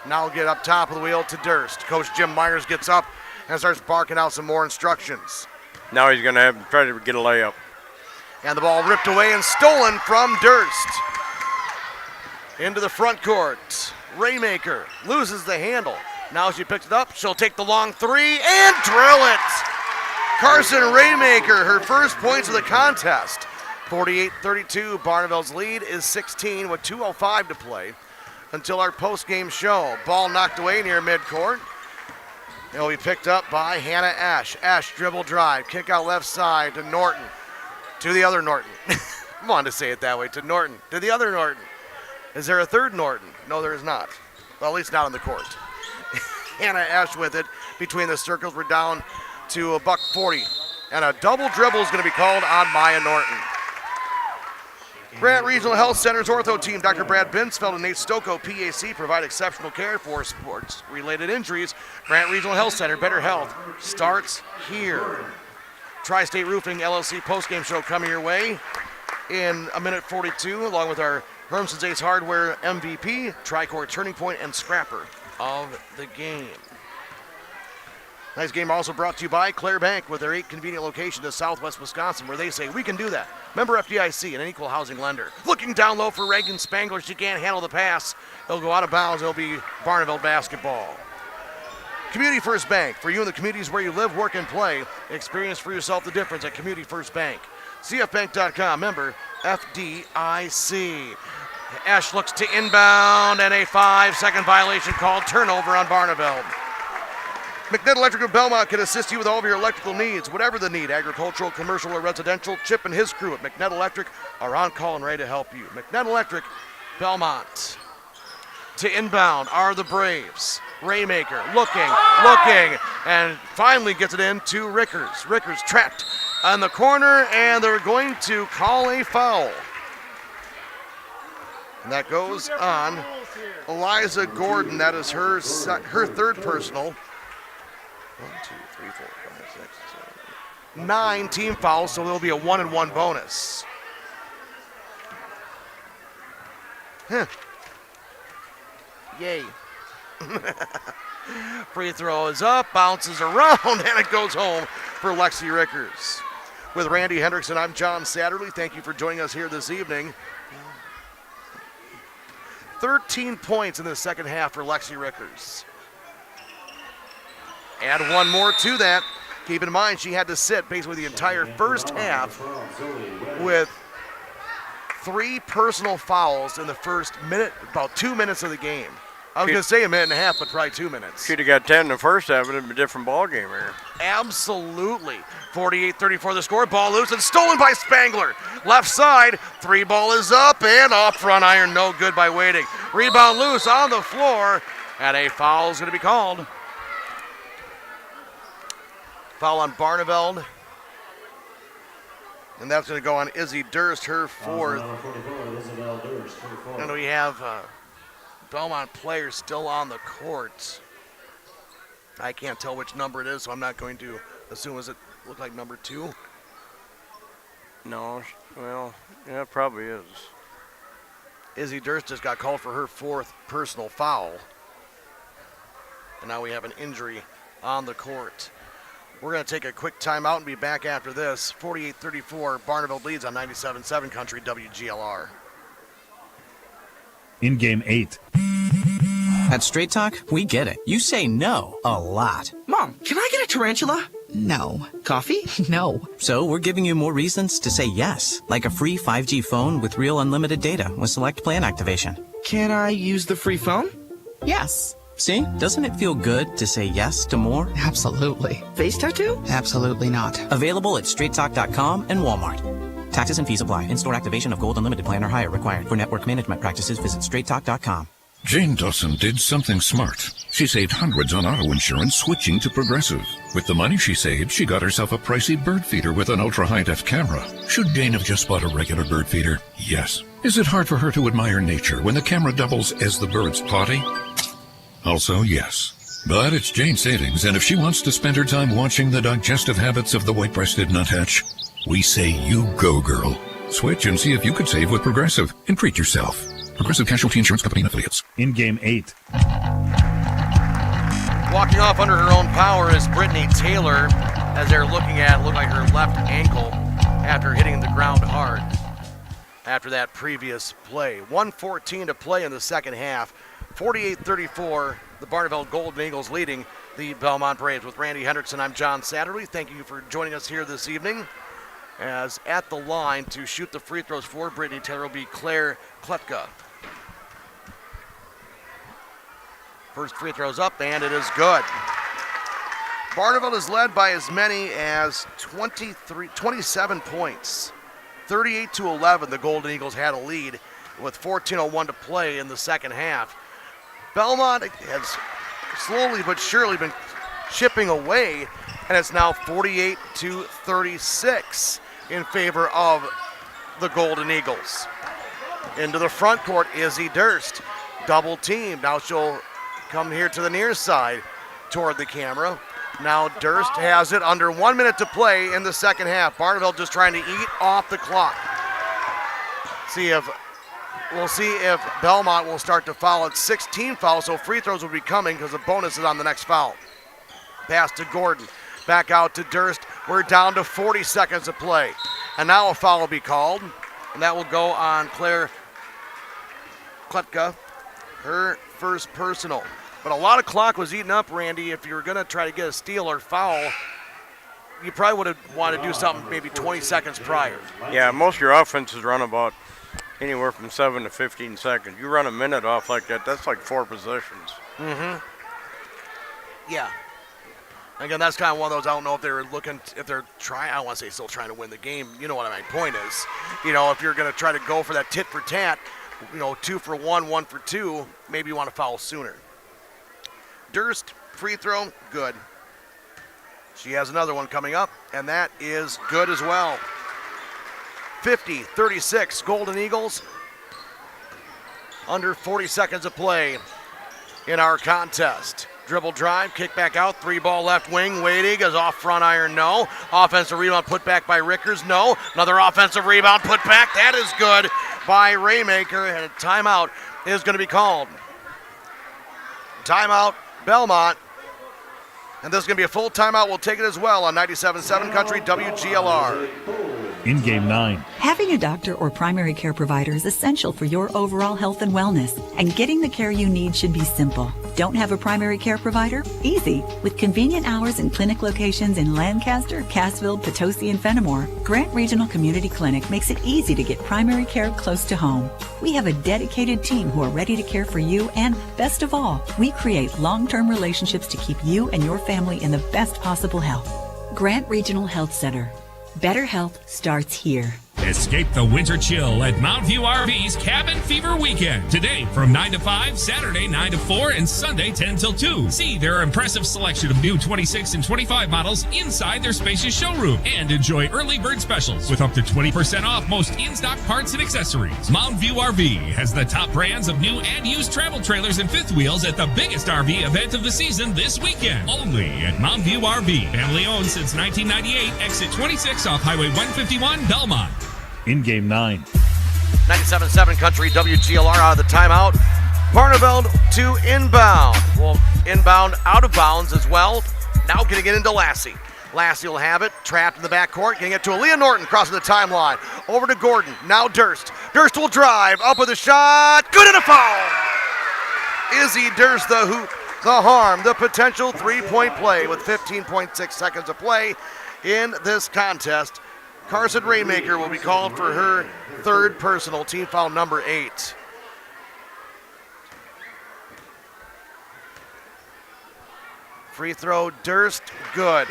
Now we'll get up top of the wheel to Durst. Coach Jim Myers gets up and starts barking out some more instructions. Now he's going to try to get a layup. And the ball ripped away and stolen from Durst. Into the front court. Raymaker loses the handle. Now she picks it up. She'll take the long three and drill it. Carson Raymaker, her first points of the contest. 48-32. Barneveld's lead is 16 with 2:05 to play until our post-game show. Ball knocked away near midcourt. It'll be picked up by Hannah Esch. Esch dribble drive. Kick out left side to Norton. To the other Norton. I wanted to say it that way. To Norton. To the other Norton. Is there a third Norton? No, there is not. Well, at least not on the court. Hannah Esch with it between the circles. We're down to $140. And a double dribble is going to be called on Maya Norton. Grant Regional Health Center's ortho team, Dr. Brad Binsfeld and Nate Stocco, PAC, provide exceptional care for sports-related injuries. Grant Regional Health Center, better health starts here. Tri-State Roofing LLC postgame show coming your way in a minute 42, along with our Hermson's Ace Hardware MVP, Tricor Turning Point, and Scrapper of the game. Nice game also brought to you by Claire Bank with their 8 convenient locations in Southwest Wisconsin, where they say we can do that. Member FDIC and an equal housing lender. Looking down low for Reagan Spangler. She can't handle the pass. It'll go out of bounds. It'll be Barneveld basketball. Community First Bank, for you in the communities where you live, work, and play. Experience for yourself the difference at Community First Bank. CFBank.com, member FDIC. Ash looks to inbound, and a 5-second violation called. Turnover on Barneveld. McNett Electric of Belmont can assist you with all of your electrical needs, whatever the need, agricultural, commercial, or residential. Chip and his crew at McNett Electric are on call and ready to help you. McNett Electric, Belmont. To inbound are the Braves. Raymaker looking, and finally gets it in to Rickers. Rickers trapped on the corner, and they're going to call a foul. And that goes on Eliza Gordon. That is her third personal. 1, 2, 3, 4, 5, 6, 7, 9 team fouls, so there'll be a 1-and-1 bonus. Yay. Free throw is up, bounces around, and it goes home for Lexi Rickers. With Randy Hendrickson, I'm John Satterley. Thank you for joining us here this evening. 13 points in the second half for Lexi Rickers. Add one more to that. Keep in mind, she had to sit basically the entire first half with 3 personal fouls in the first minute, about 2 minutes of the game. I was going to say a minute and a half, but probably 2 minutes. She'd have got 10 in the first half, it'd be a different ball game here. Absolutely. 48-34 the score. Ball loose and stolen by Spangler. Left side, 3 ball is up and off front iron. No good by Waiting. Rebound loose on the floor, and a foul is going to be called. Foul on Barneveld. And that's going to go on Izzy Durst, her fourth. And we have Belmont players still on the court. I can't tell which number it is, so I'm not going to assume. Does it look like number 2? No, well, yeah, it probably is. Izzy Durst just got called for her 4th personal foul. And now we have an injury on the court. We're going to take a quick timeout and be back after this. 48-34, Barneveld leads on 97.7 Country WGLR. In Game 8. At Straight Talk, we get it. You say no a lot. Mom, can I get a tarantula? No. Coffee? No. So we're giving you more reasons to say yes, like a free 5G phone with real unlimited data with select plan activation. Can I use the free phone? Yes. See? Doesn't it feel good to say yes to more? Absolutely. Face tattoo? Absolutely not. Available at straighttalk.com and Walmart. Taxes and fees apply. In-store activation of Gold Unlimited plan or higher required. For network management practices, visit straighttalk.com. Jane Dawson did something smart. She saved hundreds on auto insurance switching to Progressive. With the money she saved, she got herself a pricey bird feeder with an ultra-high-def camera. Should Jane have just bought a regular bird feeder? Yes. Is it hard for her to admire nature when the camera doubles as the bird's potty? Also, yes. But it's Jane's savings, and if she wants to spend her time watching the digestive habits of the white-breasted nuthatch, we say you go, girl. Switch and see if you could save with Progressive and treat yourself. Progressive Casualty Insurance Company and Affiliates. In Game 8. Walking off under her own power is Brittany Taylor, as they're looking at it, looked like her left ankle after hitting the ground hard after that previous play. 1:14 to play in the second half. 48-34, the Barneveld Golden Eagles leading the Belmont Braves. With Randy Hendrickson, I'm John Satterley. Thank you for joining us here this evening. As at the line to shoot the free throws for Brittany Taylor will be Claire Kletka. First free throw's up, and it is good. Barneveld is led by as many as 27 points. 38-11, the Golden Eagles had a lead with 14:01 to play in the second half. Belmont has slowly but surely been chipping away, and it's now 48-36 in favor of the Golden Eagles. Into the front court, Izzy Durst. Double team. Now she'll come here to the near side toward the camera. Now Durst has it under 1 minute to play in the second half. Barneveld just trying to eat off the clock. We'll see if Belmont will start to foul at 16 fouls, so free throws will be coming because the bonus is on the next foul. Pass to Gordon. Back out to Durst. We're down to 40 seconds to play. And now a foul will be called. And that will go on Claire Kletka, her first personal. But a lot of clock was eaten up, Randy. If you were going to try to get a steal or foul, you probably would have wanted to do something maybe 20 seconds prior. Yeah, most of your offenses run about anywhere from 7 to 15 seconds. You run a minute off like that, that's like 4 possessions. Mm-hmm. Yeah. Again, that's kind of one of those, I don't know if they're looking, if they're trying, I don't want to say still trying to win the game. You know what my point is. You know, if you're going to try to go for that tit for tat, 2 for 1, 1 for 2, maybe you want to foul sooner. Durst, free throw, good. She has another one coming up, and that is good as well. 50-36, Golden Eagles. Under 40 seconds of play in our contest. Dribble drive, kick back out, 3-ball left wing, waiting, is off front iron, no. Offensive rebound put back by Rickers, no. Another offensive rebound put back, that is good by Raymaker, and a timeout is going to be called. Timeout, Belmont. And this is going to be a full timeout. We'll take it as well on 97.7 Country WGLR. In Game 9. Having a doctor or primary care provider is essential for your overall health and wellness, and getting the care you need should be simple. Don't have a primary care provider? Easy. With convenient hours and clinic locations in Lancaster, Cassville, Potosi, and Fenimore, Grant Regional Community Clinic makes it easy to get primary care close to home. We have a dedicated team who are ready to care for you, and best of all, we create long-term relationships to keep you and your family in the best possible health. Grant Regional Health Center. Better health starts here. Escape the winter chill at Mount View RV's Cabin Fever Weekend. Today from 9 to 5, Saturday 9 to 4, and Sunday 10 till 2. See their impressive selection of new 26 and 25 models inside their spacious showroom. And enjoy early bird specials with up to 20% off most in-stock parts and accessories. Mount View RV has the top brands of new and used travel trailers and fifth wheels at the biggest RV event of the season this weekend. Only at Mount View RV. Family owned since 1998. Exit 26 off Highway 151, Belmont. In Game 9. 97.7 Country WGLR out of the timeout. Barneveld to inbound. Well, inbound out of bounds as well. Now getting it into Lassie. Lassie will have it. Trapped in the backcourt. Getting it to Aaliyah Norton crossing the timeline. Over to Gordon. Now Durst. Durst will drive. Up with a shot. Good and a foul. Izzy Durst, the hoop, the harm, the potential three-point play with 15.6 seconds of play in this contest. Carson Raymaker will be called for her third personal, team foul number 8. Free throw, Durst, good.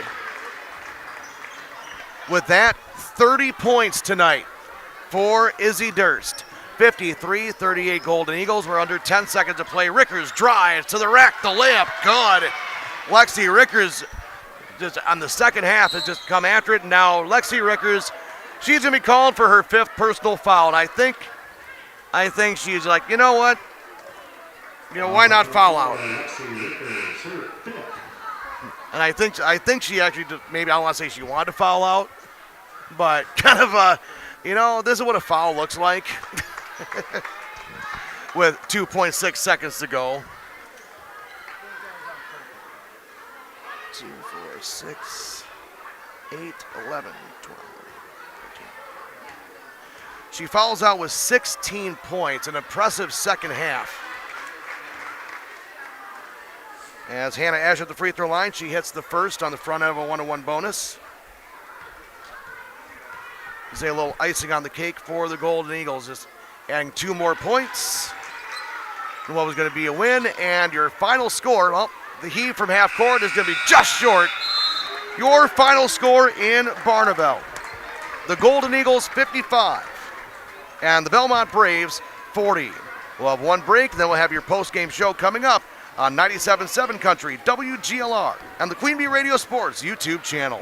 With that, 30 points tonight for Izzy Durst. 53-38 Golden Eagles. We're under 10 seconds of play. Rickers drives to the rack, the layup, good. Lexi Rickers just on the second half has just come after it. Now Lexi Rickers, she's going to be called for her 5th personal foul. And I think she's like, you know what? Why not foul out? And I think she actually, maybe I don't want to say she wanted to foul out, but kind of this is what a foul looks like with 2.6 seconds to go. 2, 4, 6, 8, 11, 12, 13. She fouls out with 16 points, an impressive second half. As Hannah Ash at the free throw line, she hits the first on the front end of a 1-1 bonus. There's a little icing on the cake for the Golden Eagles, just adding 2 more points. And what was going to be a win, and your final score, well, the heave from half court is going to be just short. Your final score in Barneveld. The Golden Eagles 55 and the Belmont Braves 40. We'll have one break, and then we'll have your post-game show coming up on 97.7 Country WGLR and the Queen Bee Radio Sports YouTube channel.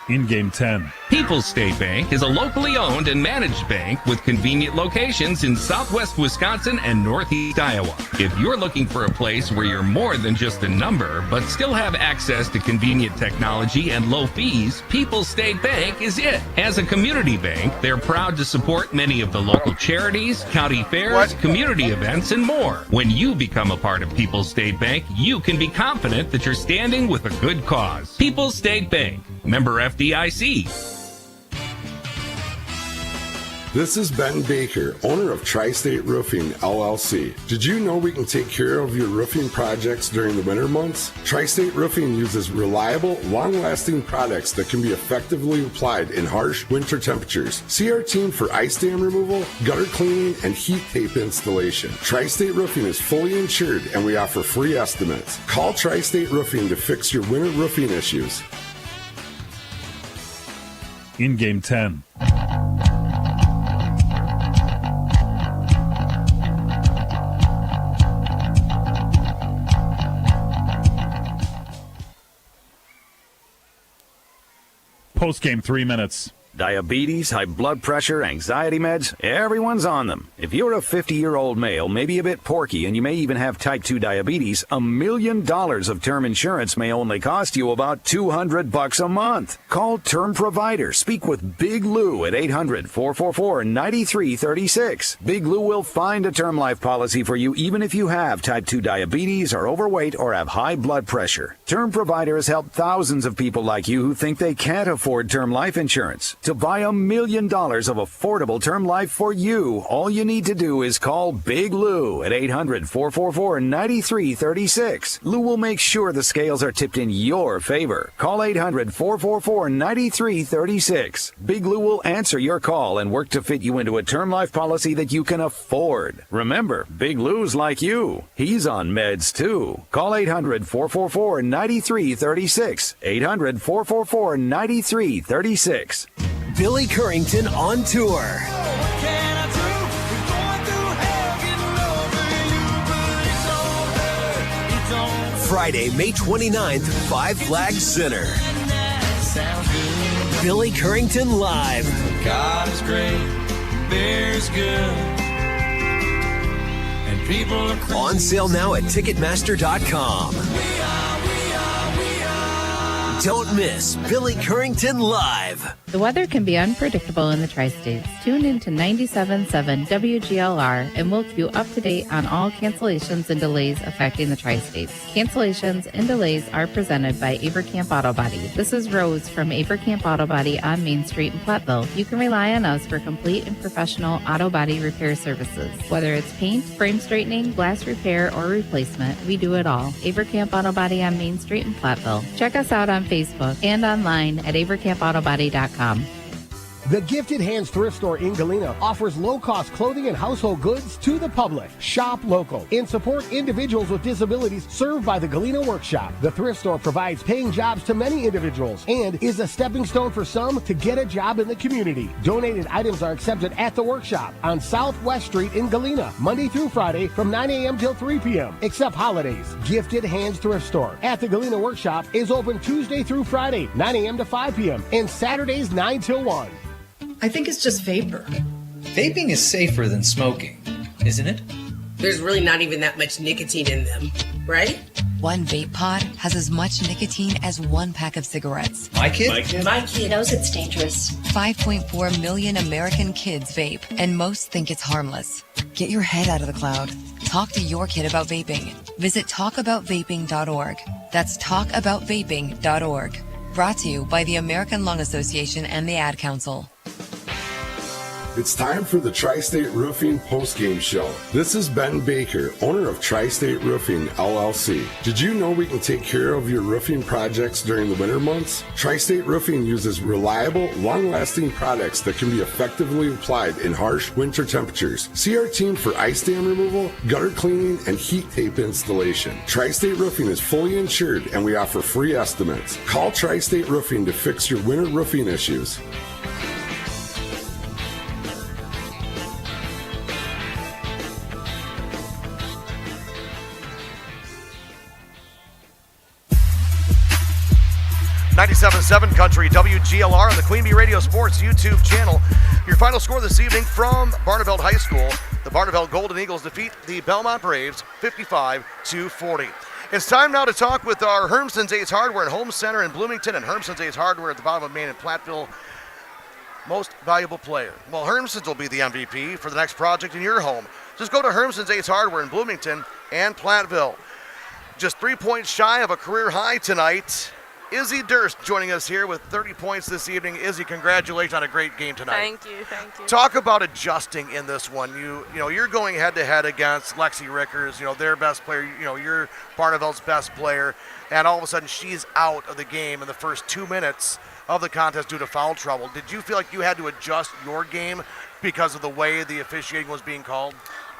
In Game 10. People's State Bank is a locally owned and managed bank with convenient locations in southwest Wisconsin and northeast Iowa. If you're looking for a place where you're more than just a number, but still have access to convenient technology and low fees, People's State Bank is it. As a community bank, they're proud to support many of the local charities, county fairs, community events, and more. When you become a part of People's State Bank, you can be confident that you're standing with a good cause. People's State Bank, member FDIC. This is Ben Baker, owner of Tri-State Roofing, LLC. Did you know we can take care of your roofing projects during the winter months? Tri-State Roofing uses reliable, long-lasting products that can be effectively applied in harsh winter temperatures. See our team for ice dam removal, gutter cleaning, and heat tape installation. Tri-State Roofing is fully insured, and we offer free estimates. Call Tri-State Roofing to fix your winter roofing issues. In Game 10. Post-game 3 minutes. Diabetes, high blood pressure, anxiety meds, everyone's on them. If you're a 50-year-old male, maybe a bit porky, and you may even have type 2 diabetes, $1 million of term insurance may only cost you about $200 a month. Call Term Provider. Speak with Big Lou at 800-444-9336. Big Lou will find a term life policy for you even if you have type 2 diabetes, are overweight, or have high blood pressure. Term Provider has helped thousands of people like you who think they can't afford term life insurance. To buy $1 million of affordable term life for you, all you need to do is call Big Lou at 800-444-9336. Lou will make sure the scales are tipped in your favor. Call 800-444-9336. Big Lou will answer your call and work to fit you into a term life policy that you can afford. Remember, Big Lou's like you. He's on meds too. Call 800-444-9336. 800-444-9336. Billy Currington on tour. Friday, May 29th, Five Flags Center. Billy Currington live. God is great, beer's good, and people are on sale now at Ticketmaster.com. Don't miss Billy Currington live. The weather can be unpredictable in the Tri-States. Tune in to 97.7 WGLR and we'll keep you up to date on all cancellations and delays affecting the Tri-States. Cancellations and delays are presented by Avercamp Auto Body. This is Rose from Avercamp Auto Body on Main Street in Platteville. You can rely on us for complete and professional auto body repair services. Whether it's paint, frame straightening, glass repair, or replacement, we do it all. Avercamp Auto Body on Main Street in Platteville. Check us out on Facebook and online at avercampautobody.com. The Gifted Hands Thrift Store in Galena offers low-cost clothing and household goods to the public. Shop local and support individuals with disabilities served by the Galena Workshop. The thrift store provides paying jobs to many individuals and is a stepping stone for some to get a job in the community. Donated items are accepted at the workshop on Southwest Street in Galena, Monday through Friday from 9 a.m. till 3 p.m., except holidays. Gifted Hands Thrift Store at the Galena Workshop is open Tuesday through Friday, 9 a.m. to 5 p.m., and Saturdays 9 till 1. I think it's just vapor. Vaping is safer than smoking, isn't it? There's really not even that much nicotine in them, right? One vape pod has as much nicotine as one pack of cigarettes. My kid knows it's dangerous. 5.4 million American kids vape, and most think it's harmless. Get your head out of the cloud. Talk to your kid about vaping. Visit talkaboutvaping.org. That's talkaboutvaping.org. Brought to you by the American Lung Association and the Ad Council. It's time for the Tri-State Roofing postgame show. This is Ben Baker, owner of Tri-State Roofing, LLC. Did you know we can take care of your roofing projects during the winter months? Tri-State Roofing uses reliable, long-lasting products that can be effectively applied in harsh winter temperatures. See our team for ice dam removal, gutter cleaning, and heat tape installation. Tri-State Roofing is fully insured, and we offer free estimates. Call Tri-State Roofing to fix your winter roofing issues. .97.7 Country, WGLR, on the Queen Bee Radio Sports YouTube channel. Your final score this evening from Barneveld High School. The Barneveld Golden Eagles defeat the Belmont Braves 55-40. It's time now to talk with our Hermson's Ace Hardware and Home Center in Bloomington and Hermson's Ace Hardware at the bottom of Main in Platteville. Most valuable player. Well, Hermson's will be the MVP for the next project in your home. Just go to Hermson's Ace Hardware in Bloomington and Platteville. Just 3 points shy of a career high tonight Izzy Durst joining us here with 30 points this evening. Izzy, congratulations on a great game tonight. Thank you. Talk about adjusting in this one. You're going head-to-head against Lexi Rickers, their best player. You're Barneveld's best player, and all of a sudden she's out of the game in the first 2 minutes of the contest due to foul trouble. Did you feel like you had to adjust your game because of the way the officiating was being called?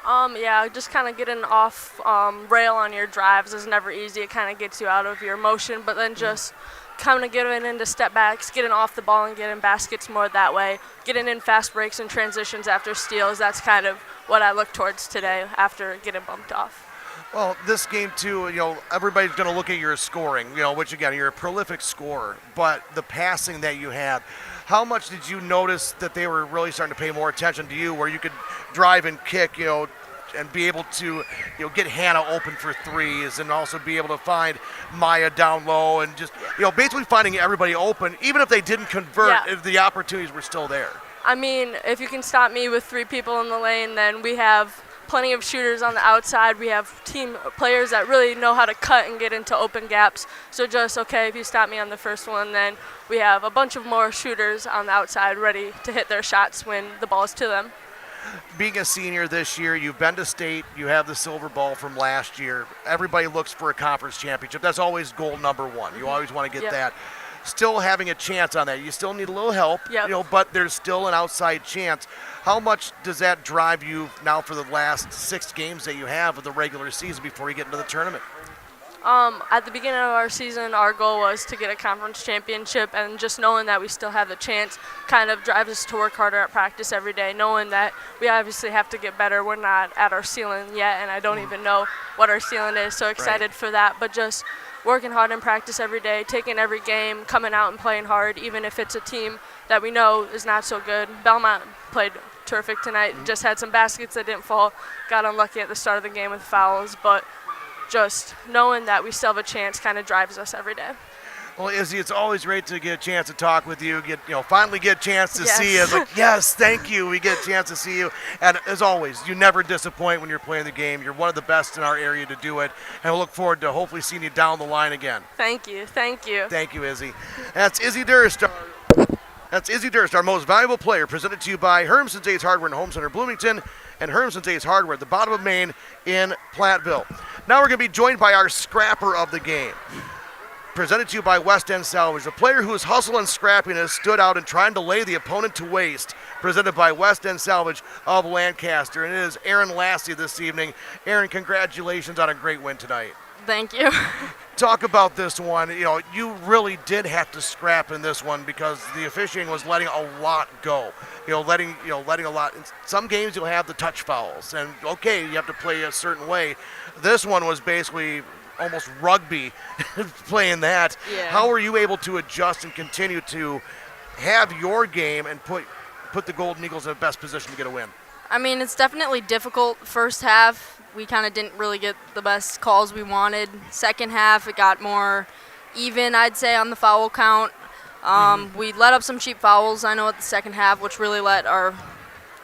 Yeah, just kind of getting off rail on your drives is never easy. It kind of gets you out of your motion, but then just kind of getting into step backs, getting off the ball and getting baskets more that way, getting in fast breaks and transitions after steals, that's kind of what I look towards today after getting bumped off. Well, this game too, everybody's going to look at your scoring, which again, you're a prolific scorer, but the passing that you had, how much did you notice that they were really starting to pay more attention to you, where you could drive and kick, and be able to, get Hannah open for threes, and also be able to find Maya down low, and just, basically finding everybody open, even if they didn't convert, if the opportunities were still there. I mean, if you can stop me with 3 people in the lane, then we have plenty of shooters on the outside. We have team players that really know how to cut and get into open gaps. So if you stop me on the first one, then we have a bunch of more shooters on the outside ready to hit their shots when the ball is to them. Being a senior this year, you've been to state, you have the silver ball from last year. Everybody looks for a conference championship. That's always goal number 1. You always want to get that. Still having a chance on that. You still need a little help, but there's still an outside chance. How much does that drive you now for the last 6 games that you have of the regular season before you get into the tournament? At the beginning of our season, our goal was to get a conference championship, and just knowing that we still have the chance kind of drives us to work harder at practice every day, knowing that we obviously have to get better. We're not at our ceiling yet, and I don't even know what our ceiling is, so excited for that. But just working hard in practice every day, taking every game, coming out and playing hard, even if it's a team that we know is not so good. Belmont played terrific tonight, just had some baskets that didn't fall, got unlucky at the start of the game with fouls, but just knowing that we still have a chance kind of drives us every day. Well, Izzy, it's always great to get a chance to talk with you, finally get a chance to see you. It's like, yes, thank you, we get a chance to see you. And as always, you never disappoint when you're playing the game. You're one of the best in our area to do it, and we'll look forward to hopefully seeing you down the line again. Thank you. Thank you, Izzy. That's Izzy Durst. Our most valuable player, presented to you by Hermson's Ace Hardware and Home Center Bloomington and Hermson's Ace Hardware at the bottom of Maine in Platteville. Now we're going to be joined by our scrapper of the game, presented to you by West End Salvage, a player whose hustle and scrappiness stood out in trying to lay the opponent to waste, presented by West End Salvage of Lancaster. And it is Aaron Lassie this evening. Aaron, congratulations on a great win tonight. Thank you. Talk about this one. You really did have to scrap in this one because the officiating was letting a lot go. Letting a lot. In some games you'll have the touch fouls, and okay, you have to play a certain way. This one was basically almost rugby, playing that. Yeah. How were you able to adjust and continue to have your game and put the Golden Eagles in the best position to get a win? I mean, it's definitely difficult. First half, we kind of didn't really get the best calls we wanted. Second half, it got more even, I'd say, on the foul count. We let up some cheap fouls, I know, at the second half, which really let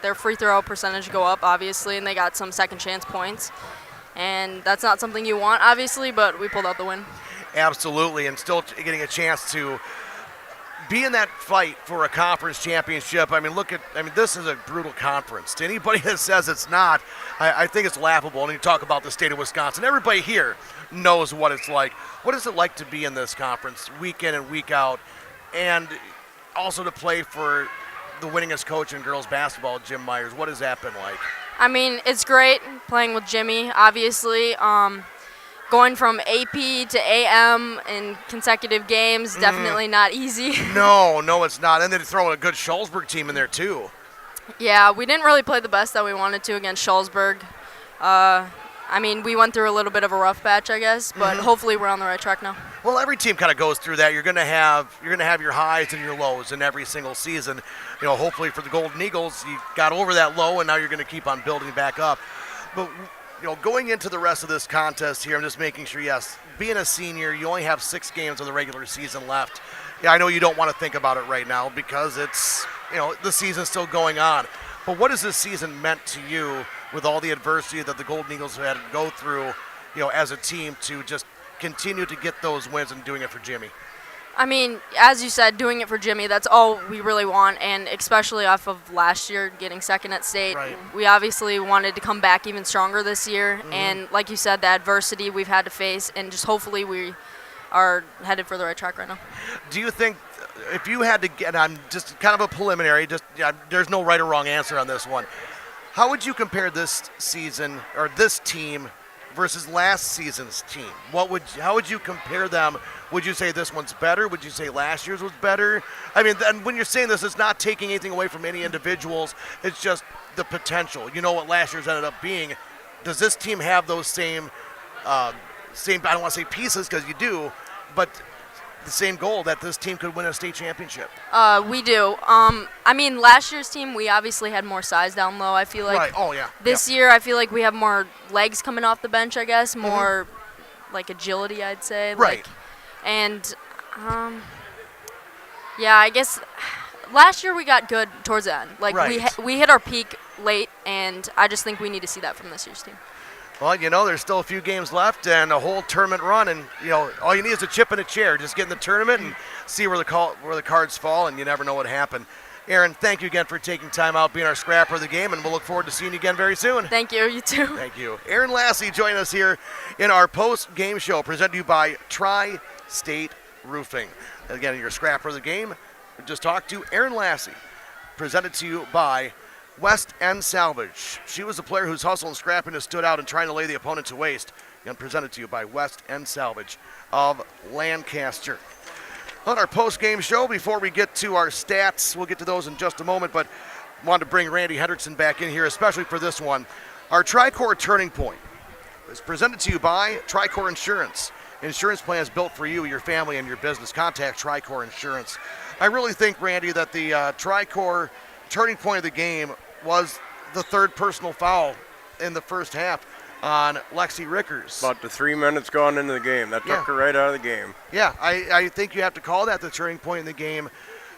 their free throw percentage go up, obviously, and they got some second chance points. And that's not something you want, obviously, but we pulled out the win. Absolutely, and still getting a chance to be in that fight for a conference championship. This is a brutal conference. To anybody that says it's not, I think it's laughable. And you talk about the state of Wisconsin. Everybody here knows what it's like. What is it like to be in this conference week in and week out, and also to play for the winningest coach in girls basketball, Jim Myers? What has that been like? I mean, it's great playing with Jimmy, obviously. Going from AP to AM in consecutive games, definitely not easy. No, it's not. And then throwing a good Shullsburg team in there, too. Yeah, we didn't really play the best that we wanted to against Shullsburg. We went through a little bit of a rough patch, I guess, but hopefully we're on the right track now. Well, every team kind of goes through that. You're going to have your highs and your lows in every single season. Hopefully for the Golden Eagles, you got over that low, and now you're going to keep on building back up. But going into the rest of this contest here, I'm just making sure, yes, being a senior, you only have 6 games of the regular season left. Yeah, I know you don't want to think about it right now because it's, the season's still going on. But what has this season meant to you with all the adversity that the Golden Eagles have had to go through, as a team to just continue to get those wins and doing it for Jimmy? I mean, as you said, doing it for Jimmy, that's all we really want, and especially off of last year getting second at state. Right. We obviously wanted to come back even stronger this year, and like you said, the adversity we've had to face, and just hopefully we are headed for the right track right now. Do you think if you had to get, I'm just kind of a preliminary, there's no right or wrong answer on this one. How would you compare this season or this team versus last season's team? How would you compare them? Would you say this one's better? Would you say last year's was better? I mean, and when you're saying this, it's not taking anything away from any individuals. It's just the potential. You know what last year's ended up being. Does this team have those same, I don't want to say pieces because you do, but the same goal that this team could win a state championship? We do. I mean, last year's team, we obviously had more size down low. I feel like Right. Oh, yeah. this year, I feel like we have more legs coming off the bench, I guess, more like agility, I'd say. Right. And, yeah, I guess last year we got good towards the end. Like, we hit our peak late, and I just think we need to see that from this year's team. Well, there's still a few games left and a whole tournament run, and all you need is a chip and a chair. Just get in the tournament and see where the cards fall, and you never know what happened. Aaron, thank you again for taking time out, being our scrapper of the game, and we'll look forward to seeing you again very soon. Thank you. You too. Thank you. Aaron Lassie joining us here in our post-game show, presented to you by Tri-State Roofing. Again, your scrapper of the game, we just talked to Aaron Lassie, presented to you by West End Salvage. She was the player whose hustle and scrappiness stood out in trying to lay the opponent to waste. Again, presented to you by West End Salvage of Lancaster. On our post-game show, before we get to our stats, we'll get to those in just a moment, but wanted to bring Randy Hendrickson back in here, especially for this one. Our Tricor Turning Point is presented to you by Tricor Insurance. Insurance plans built for you, your family, and your business. Contact Tricor Insurance. I really think, Randy, that the Tricor turning point of the game was the third personal foul in the first half on Lexi Rickers. About the 3 minutes gone into the game. That took her right out of the game. Yeah, I think you have to call that the turning point in the game.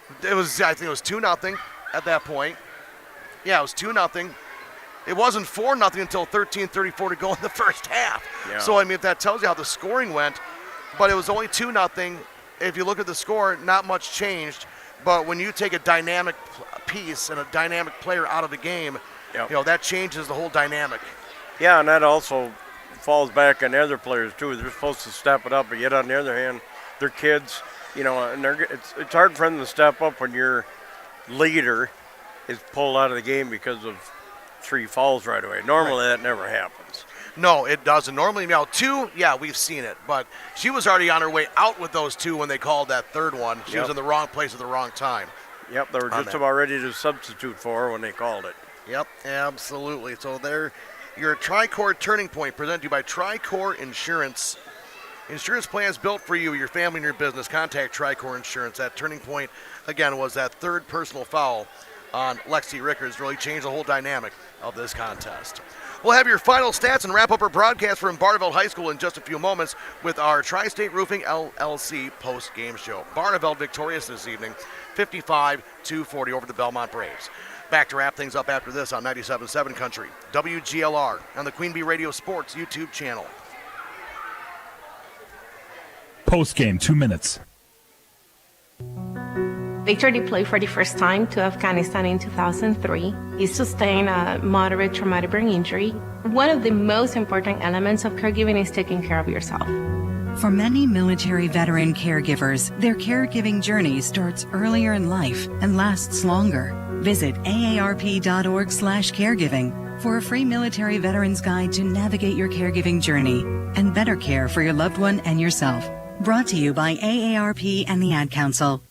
I think it was 2-0 at that point. Yeah, it was 2-0. It wasn't 4-0 until 13:34 to go in the first half. Yeah. So, I mean, if that tells you how the scoring went, but it was only 2-0. If you look at the score, not much changed. But when you take a dynamic piece and a dynamic player out of the game, that changes the whole dynamic. Yeah, and that also falls back on the other players, too. They're supposed to step it up, but yet on the other hand, they're kids, and it's hard for them to step up when your leader is pulled out of the game because of 3 fouls right away. Normally that never happens. No, it doesn't. Normally, 2, we've seen it. But she was already on her way out with those 2 when they called that third one. She was in the wrong place at the wrong time. Yep, they were just about ready to substitute for her when they called it. Yep, absolutely. So there, your Tricor Turning Point, presented to you by Tricor Insurance. Insurance plans built for you, your family, and your business. Contact Tricor Insurance. That turning point, again, was that third personal foul on Lexi Rickers. Really changed the whole dynamic of this contest. We'll have your final stats and wrap up our broadcast from Barneveld High School in just a few moments with our Tri-State Roofing LLC post-game show. Barneveld victorious this evening, 55-40 over the Belmont Braves. Back to wrap things up after this on 97.7 Country, WGLR, on the Queen Bee Radio Sports YouTube channel. Post-game, 2 minutes. Victor deployed for the first time to Afghanistan in 2003. He sustained a moderate traumatic brain injury. One of the most important elements of caregiving is taking care of yourself. For many military veteran caregivers, their caregiving journey starts earlier in life and lasts longer. Visit aarp.org/caregiving for a free military veterans guide to navigate your caregiving journey and better care for your loved one and yourself. Brought to you by AARP and the Ad Council.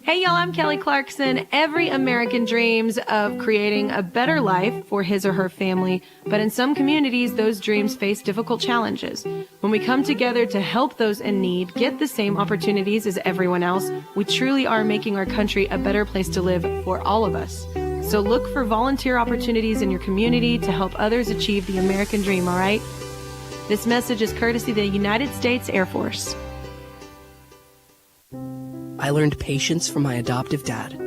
Hey y'all, I'm Kelly Clarkson. Every American dreams of creating a better life for his or her family, but in some communities, those dreams face difficult challenges. When we come together to help those in need get the same opportunities as everyone else, we truly are making our country a better place to live for all of us. So look for volunteer opportunities in your community to help others achieve the American dream, all right? This message is courtesy of the United States Air Force. I learned patience from my adoptive dad.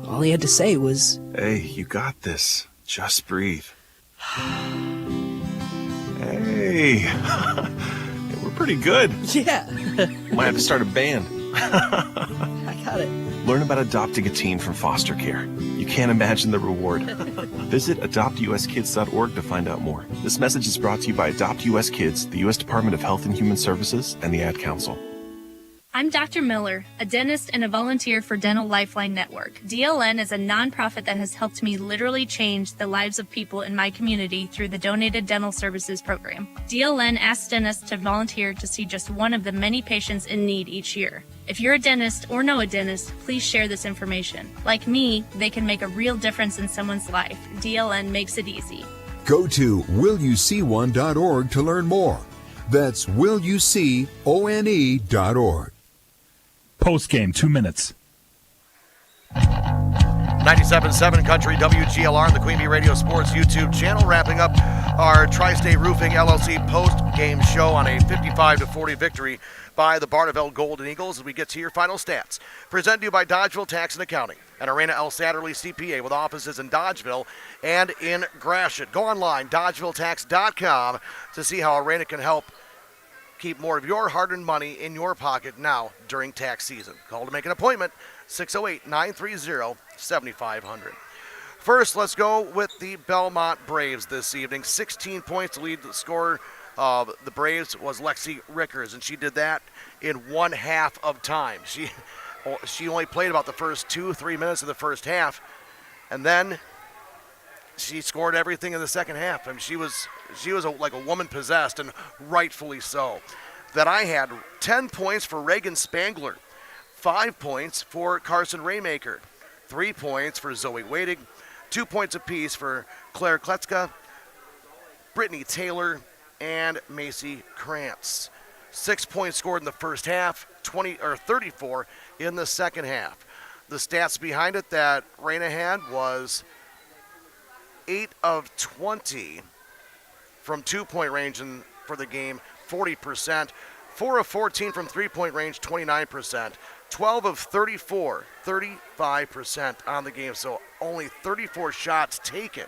All he had to say was, "Hey, you got this. Just breathe." Hey, we're pretty good. Yeah. Might have to start a band. I got it. Learn about adopting a teen from foster care. You can't imagine the reward. Visit adoptuskids.org to find out more. This message is brought to you by Adopt US Kids, the U.S. Department of Health and Human Services, and the Ad Council. I'm Dr. Miller, a dentist and a volunteer for Dental Lifeline Network. DLN is a nonprofit that has helped me literally change the lives of people in my community through the Donated Dental Services program. DLN asks dentists to volunteer to see just one of the many patients in need each year. If you're a dentist or know a dentist, please share this information. Like me, they can make a real difference in someone's life. DLN makes it easy. Go to willyouseeone.org to learn more. That's willyouseeone.org. Post-game, 2 minutes. 97.7 Country WGLR and the Queen Bee Radio Sports YouTube channel, wrapping up our Tri-State Roofing LLC post-game show on a 55-40 victory by the Barneveld Golden Eagles as we get to your final stats. Presented to you by Dodgeville Tax and Accounting and Arena L. Satterley CPA with offices in Dodgeville and in Gratiot. Go online, dodgevilletax.com, to see how Arena can help keep more of your hard-earned money in your pocket now during tax season. Call to make an appointment, 608-930-7500. First, let's go with the Belmont Braves this evening. 16 points to lead the scorer of the Braves was Lexi Rickers, and she did that in 1 half of time. She only played about the first 2-3 minutes of the first half, and then she scored everything in the second half. I mean, she was like a woman possessed, and rightfully so. That I had 10 points for Reagan Spangler, 5 points for Carson Raymaker, 3 points for Zoe Wadig, 2 points apiece for Claire Kletzka, Brittany Taylor, and Macy Krantz. 6 points scored in the first half, 34 in the second half. The stats behind it that Raina had was 8 of 20 from 2-point range for the game, 40%. 4 of 14 from 3-point range, 29%. 12 of 34, 35% on the game. So only 34 shots taken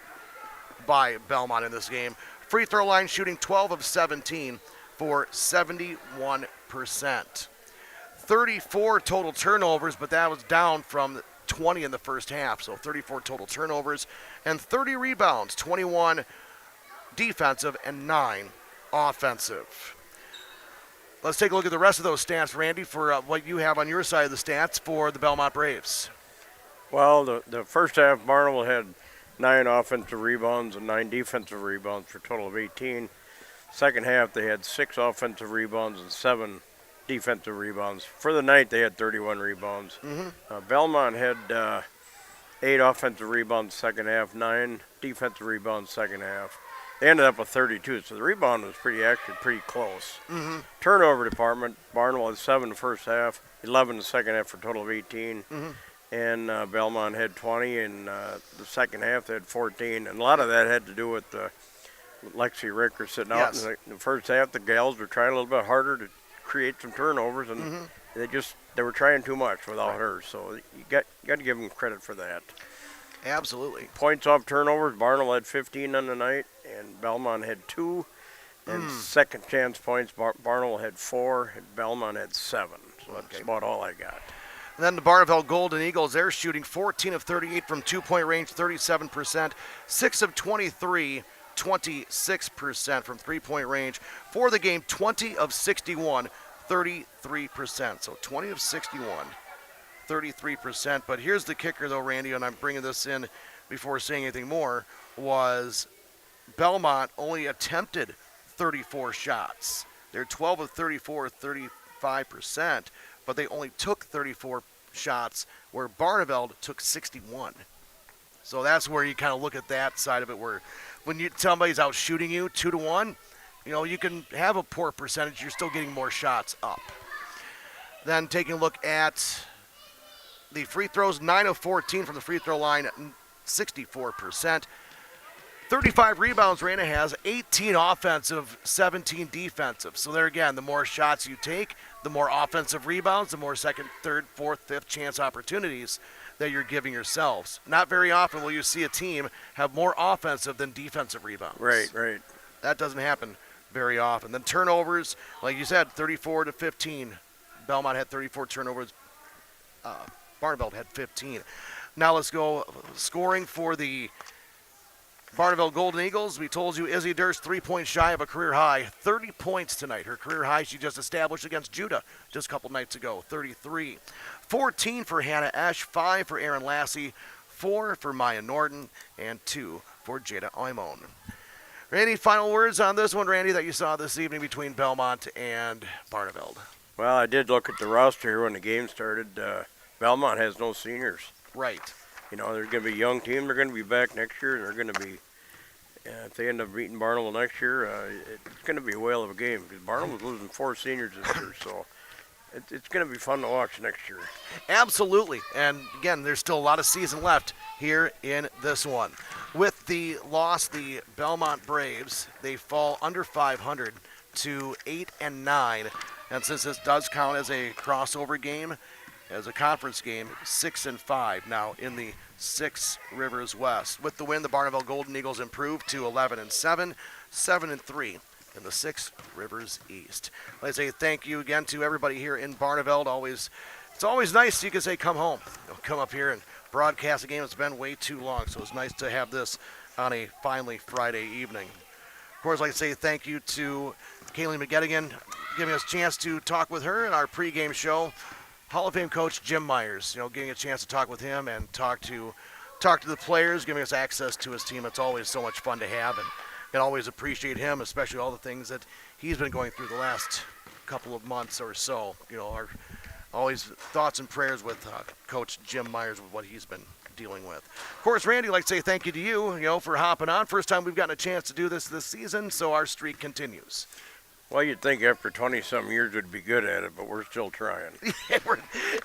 by Belmont in this game. Free throw line shooting 12 of 17 for 71%. 34 total turnovers, but that was down from 20 in the first half. So 34 total turnovers and 30 rebounds, 21 defensive and 9 offensive. Let's take a look at the rest of those stats, Randy, for what you have on your side of the stats for the Belmont Braves. Well, the first half, Barneveld had 9 offensive rebounds and 9 defensive rebounds for a total of 18. Second half, they had 6 offensive rebounds and 7 defensive rebounds. For the night, they had 31 rebounds. Belmont had 8 offensive rebounds second half, 9 defensive rebounds second half. They ended up with 32, so the rebound was pretty close. Turnover department, Barneveld had 7 in the first half, 11 in the second half for a total of 18. And Belmont had 20 in the second half. They had 14, and a lot of that had to do with Lexi Ricker sitting out in the first half. The gals were trying a little bit harder to create some turnovers, and they were trying too much without her. So you got to give them credit for that. Absolutely. Points off turnovers, Barneveld had 15 on the night, and Belmont had 2. And second chance points, Barneveld had 4, and Belmont had 7. So that's about all I got. And then the Barneveld Golden Eagles, they're shooting 14 of 38 from 2-point range, 37%, 6 of 23, 26% from 3-point range. For the game, 20 of 61, 33%. So 20 of 61, 33%. But here's the kicker, though, Randy, and I'm bringing this in before saying anything more, was Belmont only attempted 34 shots. They're 12 of 34, 35%, but they only took 34 shots, where Barneveld took 61. So that's where you kind of look at that side of it, where when somebody's out shooting you 2-1, you can have a poor percentage. You're still getting more shots up. Then taking a look at the free throws, 9 of 14 from the free throw line, 64%. 35 rebounds Raina has, 18 offensive, 17 defensive. So there again, the more shots you take, the more offensive rebounds, the more second, third, fourth, fifth chance opportunities that you're giving yourselves. Not very often will you see a team have more offensive than defensive rebounds. Right. That doesn't happen very often. Then turnovers, like you said, 34-15. Belmont had 34 turnovers. Barneveld had 15. Now let's go scoring for the Barneveld Golden Eagles. We told you Izzy Durst 3 points shy of a career high. 30 points tonight. Her career high she just established against Judah just a couple nights ago. 33. 14 for Hannah Esch. 5 for Aaron Lassie. 4 for Maya Norton. And 2 for Jada Oimon. Randy, final words on this one, Randy, that you saw this evening between Belmont and Barneveld? Well, I did look at the roster here when the game started. Belmont has no seniors. Right. You know, there's going to be a young team. They're going to be back next year. They're going to be, if they end up beating Barneveld next year, it's going to be a whale of a game because Barnevald's losing 4 seniors this year. So it's going to be fun to watch next year. Absolutely. And, again, there's still a lot of season left here in this one. With the loss, the Belmont Braves, they fall under 500 to 8-9. And since this does count as a crossover game, as a conference game, 6-5 now in the Six Rivers West. With the win, the Barneveld Golden Eagles improved to 11-7, 7-3 in the Six Rivers East. I'd say thank you again to everybody here in Barneveld. It's always nice you can say come home. Come up here and broadcast a game. It's been way too long, so it's nice to have this on a finally Friday evening. Of course, I'd like to say thank you to Kaylee McGettigan, giving us a chance to talk with her in our pregame show. Hall of Fame coach Jim Myers, getting a chance to talk with him and talk to the players, giving us access to his team. It's always so much fun to have, and always appreciate him, especially all the things that he's been going through the last couple of months or so. Our always thoughts and prayers with Coach Jim Myers with what he's been dealing with. Of course, Randy, I'd like to say thank you to you, for hopping on. First time we've gotten a chance to do this season, so our streak continues. Well, you'd think after 20-something years we'd be good at it, but we're still trying.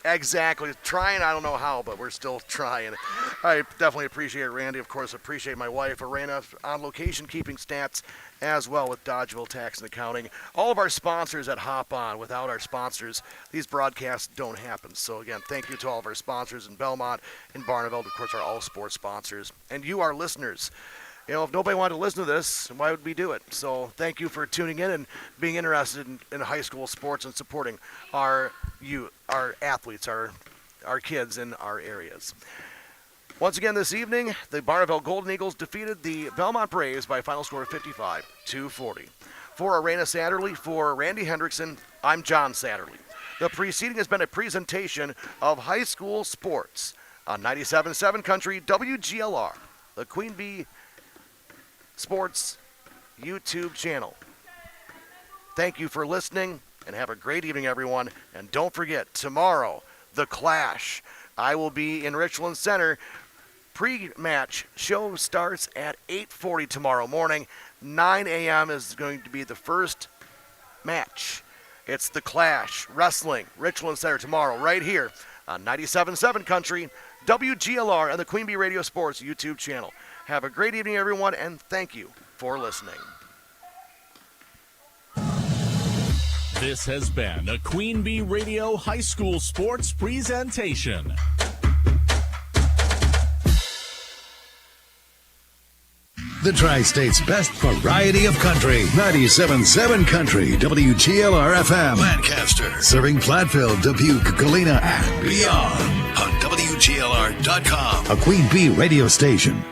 Exactly. Trying, I don't know how, but we're still trying. I definitely appreciate it, Randy. Of course, appreciate my wife, Arena, on location keeping stats as well with Dodgeville Tax and Accounting. All of our sponsors that hop on. Without our sponsors, these broadcasts don't happen. So, again, thank you to all of our sponsors in Belmont, in Barneveld, of course, our all sports sponsors, and you, our listeners. If nobody wanted to listen to this, why would we do it? So thank you for tuning in and being interested in high school sports and supporting our athletes, our kids in our areas. Once again this evening, the Barneveld Golden Eagles defeated the Belmont Braves by a final score of 55-40. For Arena Satterley, for Randy Hendrickson, I'm John Satterley. The preceding has been a presentation of high school sports on 97.7 Country WGLR, the Queen Bee Sports YouTube channel. Thank you for listening and have a great evening, everyone. And don't forget, tomorrow, The Clash. I will be in Richland Center. Pre-match show starts at 8:40 tomorrow morning. 9 a.m. is going to be the first match. It's The Clash Wrestling, Richland Center tomorrow, right here on 97.7 Country, WGLR, and the Queen Bee Radio Sports YouTube channel. Have a great evening, everyone, and thank you for listening. This has been a Queen Bee Radio High School Sports presentation. The Tri-State's best variety of country. 97.7 Country, WGLR FM. Lancaster. Serving Platteville, Dubuque, Galena, and beyond. On WGLR.com. A Queen Bee radio station.